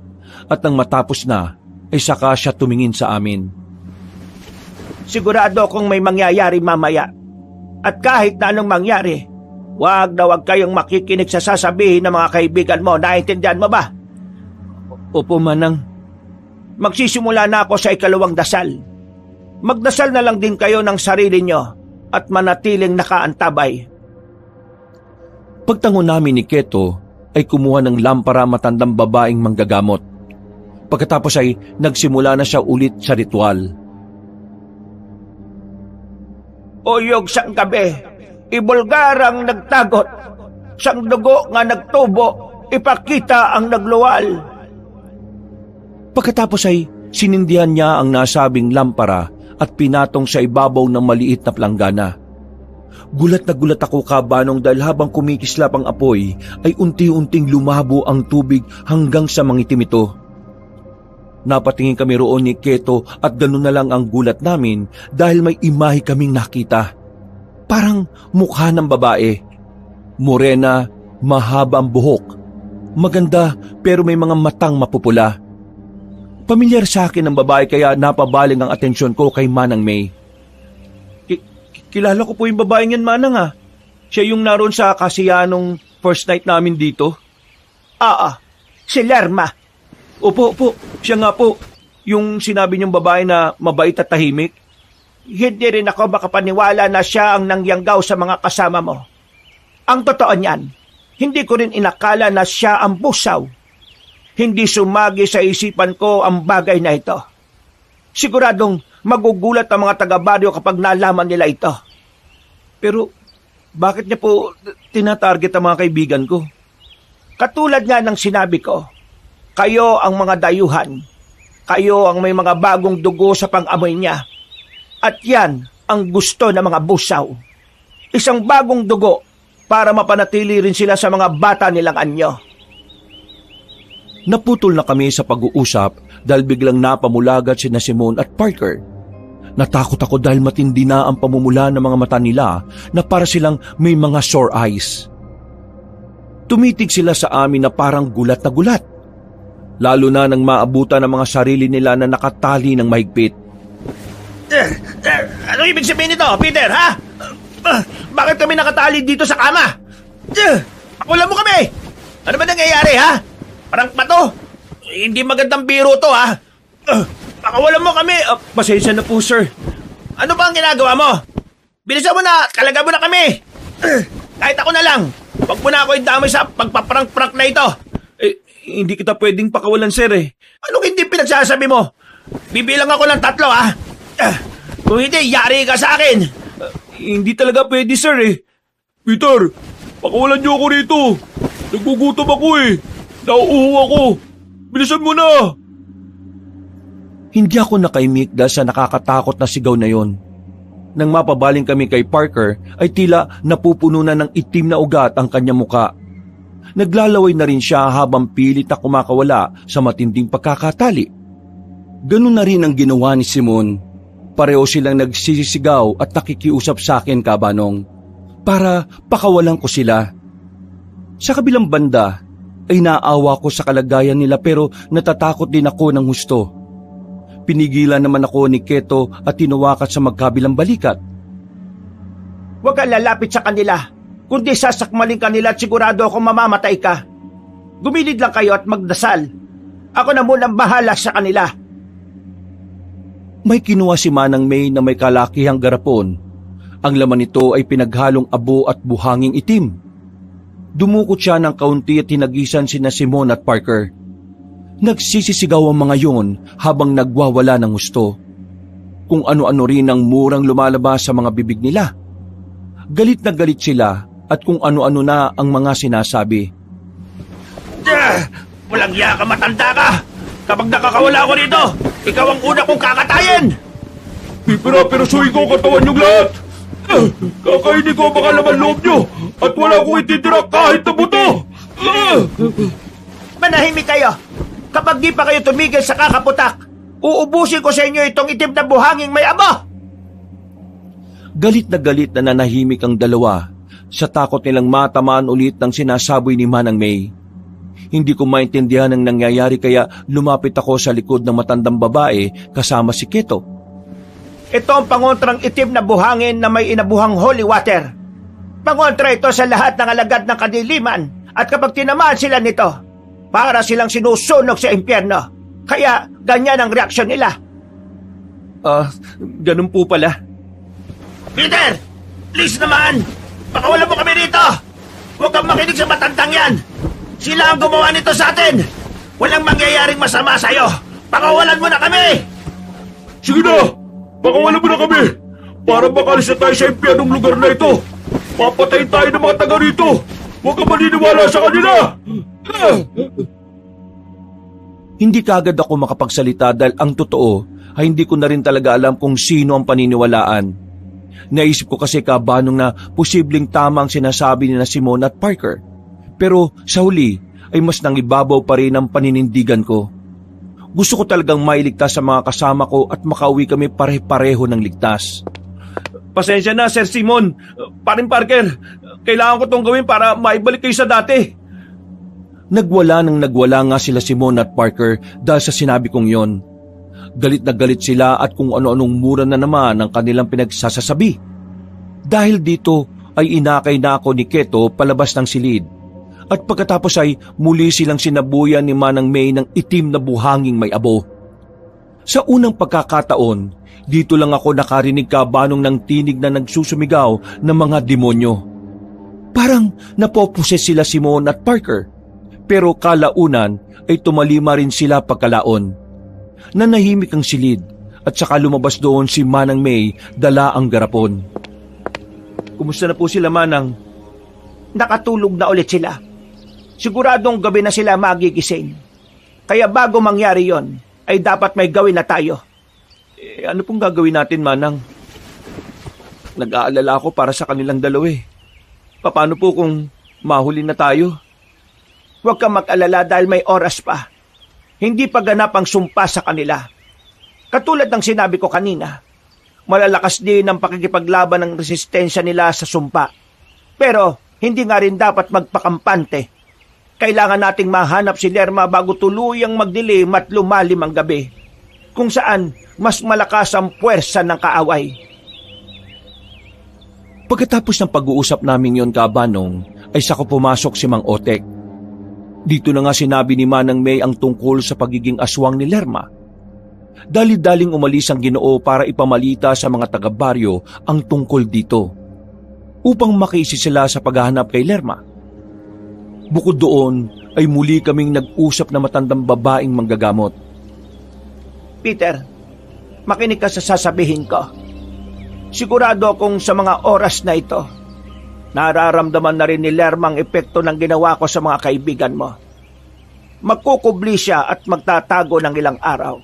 at nang matapos na ay saka siya tumingin sa amin. Sigurado akong may mangyayari mamaya. At kahit na anong mangyari, wag na wag kayong makikinig sa sasabihin ng mga kaibigan mo. Naintindihan mo ba? Opo, Manang. Magsisimula na ako sa ikalawang dasal. Magdasal na lang din kayo ng sarili nyo at manatiling nakaantabay. Pagtango namin ni Keto ay kumuha ng lampara matandang babaeng manggagamot. Pagkatapos ay nagsimula na siya ulit sa ritual. Uyog sang gabi, ibulgar ang nagtagot, sang dugo nga nagtubo, ipakita ang nagluwal. Pagkatapos ay Sinindihan niya ang nasabing lampara at pinatong sa ibabaw ng maliit na planggana. Gulat na gulat ako, Kabanong, dahil habang kumikislap ang apoy ay unti-unting lumabo ang tubig hanggang sa mangitim ito. Napatingin kami roon ni Keto at ganun na lang ang gulat namin dahil may imahe kaming nakita. Parang mukha ng babae. Morena, mahaba ang buhok. Maganda pero may mga matang mapupula. Pamilyar sa akin ang babae kaya napabaling ang atensyon ko kay Manang May. Kilala ko po yung babaeng yan, Manang. Siya yung naroon sa kasiyanong first night namin dito. Si Lerma. Opo, siya nga po. Yung sinabi niyong babae na mabait at tahimik. Hindi rin ako makapaniwala na siya ang nangyanggaw sa mga kasama mo. Ang totoo niyan, hindi ko rin inakala na siya ang busaw. Hindi sumagi sa isipan ko ang bagay na ito. Siguradong magugulat ang mga taga-baryo kapag nalaman nila ito. Pero bakit niya po tinatarget ang mga kaibigan ko? Katulad nga ng sinabi ko, kayo ang mga dayuhan. Kayo ang may mga bagong dugo sa pang-amoy niya. At yan ang gusto ng mga busaw. Isang bagong dugo para mapanatili rin sila sa mga bata nilang anyo. Naputol na kami sa pag-uusap dahil biglang napamulagat sina Simon at Parker. Natakot ako dahil matindi na ang pamumula ng mga mata nila na para silang may mga sore eyes. Tumitig sila sa amin na parang gulat na gulat. Lalo na nang maabutan ng mga sarili nila na nakatali ng mahigpit. Ano ibig sabihin nito, Peter, ha? Bakit kami nakatali dito sa kama? Pakulan mo kami! Ano ba nangyayari, ha? Parang pato. Hindi magandang biro to, ha? Pakawalan mo kami. Pasensya na po, sir. Ano ba ang ginagawa mo? Bilisan mo na, kalaga mo na kami. Kahit ako na lang. Huwag mo na ako idamay sa pagpaprank-prank na ito. Hindi kita pwedeng pakawalan, sir, eh. Anong hindi pinagsasabi mo? Bibilang ako ng 3, ha? Kung hindi, yari ka sa akin. Hindi talaga pwede, sir, eh. Peter, pakawalan niyo ako rito. Nagugutom ako, eh. Nauuhaw ako. Bilisan mo na. Hindi ako nakaimik dahil sa nakakatakot na sigaw na yon. Nang mapabaling kami kay Parker ay tila napupuno na ng itim na ugat ang kanyang muka. Naglalaway na rin siya habang pilit na kumakawala sa matinding pagkakatali. Ganun na rin ang ginawa ni Simon. Pareho silang nagsisisigaw at nakikiusap sa akin, Kabanong, para pakawalan ko sila. Sa kabilang banda ay naawa ko sa kalagayan nila pero natatakot din ako ng husto. Pinigilan naman ako ni Keto at tinawakat sa magkabilang balikat. Huwag kang lalapit sa kanila, kundi sasakmalin kanila at sigurado akong mamamatay ka. Gumilid lang kayo at magdasal. Ako na munang bahala sa kanila. May kinuha si Manang May na may kalakihang garapon. Ang laman nito ay pinaghalong abo at buhanging itim. Dumukot siya ng kaunti at tinagisan sina Simon at Parker. Nagsisisigaw ang mga yon habang nagwawala ng gusto. Kung ano-ano rin ang murang lumalabas sa mga bibig nila. Galit na galit sila at kung ano-ano na ang mga sinasabi. Walang iya ka, matanda ka! Kapag nakakawala ako dito, ikaw ang una kong kakatayin! Pipira-pirasuhin ko ang katawan niyong lahat! Kakainin ko ang mga laman loob niyo at wala akong ititira kahit na buto! Manahimik kayo! Kapag di pa kayo tumigil sa kakaputak, uubusin ko sa inyo itong itim na buhanging may abo! Galit na nanahimik ang dalawa sa takot nilang matamaan ulit ng sinasaboy ni Manang May. Hindi ko maintindihan ang nangyayari kaya lumapit ako sa likod ng matandang babae kasama si Keto. Ito ang pangontrang itim na buhangin na may inabuhang holy water. Pangontra ito sa lahat ng alagad ng kadiliman at kapag tinamaan sila nito, para silang sinusunog sa impyerno. Kaya ganyan ang reaksyon nila. Ganun po pala. Peter! Please naman! Pakawalan mo kami rito! Huwag kang makinig sa matandang yan! Sila ang gumawa nito sa atin! Walang mangyayaring masama sa'yo! Pakawalan mo na kami! Sige na! Pakawalan mo na kami! Para makalis na tayo sa impyernong lugar na ito! Papatayin tayo ng mga taga rito! Huwag kang maniniwala sa kanila! Hindi kaagad ako makapagsalita dahil ang totoo ay hindi ko na rin talaga alam kung sino ang paniniwalaan. Naisip ko kasi kabanong na posibleng tama ang sinasabi ni na Simon at Parker. Pero sa huli ay mas nangibabaw pa rin ang paninindigan ko. Gusto ko talagang mailigtas sa mga kasama ko at makauwi kami pare-pareho ng ligtas. Pasensya na, Sir Simon. Paring Parker, kailangan ko itong gawin para maibalik kayo sa dati. Nagwala nga sila Simon at Parker dahil sa sinabi kong yon. Galit na galit sila at kung ano-anong mura na naman ang kanilang pinagsasasabi. Dahil dito ay inakay na ako ni Keto palabas ng silid. At pagkatapos ay muli silang sinabuyan ni Manang May ng itim na buhanging may abo. Sa unang pagkakataon, dito lang ako nakarinig kabanong ng tinig na nagsusumigaw ng mga demonyo. Parang napoposes sila Simon at Parker. Pero kalaunan ay tumalima rin sila pagkalaon. Nanahimik ang silid at saka lumabas doon si Manang May dala ang garapon. Kumusta na po sila, Manang? Nakatulog na ulit sila. Siguradong gabi na sila magigising. Kaya bago mangyari yon, ay dapat may gawin na tayo. Ano pong gagawin natin, Manang? Nag-aalala ako para sa kanilang dalawa. Paano po kung mahuli na tayo? Huwag kang mag-alala dahil may oras pa. Hindi pa ganap ang sumpa sa kanila. Katulad ng sinabi ko kanina, malalakas din ang pakikipaglaban ng resistensya nila sa sumpa. Pero hindi nga rin dapat magpakampante. Kailangan nating mahanap si Lerma bago tuluyang magdilim at lumalim ang gabi, kung saan mas malakas ang puwersa ng kaaway. Pagkatapos ng pag-uusap namin yon, kabanong, ay saka pumasok si Mang Otek. Dito na nga sinabi ni Manang May ang tungkol sa pagiging aswang ni Lerma. Dali-daling umalis ang Ginoo para ipamalita sa mga taga-baryo ang tungkol dito, upang makiisi sila sa paghahanap kay Lerma. Bukod doon ay muli kaming nag-usap na matandang babaeng manggagamot. Peter, makinig ka sa sasabihin ko. Sigurado akong sa mga oras na ito, nararamdaman na rin ni Lerma ang epekto ng ginawa ko sa mga kaibigan mo. Magkukubli siya at magtatago ng ilang araw.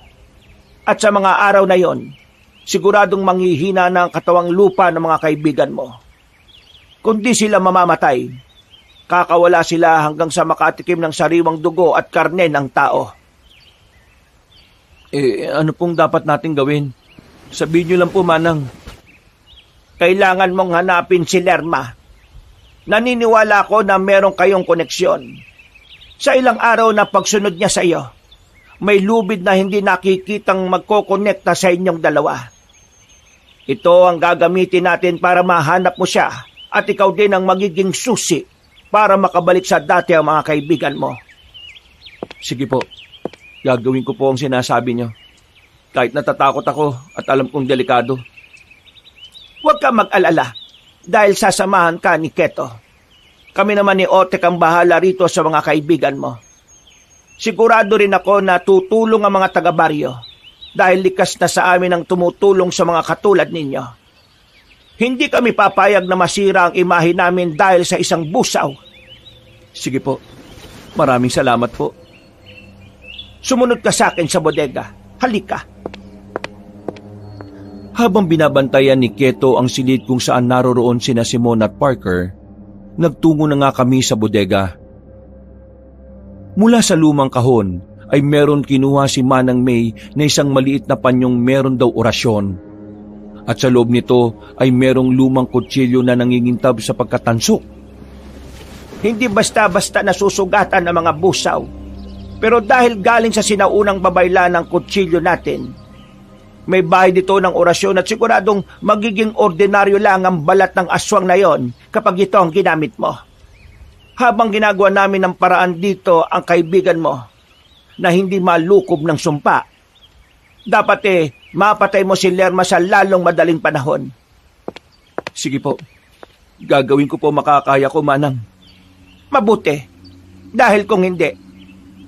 At sa mga araw na yon, siguradong manghihina na ang katawang lupa ng mga kaibigan mo. Kung di sila mamamatay, kakawala sila hanggang sa makatikim ng sariwang dugo at karne ng tao. Ano pong dapat natin gawin? Sabihin niyo lang po, Manang. Kailangan mong hanapin si Lerma. Naniniwala ko na meron kayong koneksyon. Sa ilang araw na pagsunod niya sa iyo, may lubid na hindi nakikitang magkokonekta sa inyong dalawa. Ito ang gagamitin natin para mahanap mo siya at ikaw din ang magiging susi para makabalik sa dati ang mga kaibigan mo. Sige po, gagawin ko po ang sinasabi niyo. Kahit natatakot ako at alam kong delikado. Huwag ka mag-alala dahil sasamahan ka ni Keto. Kami naman ni Otek ang bahala rito sa mga kaibigan mo. Sigurado rin ako na tutulong ang mga taga-baryo dahil likas na sa amin ang tumutulong sa mga katulad ninyo. Hindi kami papayag na masira ang imahe namin dahil sa isang busaw. Sige po, maraming salamat po. Sumunod ka sa akin sa bodega. Halika. Habang binabantayan ni Keto ang silid kung saan naroroon sina Simon at Parker, nagtungo na nga kami sa bodega. Mula sa lumang kahon ay meron kinuha si Manang May na isang maliit na panyong meron daw orasyon. At sa loob nito ay merong lumang kutsilyo na nangingintab sa pagkatansok. Hindi basta-basta nasusugatan ang mga busaw. Pero dahil galing sa sinaunang babayla ng kutsilyo natin, may bahay dito ng orasyon at siguradong magiging ordinaryo lang ang balat ng aswang na yon kapag ito ang ginamit mo. Habang ginagawa namin ng paraan dito ang kaibigan mo na hindi malukob ng sumpa, dapat mapatay mo si Lerma sa lalong madaling panahon. Sige po, gagawin ko po makakaya ko, Manang. Mabuti, dahil kung hindi,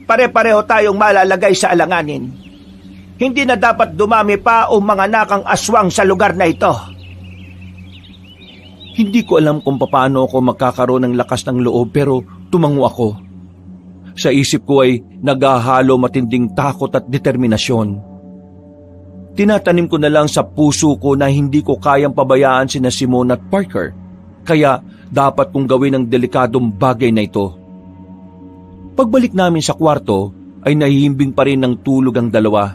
pare-pareho tayong malalagay sa alanganin. Hindi na dapat dumami pa o mga nakang aswang sa lugar na ito. Hindi ko alam kung paano ako magkakaroon ng lakas ng loob pero tumango ako. Sa isip ko ay naghahalo matinding takot at determinasyon. Tinatanim ko na lang sa puso ko na hindi ko kayang pabayaan sina Simone at Parker, kaya dapat kong gawin ang delikadong bagay na ito. Pagbalik namin sa kwarto ay nahihimbing pa rin ng tulog ang dalawa.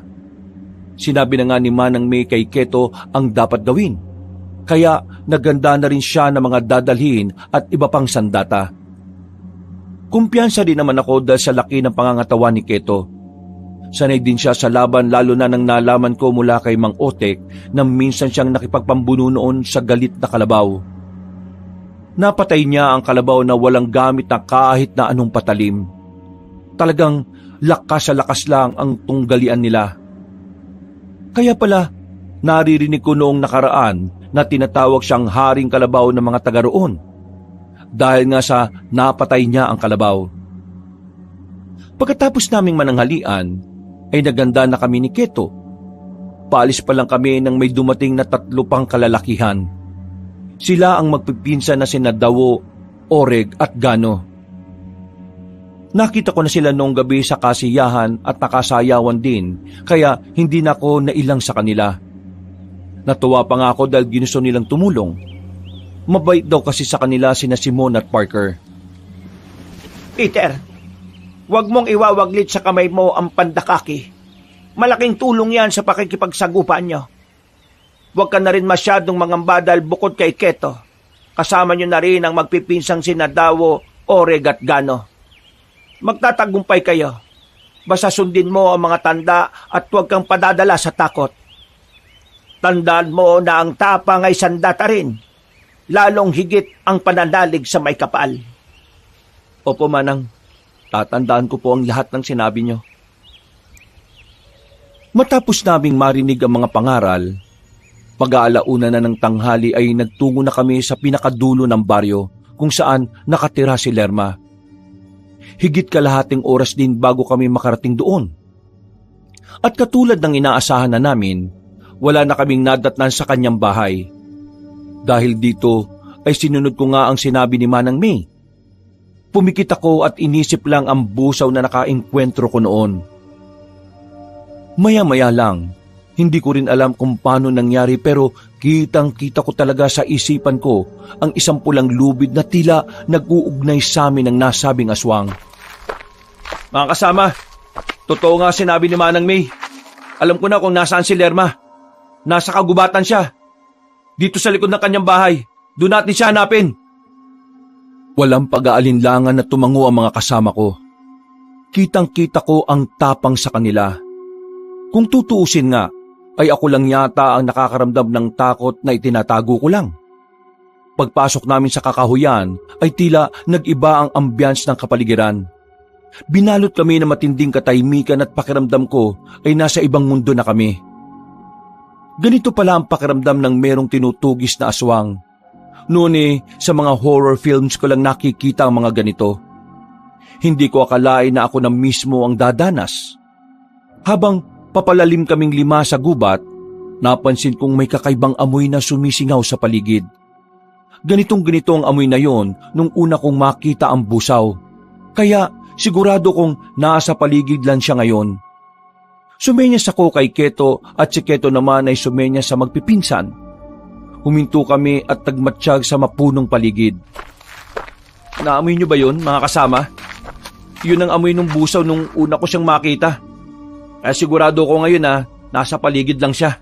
Sinabi na nga ni Manang May kay Keto ang dapat gawin, kaya naganda na rin siya ng mga dadalhin at iba pang sandata. Kumpiyansa din naman ako dahil sa laki ng pangangatawan ni Keto. Sanay din siya sa laban lalo na nang nalaman ko mula kay Mang Otek na minsan siyang nakipagpambuno noon sa galit na kalabaw. Napatay niya ang kalabaw na walang gamit na kahit na anong patalim. Talagang lakas sa lakas lang ang tunggalian nila. Kaya pala, naririnig ko noong nakaraan na tinatawag siyang Haring Kalabaw ng mga taga roon. Dahil nga sa napatay niya ang kalabaw. Pagkatapos naming mananghalian, ay naganda na kami ni Keto. Paalis pa lang kami nang may dumating na 3 pang kalalakihan. Sila ang magpipinsan na sina Dawo, Oreg at Gano. Nakita ko na sila noong gabi sa kasiyahan at nakasayawan din, kaya hindi na ako nailang sa kanila. Natuwa pa nga ako dahil ginusto nilang tumulong. Mabait daw kasi sa kanila sina Simone at Parker. Peter, huwag mong iwawaglit sa kamay mo ang pandakaki. Malaking tulong yan sa pakikipagsagupan nyo. Huwag ka na rin masyadong mangambadal bukod kay Keto. Kasama nyo na rin ang magpipinsang sina Dawo, Oreg at Gano. Magtatagumpay kayo. Basta sundin mo ang mga tanda at huwag kang padadala sa takot. Tandaan mo na ang tapang ay sandata rin. Lalong higit ang pananalig sa may kapal. Opo, Manang. Tatandaan ko po ang lahat ng sinabi nyo. Matapos naming marinig ang mga pangaral, pag-aalauna na ng tanghali ay nagtungo na kami sa pinakadulo ng baryo kung saan nakatira si Lerma. Higit kalahating oras din bago kami makarating doon. At katulad ng inaasahan na namin, wala na kaming nadatnan sa kanyang bahay. Dahil dito ay sinunod ko nga ang sinabi ni Manang May. Pumikit ako at inisip lang ang busaw na nakaengkwentro ko noon. Maya-maya lang, hindi ko rin alam kung paano nangyari pero kitang-kita ko talaga sa isipan ko ang isang pulang lubid na tila nag-uugnay sa amin ng nasabing aswang. Mga kasama, totoo nga sinabi ni Manang May. Alam ko na kung nasaan si Lerma. Nasa kagubatan siya. Dito sa likod ng kanyang bahay. Doon natin siya hanapin. Walang pag-aalinlangan na tumango ang mga kasama ko. Kitang-kita ko ang tapang sa kanila. Kung tutuusin nga, ay ako lang yata ang nakakaramdam ng takot na itinatago ko lang. Pagpasok namin sa kakahuyan, ay tila nag-iba ang ambiance ng kapaligiran. Binalot kami ng matinding katahimikan at pakiramdam ko ay nasa ibang mundo na kami. Ganito pala ang pakiramdam ng merong tinutugis na aswang. Noon sa mga horror films ko lang nakikita ang mga ganito. Hindi ko akalain na ako na mismo ang dadanas. Habang papalalim kaming 5 sa gubat, napansin kong may kakaibang amoy na sumisingaw sa paligid. Ganitong-ganito ang amoy na yon nung una kong makita ang busaw. Kaya sigurado kong nasa paligid lang siya ngayon. Sumenyas ako kay Keto at si Keto naman ay sumenyas sa magpipinsan. Huminto kami at nagmatsyag sa mapunong paligid. Naamoy niyo ba yun, mga kasama? Yun ang amoy ng busaw nung una ko siyang makita. Kaya sigurado ko ngayon na nasa paligid lang siya.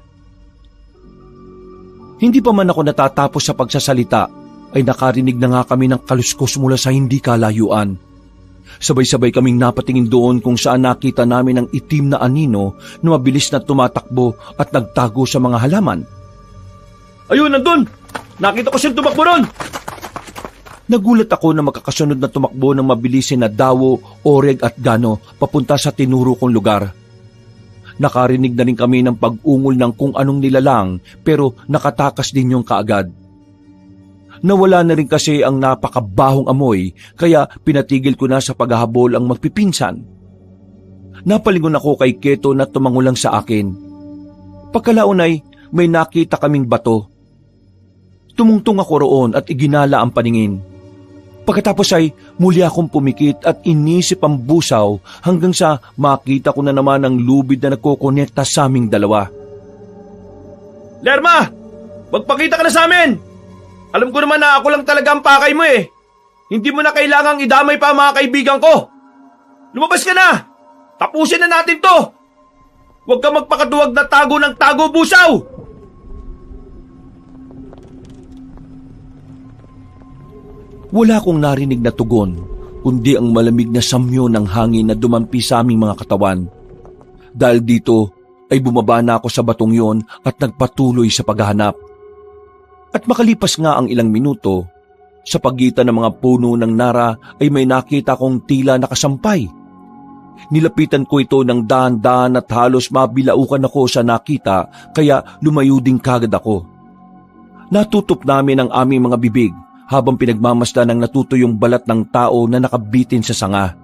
Hindi pa man ako natatapos sa pagsasalita ay nakarinig na nga kami ng kaluskos mula sa hindi kalayuan. Sabay-sabay kaming napatingin doon kung saan nakita namin ang itim na anino na mabilis na tumatakbo at nagtago sa mga halaman. Ayun, nandun! Nakita ko siyang tumakbo ron! Nagulat ako na makakasunod na tumakbo ng mabilisin na Dawo, Oreg at Gano papunta sa tinuro kong lugar. Nakarinig na rin kami ng pag-ungol ng kung anong nilalang pero nakatakas din yung kaagad. Nawala na rin kasi ang napakabahong amoy kaya pinatigil ko na sa paghahabol ang magpipinsan. Napalingon ako kay Keto na tumango lang sa akin. Pagkalaon ay may nakita kaming bato. Tumungtong ako roon at iginala ang paningin. Pagkatapos ay muli akong pumikit at inisip ang busaw hanggang sa makita ko na naman ang lubid na nagkokonekta sa aming dalawa. Lerma! Magpakita ka na sa amin! Alam ko naman na ako lang talaga ang pakay mo eh. Hindi mo na kailangang idamay pa ang mga kaibigan ko. Lumabas ka na! Tapusin na natin to! Huwag ka magpakaduwag na tago ng tago, busaw! Wala akong narinig na tugon, kundi ang malamig na samyo ng hangin na dumampi sa aming mga katawan. Dahil dito ay bumaba na ako sa batong yon at nagpatuloy sa paghahanap. At makalipas nga ang ilang minuto, sa pagitan ng mga puno ng nara ay may nakita kong tila nakasampay. Nilapitan ko ito ng dahan-dahan at halos mabilaukan ako sa nakita kaya lumayo din kagad ako. Natutop namin ang aming mga bibig habang pinagmamasdan ng natutuyong balat ng tao na nakabitin sa sanga.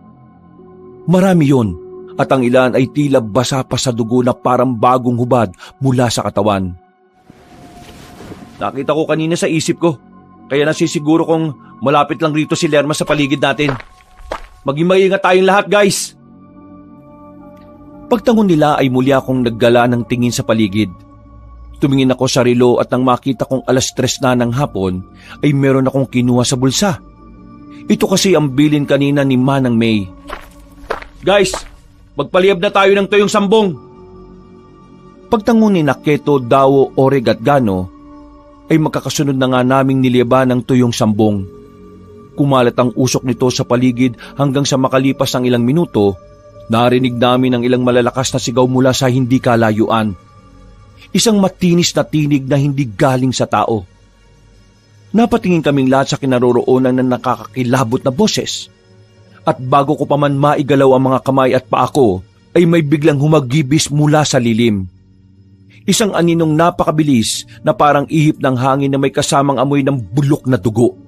Marami yon at ang ilan ay tila basa pa sa dugo na parang bagong hubad mula sa katawan. Nakita ko kanina sa isip ko, kaya nasisiguro kong malapit lang rito si Lerma sa paligid natin. Maging maingat tayong lahat, guys! Pagtangon nila ay muli akong naggala ng tingin sa paligid. Tumingin ako sa relo at nang makita kong 3:00 na ng hapon ay meron akong kinuha sa bulsa. Ito kasi ang bilin kanina ni Manang May. Guys, magpaliyab na tayo ng tuyong sambong. Pagtangon ni Naketo, Dawo, Oreg at Gano ay magkakasunod na nga naming niliyaban ng tuyong sambong. Kumalat ang usok nito sa paligid hanggang sa makalipas ang ilang minuto, narinig namin ang ilang malalakas na sigaw mula sa hindi kalayuan. Isang matinis na tinig na hindi galing sa tao. Napatingin kaming lahat sa kinaroroonan ng nakakakilabot na boses. At bago ko pa man maigalaw ang mga kamay at paa ko, ay may biglang humagibis mula sa lilim. Isang aninong napakabilis na parang ihip ng hangin na may kasamang amoy ng bulok na dugo.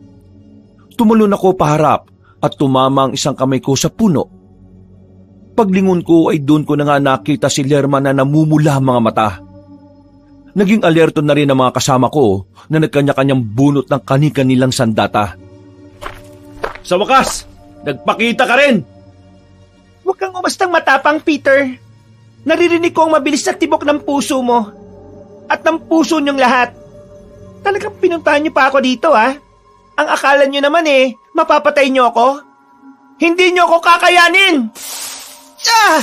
Tumalon ako paharap at tumama ang isang kamay ko sa puno. Paglingon ko ay doon ko na nga nakita si Lerma na namumula ang mga mata. Naging alerto na rin ang mga kasama ko na nagkanya-kanyang bunot ng kani-kanilang sandata. Sa wakas, nagpakita ka rin! Huwag kang umastang matapang, Peter. Naririnig ko ang mabilis na tibok ng puso mo at ng puso niyong lahat. Talagang pinuntahan niyo pa ako dito, ha? Ang akala niyo naman mapapatay niyo ako? Hindi niyo ako kakayanin! Ah!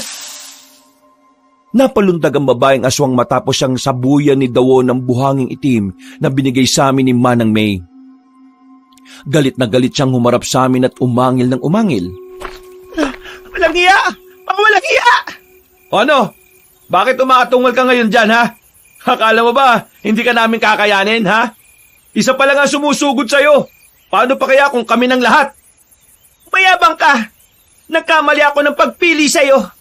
Napalundag ang babaeng aswang matapos siyang sabuyan ni Dawo ng buhanging itim na binigay sa amin ni Manang May. Galit na galit siyang humarap sa amin at umangil ng umangil. Walang hiya! Mga walang hiya! Ano? Bakit umakatungal ka ngayon dyan, ha? Akala mo ba hindi ka namin kakayanin, ha? Isa pa lang ang sumusugod sa'yo. Paano pa kaya kung kami ng lahat? Mayabang ka! Nagkamali ako ng pagpili sa'yo.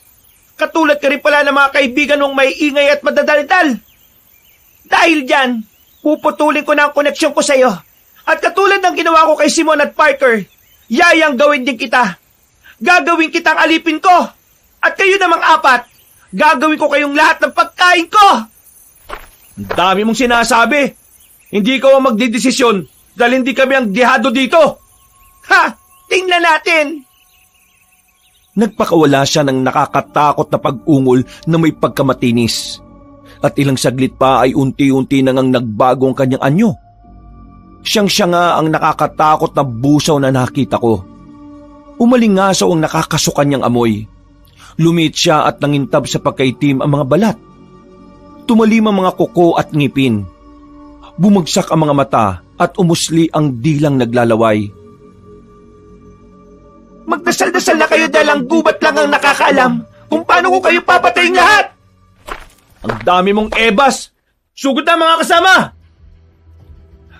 Katulad ka rin pala ng mga kaibigan mong may ingay at madadaldal. Dahil dyan, puputulin ko na ang koneksyon ko sa'yo. At katulad ng ginawa ko kay Simon at Parker, yayang gawin din kita. Gagawin kitang alipin ko. At kayo namang 4, gagawin ko kayong lahat ng pagkain ko. Ang dami mong sinasabi. Hindi ikaw ang magdidesisyon dahil hindi kami ang dihado dito. Ha! Tingnan natin. Nagpakawala siya ng nakakatakot na pag-ungol na may pagkamatinis. At ilang saglit pa ay unti-unti nang nagbago ang kanyang anyo. Siyang-siya nga ang nakakatakot na busaw na nakita ko. Umalingasaw ang nakakasukan niyang amoy. Lumit siya at nangintab sa pagkaitim ang mga balat. Tumalim ang mga kuko at ngipin. Bumagsak ang mga mata at umusli ang dilang naglalaway. Magdasal-dasal na kayo dahil ang gubat lang ang nakakaalam kung paano ko kayo papatayin lahat. Ang dami mong ebas! Sugod na mga kasama!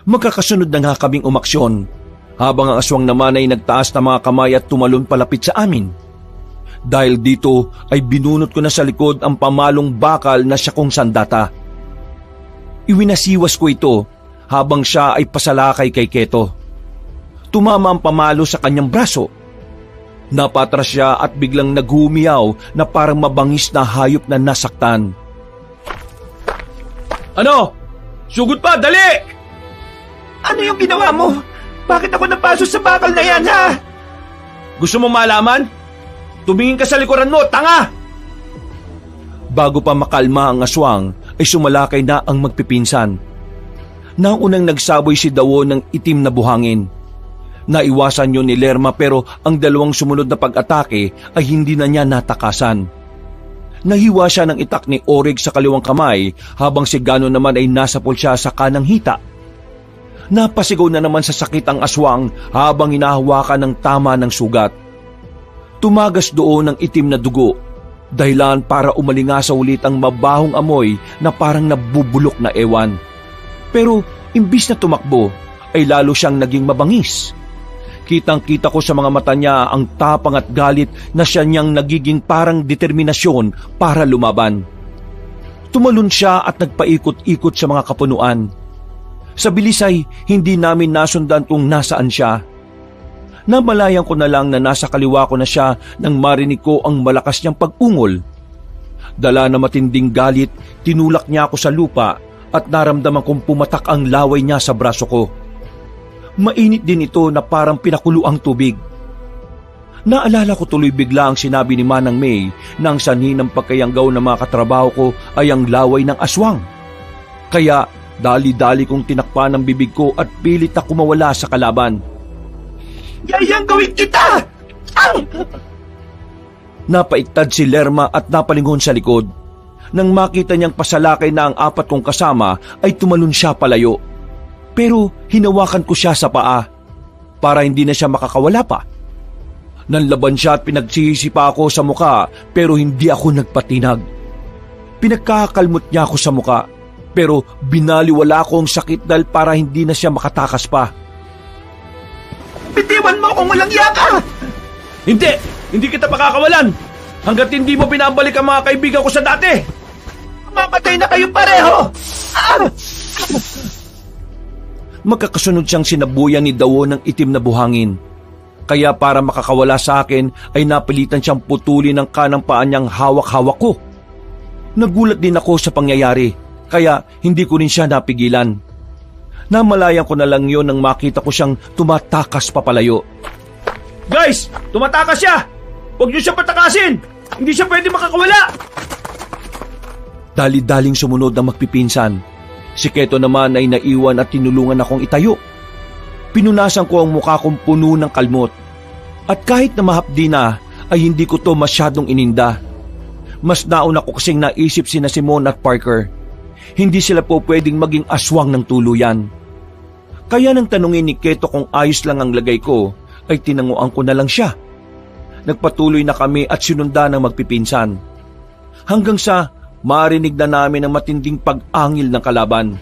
Magkakasunod na nga kaming umaksyon, habang ang aswang naman ay nagtaas na mga kamay at tumalon palapit sa amin. Dahil dito ay binunot ko na sa likod ang pamalong bakal na siya kong sandata. Iwinasiwas ko ito habang siya ay pasalakay kay Keto. Tumama ang pamalo sa kanyang braso. Napatras siya at biglang naghumiyaw na parang mabangis na hayop na nasaktan. Ano? Sugod pa, dali! Ano yung ginawa mo? Bakit ako napasok sa bakal na yan, ha? Gusto mo malaman? Tumingin ka sa likuran mo, tanga! Bago pa makalma ang aswang, ay sumalakay na ang magpipinsan. Naunang nagsaboy si Dawo ng itim na buhangin. Naiwasan yun ni Lerma pero ang dalawang sumunod na pag-atake ay hindi na niya natakasan. Nahiwa siya ng itak ni Orig sa kaliwang kamay habang si Gano naman ay nasapol siya sa kanang hita. Napasigaw na naman sa sakit ang aswang habang hinahawakan ng tama ng sugat. Tumagas doon ang itim na dugo. Dahilan para umalingasa ulit ang mabahong amoy na parang nabubulok na ewan. Pero imbis na tumakbo, ay lalo siyang naging mabangis. Kitang-kita ko sa mga mata niya ang tapang at galit na siya niyang nagiging parang determinasyon para lumaban. Tumalon siya at nagpaikot-ikot sa mga kapunuan. Sa bilis ay hindi namin nasundan kung nasaan siya. Namalayan ko na lang na nasa kaliwa ko na siya nang marinig ko ang malakas niyang pag-ungol. Dala na matinding galit, tinulak niya ako sa lupa at naramdaman kong pumatak ang laway niya sa braso ko. Mainit din ito na parang pinakulo ang tubig. Naalala ko tuloy bigla ang sinabi ni Manang May na ang sanhi ng pagkayanggaw ng mga katrabaho ko ay ang laway ng aswang. Kaya dali-dali kong tinakpan ang bibig ko at pilit na kumawala sa kalaban. Yayanggawin kita! Napaiktad si Lerma at napalingon sa likod. Nang makita niyang pasalakay na ang apat kong kasama ay tumalon siya palayo. Pero hinawakan ko siya sa paa para hindi na siya makakawala pa. Nanlaban siya at pinagsisisipa ako sa muka pero hindi ako nagpatinag. Pinagkakalmot niya ako sa muka pero binaliwala ko ang sakit dahil para hindi na siya makatakas pa. Bitiwan mo kung walang yaka! Hindi! Hindi kita pakakawalan! Hanggat hindi mo pinabalik ang mga kaibigan ko sa dati! Mamatay na kayo pareho! Magkakasunod siyang sinabuyan ni Dawo ng itim na buhangin. Kaya para makakawala sa akin ay napilitan siyang putulin ng kanang paa niyang hawak-hawak ko. Nagulat din ako sa pangyayari kaya hindi ko rin siya napigilan. Namalayan ko na lang yon nang makita ko siyang tumatakas papalayo. Guys! Tumatakas siya! Huwag niyo siya patakasin! Hindi siya pwede makakawala! Dali-daling sumunod ang magpipinsan. Si Keto naman ay naiwan at tinulungan akong itayo. Pinunasan ko ang mukha kong puno ng kalmot. At kahit na mahapdi na, ay hindi ko to masyadong ininda. Mas nauna ko kasing naisip sina Simon at Parker. Hindi sila po pwedeng maging aswang ng tuluyan. Kaya nang tanungin ni Keto kung ayos lang ang lagay ko, ay tinanguan ko na lang siya. Nagpatuloy na kami at sinundan ng magpipinsan. Hanggang sa marinig na namin ang matinding pag-angil ng kalaban.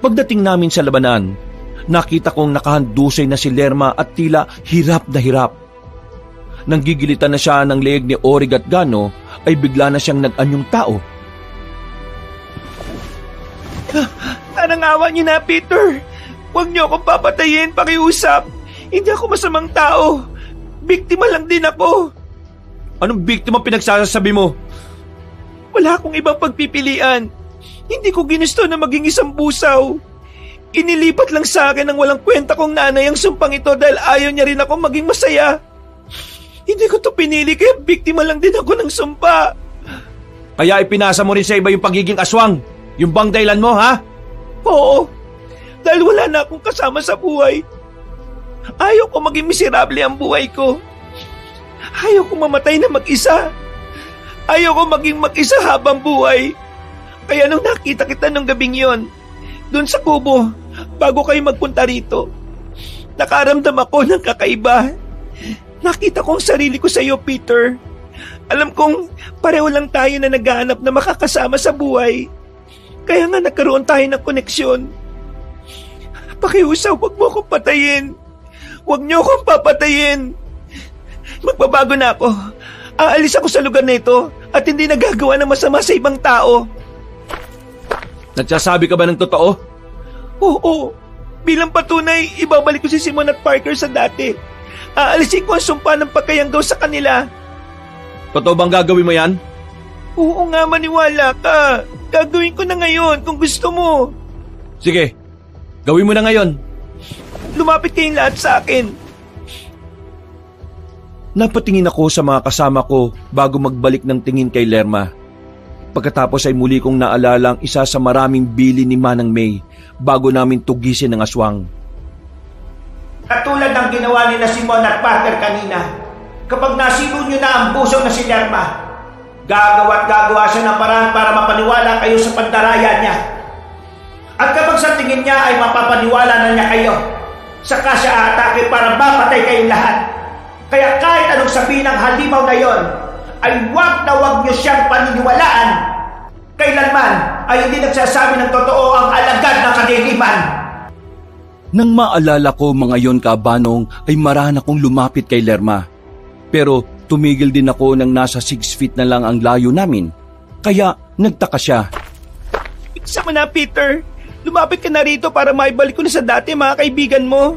Pagdating namin sa labanan, nakita kong nakahandusay na si Lerma at tila hirap na hirap. Nang gigilitan na siya ng leeg ni Orig at Gano, ay bigla na siyang nag-anyong tao. Parang awa niyo na, Peter. Huwag niyo akong papatayin, pakiusap. Hindi ako masamang tao. Biktima lang din ako. Anong biktima pinagsasabi mo? Wala akong ibang pagpipilian. Hindi ko ginusto na maging isang busaw. Inilipat lang sa akin ng walang kwenta kong nanay ang sumpang ito dahil ayaw niya rin ako maging masaya. Hindi ko to pinili kaya biktima lang din ako ng sumpa. Kaya ipinasa mo rin sa iba yung pagiging aswang? Yung bang dahilan mo, ha? Oo, dahil wala na akong kasama sa buhay. Ayaw ko maging miserable ang buhay ko. Ayaw ko mamatay na mag-isa. Ayaw ko maging mag-isa habang buhay. Kaya nung nakita kita nung gabing yon, doon sa kubo, bago kayo magpunta rito, nakaramdam ako ng kakaiba. Nakita ko ang sarili ko sa iyo, Peter. Alam kong pareho lang tayo na naghahanap na makakasama sa buhay. Kaya nga nagkaroon tayo ng koneksyon. Pakiusaw, huwag mo akong patayin. Huwag niyo akong papatayin. Magbabago na ako. Aalis ako sa lugar na ito at hindi nagagawa ng masama sa ibang tao. Nagsasabi ka ba ng totoo? Oo. Bilang patunay, ibabalik ko si Simon at Parker sa dati. Aalisin ko ang sumpa ng pagkayanggaw sa kanila. Totoo bang gagawin mo yan? Oo nga, maniwala ka. Gagawin ko na ngayon kung gusto mo. Sige, gawin mo na ngayon. Lumapit kayong lahat sa akin. Napatingin ako sa mga kasama ko bago magbalik ng tingin kay Lerma. Pagkatapos ay muli kong naalala ang isa sa maraming bili ni Manang May bago namin tugisin ang aswang. Katulad ng ginawa ni na Simon at Parker kanina, kapag nasilo nyo na ang buso na si Lerma, gagawa siya ng paraan para mapaniwala kayo sa pandaraya niya. At kapag sa tingin niya ay mapapaniwala na niya kayo, saka siya aatake para mapatay kayong lahat. Kaya kahit anong sabihin ng halimaw na yon, ay wag na wag niyo siyang paniniwalaan. Kailanman ay hindi nagsasabi ng totoo ang alagad ng kadiliman. Nang maalala ko mga yon, Kabanong, ay marana kong lumapit kay Lerma. Pero tumigil din ako nang nasa 6 feet na lang ang layo namin. Kaya nagtaka siya. Isa mo na, Peter. Lumapit ka na rito para maibalik ko na sa dati mga kaibigan mo.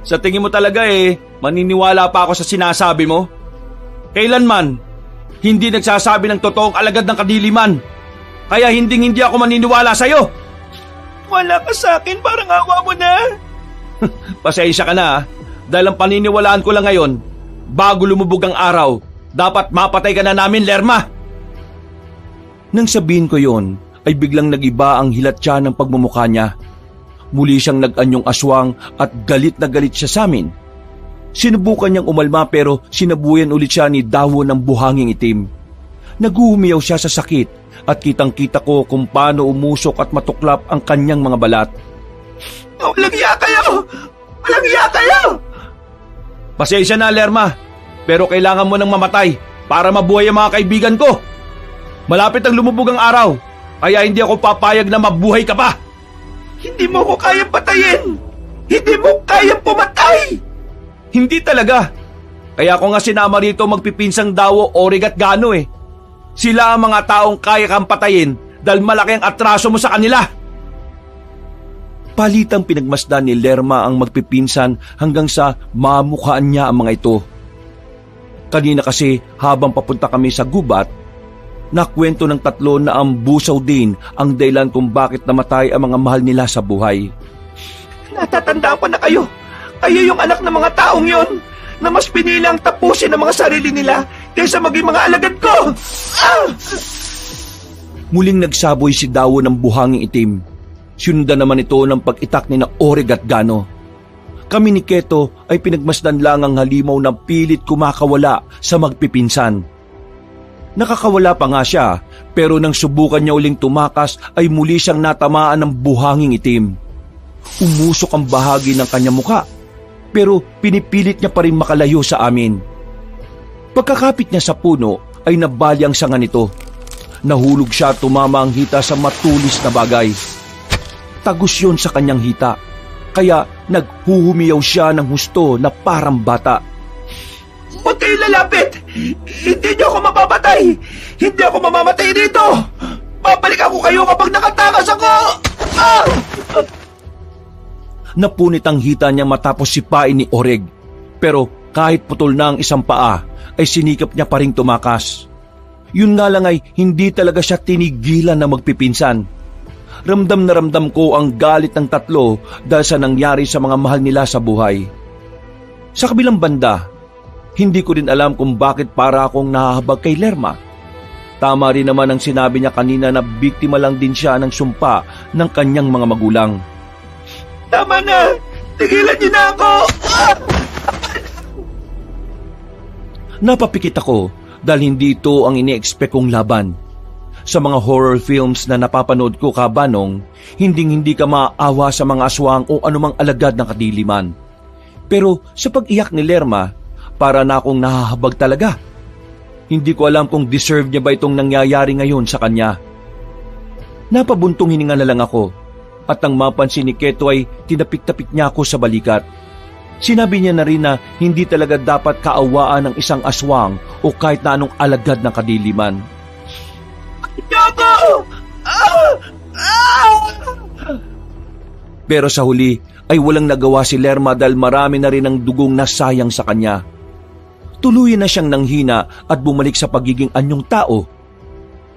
Sa tingin mo talaga maniniwala pa ako sa sinasabi mo? Kailanman, hindi nagsasabi ng totoong alagad ng kadiliman. Kaya hindi ako maniniwala sa'yo. Wala ka sa akin, parang awa mo na. Pasensya ka na dahil ang paniniwalaan ko lang ngayon, bago lumubog ang araw, dapat mapatay ka na namin, Lerma. Nang sabihin ko yon, ay biglang nagiba ang hilatya ng pagmumukha niya. Muli siyang nag-anyong aswang at galit na galit siya sa amin. Sinubukan niyang umalma pero sinabuyan ulit siya ni dahon ng buhanging itim. Naguhumiyaw siya sa sakit at kitang-kita ko kung paano umusok at matuklap ang kanyang mga balat. Walang iya kayo! Walang iya kayo! Pasensya na, Lerma, pero kailangan mo nang mamatay para mabuhay ang mga kaibigan ko. Malapit ang lumubog ang araw, kaya hindi ako papayag na mabuhay ka pa. Hindi mo ko kayang patayin! Hindi mo kayang pumatay! Hindi talaga. Kaya ako nga sinama rito magpipinsang Dawo, Orig at Gano Sila ang mga taong kaya kang patayin dahil malaki ang atraso mo sa kanila. Palitang pinagmasdan ni Lerma ang magpipinsan hanggang sa mamukhaan niya ang mga ito. Kanina kasi habang papunta kami sa gubat, nakwento ng tatlo na ang busaw din ang dahilan kung bakit namatay ang mga mahal nila sa buhay. Natatandaan pa na kayo. Kayo yung anak ng mga taong yon na mas pinilang tapusin ang mga sarili nila kaysa maging mga alagad ko. Muling nagsaboy si Dawo ng buhanging itim. Sinundan naman ito ng pag-itak ni na Orig at Gano. Kami ni Keto ay pinagmasdan lang ang halimaw na pilit kumakawala sa magpipinsan. Nakakawala pa nga siya, pero nang subukan niya uling tumakas ay muli siyang natamaan ng buhanging itim. Umusok ang bahagi ng kanyang mukha, pero pinipilit niya pa rin makalayo sa amin. Pagkakapit niya sa puno ay nabali ang sanga nito. Nahulog siya at tumama ang hita sa matulis na bagay. Tagos yun sa kanyang hita, kaya naghuhumiyaw siya ng husto na parang bata. Huwag kayo lalapit! Hindi niyo ako mapapatay! Hindi ako mamamatay dito! Babalik ako kayo kapag nakatakas ako! Napunit ang hita niya matapos sipain ni Orig. Pero kahit putol na ang isang paa, ay sinikap niya pa rin tumakas. Yun nga lang ay hindi talaga siya tinigilan na magpipinsan. Ramdam na ramdam ko ang galit ng tatlo dahil sa nangyari sa mga mahal nila sa buhay. Sa kabilang banda, hindi ko rin alam kung bakit para akong nahahabag kay Lerma. Tama rin naman ang sinabi niya kanina na biktima lang din siya ng sumpa ng kanyang mga magulang. Tama na! Tigilan niyo na ako! Napapikit ako dahil hindi ito ang ini-expect kong laban. Sa mga horror films na napapanood ko, Kabanong, hindi ka maawa sa mga aswang o anumang alagad ng kadiliman. Pero sa pag-iyak ni Lerma, para na akong nahahabag talaga. Hindi ko alam kung deserve niya ba itong nangyayari ngayon sa kanya. Napabuntong hininga na lang ako at nang mapansin ni Keto ay tinapik-tapik niya ako sa balikat. Sinabi niya na rin na hindi talaga dapat kaawaan ng isang aswang o kahit na anong alagad ng kadiliman. Pero sa huli ay walang nagawa si Lerma dahil marami na rin ang dugong nasayang sa kanya. Tuluyan na siyang nanghina at bumalik sa pagiging anyong tao.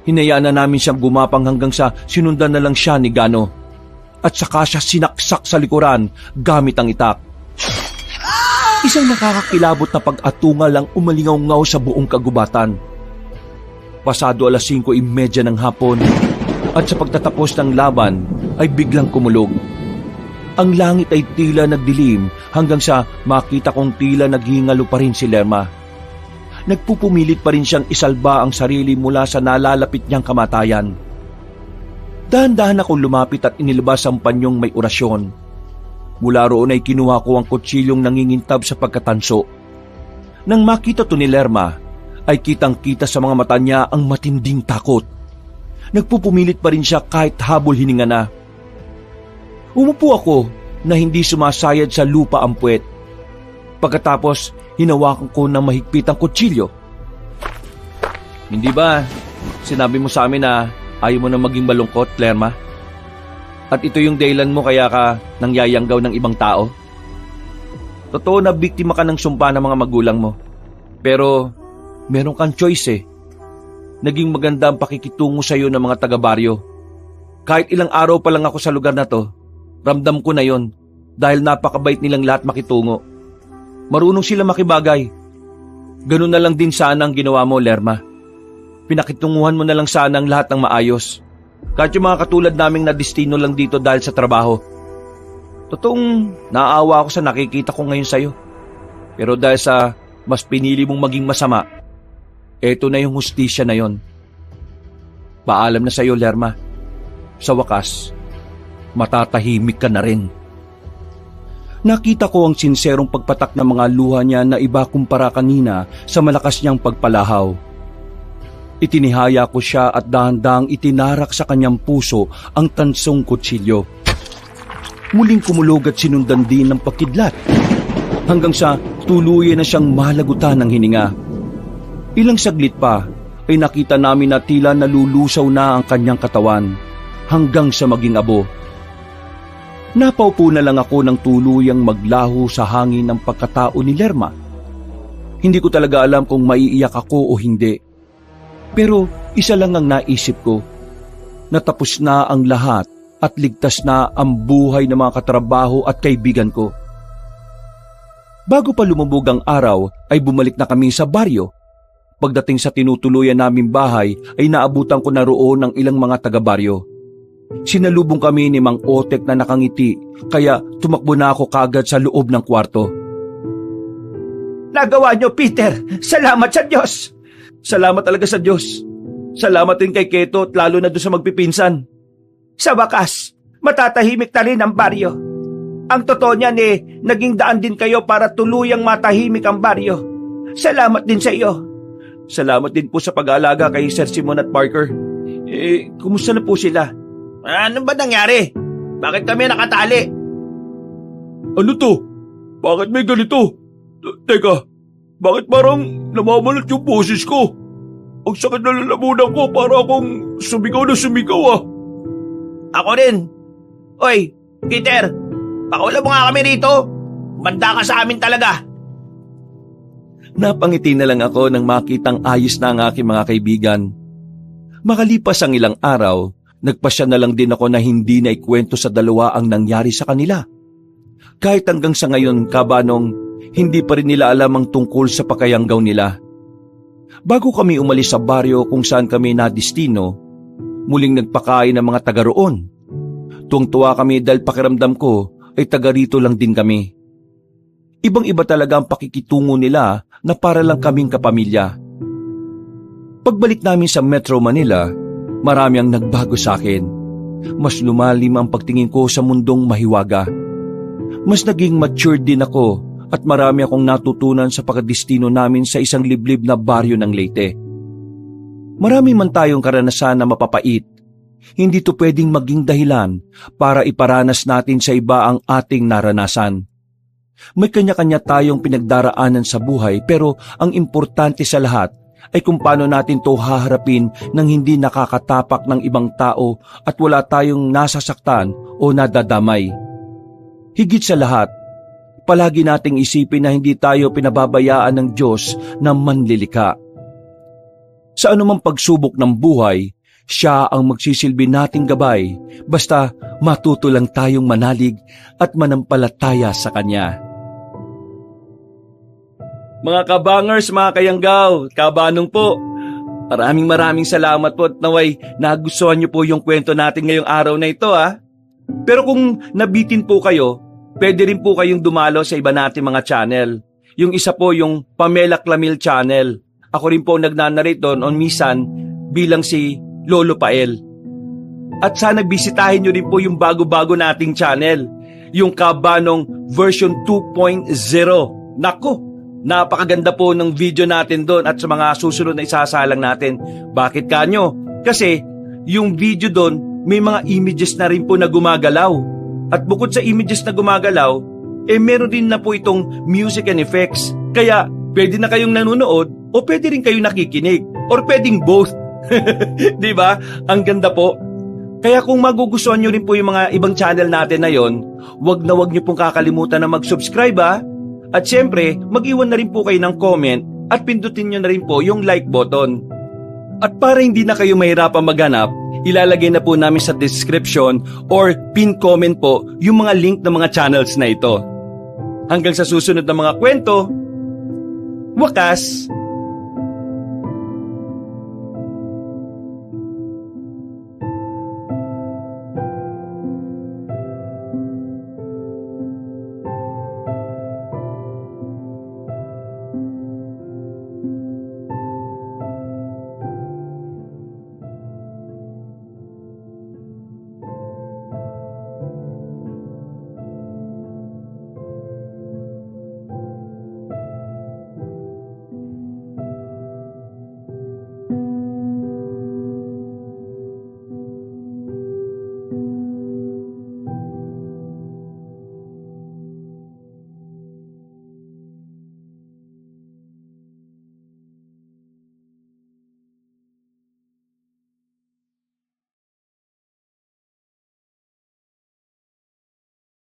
Hinayaan na namin siyang gumapang hanggang sa sinundan na lang siya ni Gano. at saka siya sinaksak sa likuran gamit ang itak. Isang nakakakilabot na pag-atungal ang umalingaw-ngaw sa buong kagubatan. Pasado 5:30 ng hapon at sa pagtatapos ng laban ay biglang kumulog. Ang langit ay tila nagdilim hanggang sa makita kong tila naghingalo pa rin si Lerma. Nagpupumilit pa rin siyang isalba ang sarili mula sa nalalapit niyang kamatayan. Dahan-dahan akong lumapit at inilabas ang panyong may orasyon. Mula roon ay kinuha ko ang kutsilyong nangingintab sa pagkatanso. Nang makita to ni Lerma, ay kitang-kita sa mga mata niya ang matinding takot. Nagpupumilit pa rin siya kahit habol hininga na. Umupo ako na hindi sumasayad sa lupa ang puwet. Pagkatapos, hinawakan ko ng mahigpit ang kutsilyo. Hindi ba sinabi mo sa amin na ayaw mo na maging malungkot, Lerma? At ito yung dahilan mo kaya ka nangyayanggaw ng ibang tao? Totoo na biktima ka ng sumpa ng mga magulang mo. Pero meron kang choice eh. Naging maganda ang pakikitungo sa iyo ng mga taga-baryo. Kahit ilang araw pa lang ako sa lugar na to, ramdam ko na yon dahil napakabait nilang lahat makitungo. Marunong sila makibagay. Ganun na lang din sana ang ginawa mo, Lerma. Pinakitunguhan mo na lang sana ang lahat ng maayos. Kahit yung mga katulad naming na destino lang dito dahil sa trabaho. Totoong naaawa ako sa nakikita ko ngayon sa'yo. Pero dahil sa mas pinili mong maging masama, eto na yung hustisya na yon. Paalam na sa'yo, Lerma. Sa wakas, matatahimik ka na rin. Nakita ko ang sinserong pagpatak ng mga luha niya na iba kumpara kanina sa malakas niyang pagpalahaw. Itinihaya ko siya at dahan-dahang itinarak sa kanyang puso ang tansong kutsilyo. Muling kumulog at sinundan din ng pakidlat hanggang sa tuluyan na siyang malagutan ng hininga. Ilang saglit pa ay nakita namin na tila nalulusaw na ang kanyang katawan hanggang sa maging abo. Napaupo na lang ako ng tuluyang maglaho sa hangin ng pagkatao ni Lerma. Hindi ko talaga alam kung maiiyak ako o hindi. Pero isa lang ang naisip ko, natapos na ang lahat at ligtas na ang buhay ng mga katrabaho at kaibigan ko. Bago pa lumubog ang araw ay bumalik na kami sa baryo. Pagdating sa tinutuluyan naming bahay ay naabutan ko na roon ng ilang mga taga-baryo. Sinalubong kami ni Mang Otek na nakangiti kaya tumakbo na ako kagad sa loob ng kwarto. Nagawa niyo, Peter! Salamat sa Diyos! Salamat talaga sa Diyos. Salamat din kay Keto at lalo na doon sa magpipinsan. Sa wakas, matatahimik na rin ang baryo. Ang totoo niyan naging daan din kayo para tuluyang matahimik ang baryo. Salamat din sa iyo. Salamat din po sa pag-aalaga kay Sir Simon at Parker. Kumusta na po sila? Ano ba nangyari? Bakit kami nakatali? Ano to? Bakit may ganito? Teka, bakit parang namamalat yung boses ko? Ang sakit na lalamunan ko para akong sumigaw na sumigaw ah. Ako rin. Oy, Peter, pakawala mo nga kami rito. Banda ka sa amin talaga. Napangiti na lang ako nang makitang ayos na ang aking mga kaibigan. Makalipas ang ilang araw, nagpasya na lang din ako na hindi na ikwento sa dalawa ang nangyari sa kanila. Kahit hanggang sa ngayon, kabanong, hindi pa rin nila alam ang tungkol sa pakayanggaw nila. Bago kami umalis sa baryo kung saan kami nadistino, muling nagpakain ng mga taga roon. Tuwang-tuwa kami dahil pakiramdam ko ay taga rito lang din kami. Ibang-iba talaga ang pakikitungo nila na para lang kaming kapamilya. Pagbalik namin sa Metro Manila, marami ang nagbago sa akin. Mas lumalim ang pagtingin ko sa mundong mahiwaga. Mas naging mature din ako at marami akong natutunan sa pagkadestino namin sa isang liblib na baryo ng Leyte. Marami man tayong karanasan na mapapait, hindi to pwedeng maging dahilan para iparanas natin sa iba ang ating naranasan. May kanya-kanya tayong pinagdaraanan sa buhay pero ang importante sa lahat ay kung paano natin to haharapin nang hindi nakakatapak ng ibang tao at wala tayong nasasaktan o nadadamay. Higit sa lahat, palagi nating isipin na hindi tayo pinababayaan ng Diyos na manlilika. Sa anumang pagsubok ng buhay, Siya ang magsisilbi nating gabay, basta matuto lang tayong manalig at manampalataya sa Kanya. Mga kabangers, mga kayanggaw, kabanong po, maraming salamat po at naway nagustuhan niyo po yung kwento natin ngayong araw na ito Pero kung nabitin po kayo, pwede rin po kayong dumalo sa iba nating mga channel. Yung isa po yung Pamela Clamil channel. Ako rin po nagnanarrate doon on minsan bilang si Lolo Pael. At sana bisitahin nyo rin po yung bago-bago nating channel, yung Kabanong version 2.0. Nako, napakaganda po ng video natin doon at sa mga susunod na isasalang natin. Bakit kanyo? Kasi yung video doon may mga images na rin po na gumagalaw. At bukod sa images na gumagalaw, meron din na po itong music and effects. Kaya pwede na kayong nanonood o pwede rin kayong nakikinig or pwedeng both. Di ba? Ang ganda po. Kaya kung magugustuhan nyo rin po yung mga ibang channel natin na yon, wag nyo pong kakalimutan na mag-subscribe At syempre, mag-iwan na rin po kayo ng comment at pindutin nyo na rin po yung like button. At para hindi na kayo mahirapang maghanap, ilalagay na po namin sa description or pin comment po yung mga link ng mga channels na ito. Hanggang sa susunod na mga kwento, wakas!